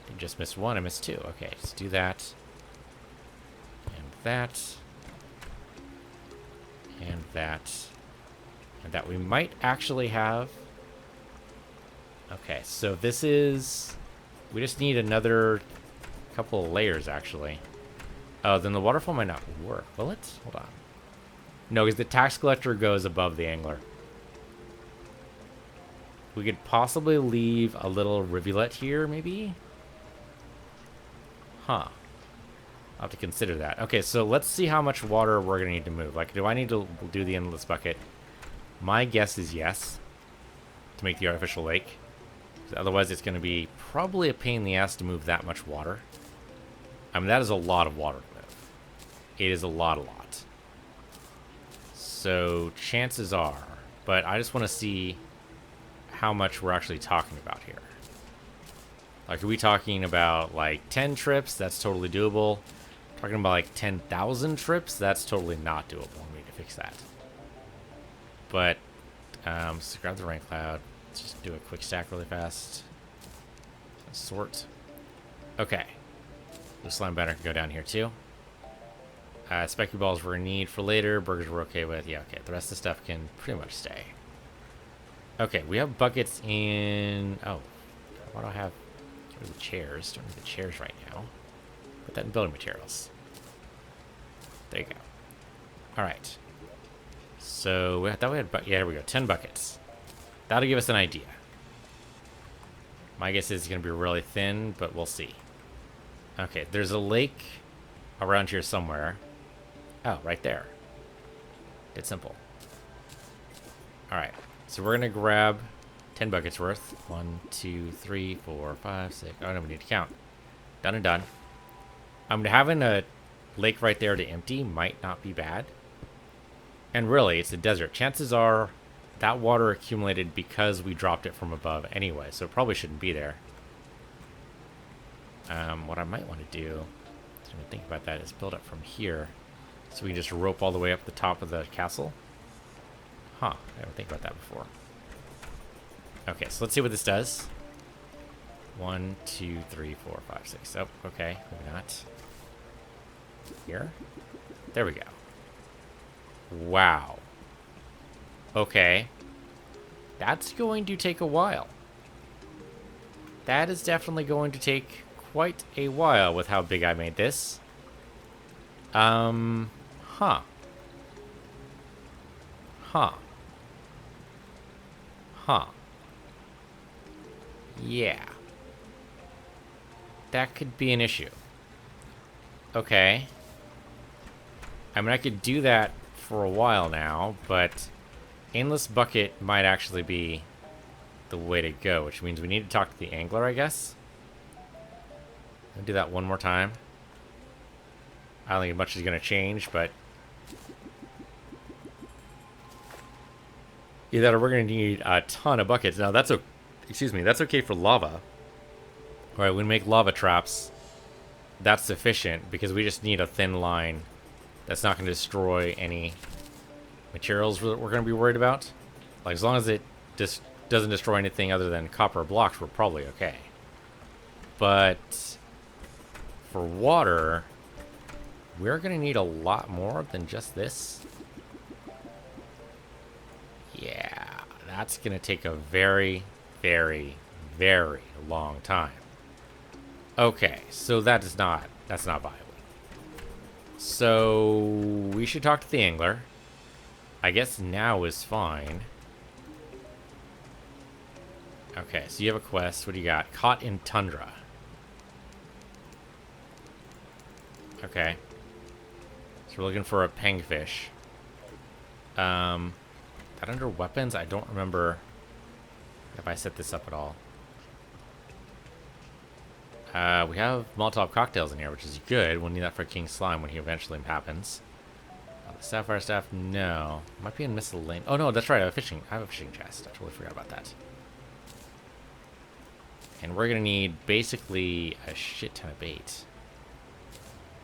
I just missed one, I missed two. Okay, let's do that. And that. And that. And that we might actually have. Okay, so this is... We just need another couple of layers, actually. Oh, then the waterfall might not work. Will it? Hold on. No, because the tax collector goes above the angler. We could possibly leave a little rivulet here, maybe? Huh. I'll have to consider that. Okay, so let's see how much water we're going to need to move. Like, do I need to do the endless bucket? My guess is yes. To make the artificial lake. Otherwise, it's going to be probably a pain in the ass to move that much water. I mean, that is a lot of water to move. It is a lot. So, chances are... But I just want to see how much we're actually talking about here. Like, are we talking about, like, 10 trips? That's totally doable. Talking about, like, 10,000 trips? That's totally not doable. We need to fix that. But, so grab the rain cloud. Let's just do a quick stack really fast. Sort. Okay. The slime banner can go down here, too. Specky balls we're in need for later. Burgers we're okay with. Yeah, okay. The rest of the stuff can pretty much stay. Okay, we have buckets in... Oh, why do I have... Get rid of the chairs. Don't need the chairs right now. Put that in building materials. There you go. Alright. So, I thought we had... Yeah, here we go. 10 buckets. That'll give us an idea. My guess is it's going to be really thin, but we'll see. Okay, there's a lake around here somewhere. Oh, right there. It's simple. Alright. So we're going to grab 10 buckets worth. 1, 2, 3, 4, 5, 6. Oh, no, we need to count. Done and done. Having a lake right there to empty might not be bad. And really, it's a desert. Chances are that water accumulated because we dropped it from above anyway, so it probably shouldn't be there. What I might want to do, I'm going to think about that, is build up from here. So we can just rope all the way up the top of the castle. Huh, I didn't think about that before. Okay, so let's see what this does. 1, 2, 3, 4, 5, 6. Oh, okay, maybe not. Here? There we go. Wow. Okay. That's going to take a while. That is definitely going to take quite a while with how big I made this. Huh. Yeah. That could be an issue. Okay. I mean, I could do that for a while now, but endless bucket might actually be the way to go, which means we need to talk to the angler, I guess. I'll do that one more time. I don't think much is going to change, but either we're going to need a ton of buckets. Now that's that's okay for lava. All right, when we make lava traps, that's sufficient because we just need a thin line that's not going to destroy any materials that we're going to be worried about. Like, as long as it just doesn't destroy anything other than copper blocks, we're probably okay. But for water, we're going to need a lot more than just this. Yeah, that's going to take a very, very, very long time. Okay, so that's not viable. So we should talk to the angler. I guess now is fine. Okay, so you have a quest. What do you got? Caught in tundra. Okay. So we're looking for a pangfish. That under weapons? I don't remember if I set this up at all. We have Molotov cocktails in here, which is good. We'll need that for King Slime when he eventually happens. The Sapphire Staff, no. Might be in miscellaneous. Oh no, that's right. I have a fishing chest. I totally forgot about that. And we're gonna need basically a shit ton of bait.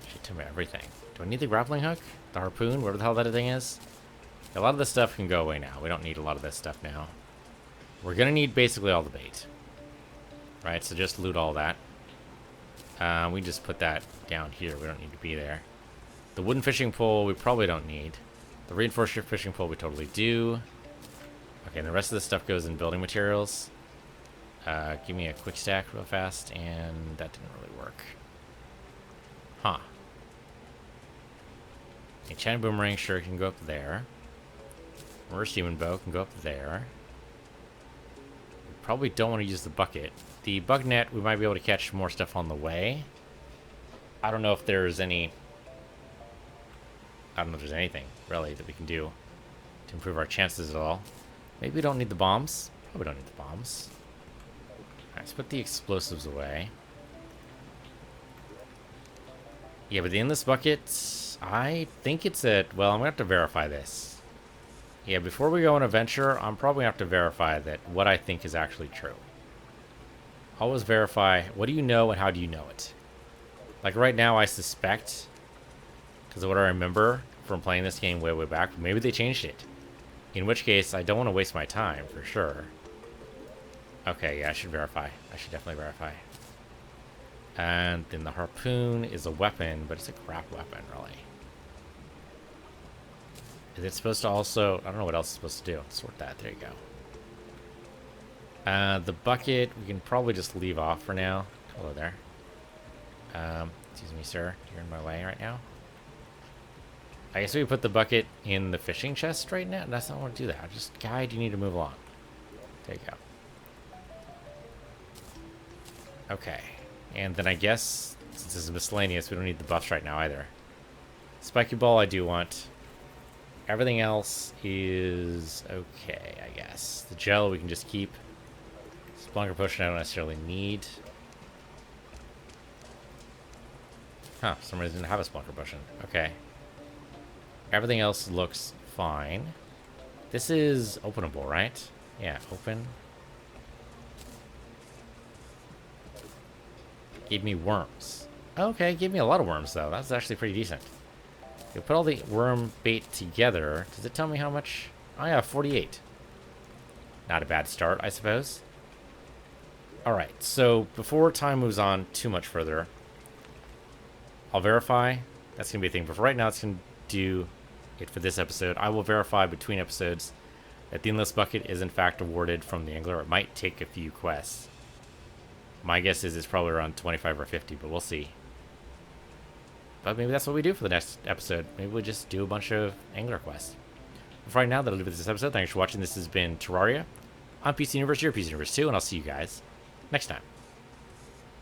Shit ton of everything. Do I need the grappling hook? The harpoon? Whatever the hell that thing is? A lot of this stuff can go away now. We don't need a lot of this stuff now. We're gonna need basically all the bait. Right, so just loot all that. We just put that down here. We don't need to be there. The wooden fishing pole we probably don't need. The reinforced fishing pole we totally do. Okay, and the rest of this stuff goes in building materials. Give me a quick stack real fast, and that didn't really work. Huh. Enchanted boomerang sure can go up there. Reverse demon bow can go up there. We probably don't want to use the bucket. The bug net, we might be able to catch more stuff on the way. I don't know if there's any... I don't know if there's anything, really, that we can do to improve our chances at all. Maybe we don't need the bombs. Probably don't need the bombs. Alright, let's put the explosives away. Yeah, but the endless bucket, I think it's at... Well, I'm going to have to verify this. Yeah, before we go on a venture, I'm probably going to have to verify that what I think is actually true. Always verify what do you know and how do you know it. Like right now I suspect, because of what I remember from playing this game way back, maybe they changed it. In which case I don't want to waste my time for sure. Okay, yeah, I should verify. I should definitely verify. And then the harpoon is a weapon, but it's a crap weapon really. Is it supposed to also... I don't know what else it's supposed to do. Sort that. There you go. The bucket, we can probably just leave off for now. Hello there. Excuse me, sir. You're in my way right now. I guess we put the bucket in the fishing chest right now. That's not what I want to do that. Just, guide, you need to move along. There you go. Okay. And then I guess, since this is miscellaneous, we don't need the buffs right now either. Spiky ball I do want. Everything else is okay, I guess. The gel we can just keep. Splunker potion I don't necessarily need. Huh, for some reason I didn't have a Splunker potion. Okay. Everything else looks fine. This is openable, right? Yeah, open. Gave me worms. Okay, gave me a lot of worms though. That's actually pretty decent. You put all the worm bait together. Does it tell me how much? Oh yeah, 48. Not a bad start, I suppose. Alright, so before time moves on too much further, I'll verify. That's going to be a thing. But for right now, it's going to do it for this episode. I will verify between episodes that the endless bucket is in fact awarded from the angler. It might take a few quests. My guess is it's probably around 25 or 50, but we'll see. But maybe that's what we do for the next episode. Maybe we'll just do a bunch of angler quests. But for right now, that'll do it for this episode. Thanks for watching. This has been Terraria. I'm Piece of the Universe, you're Piece of the Universe 2, and I'll see you guys next time.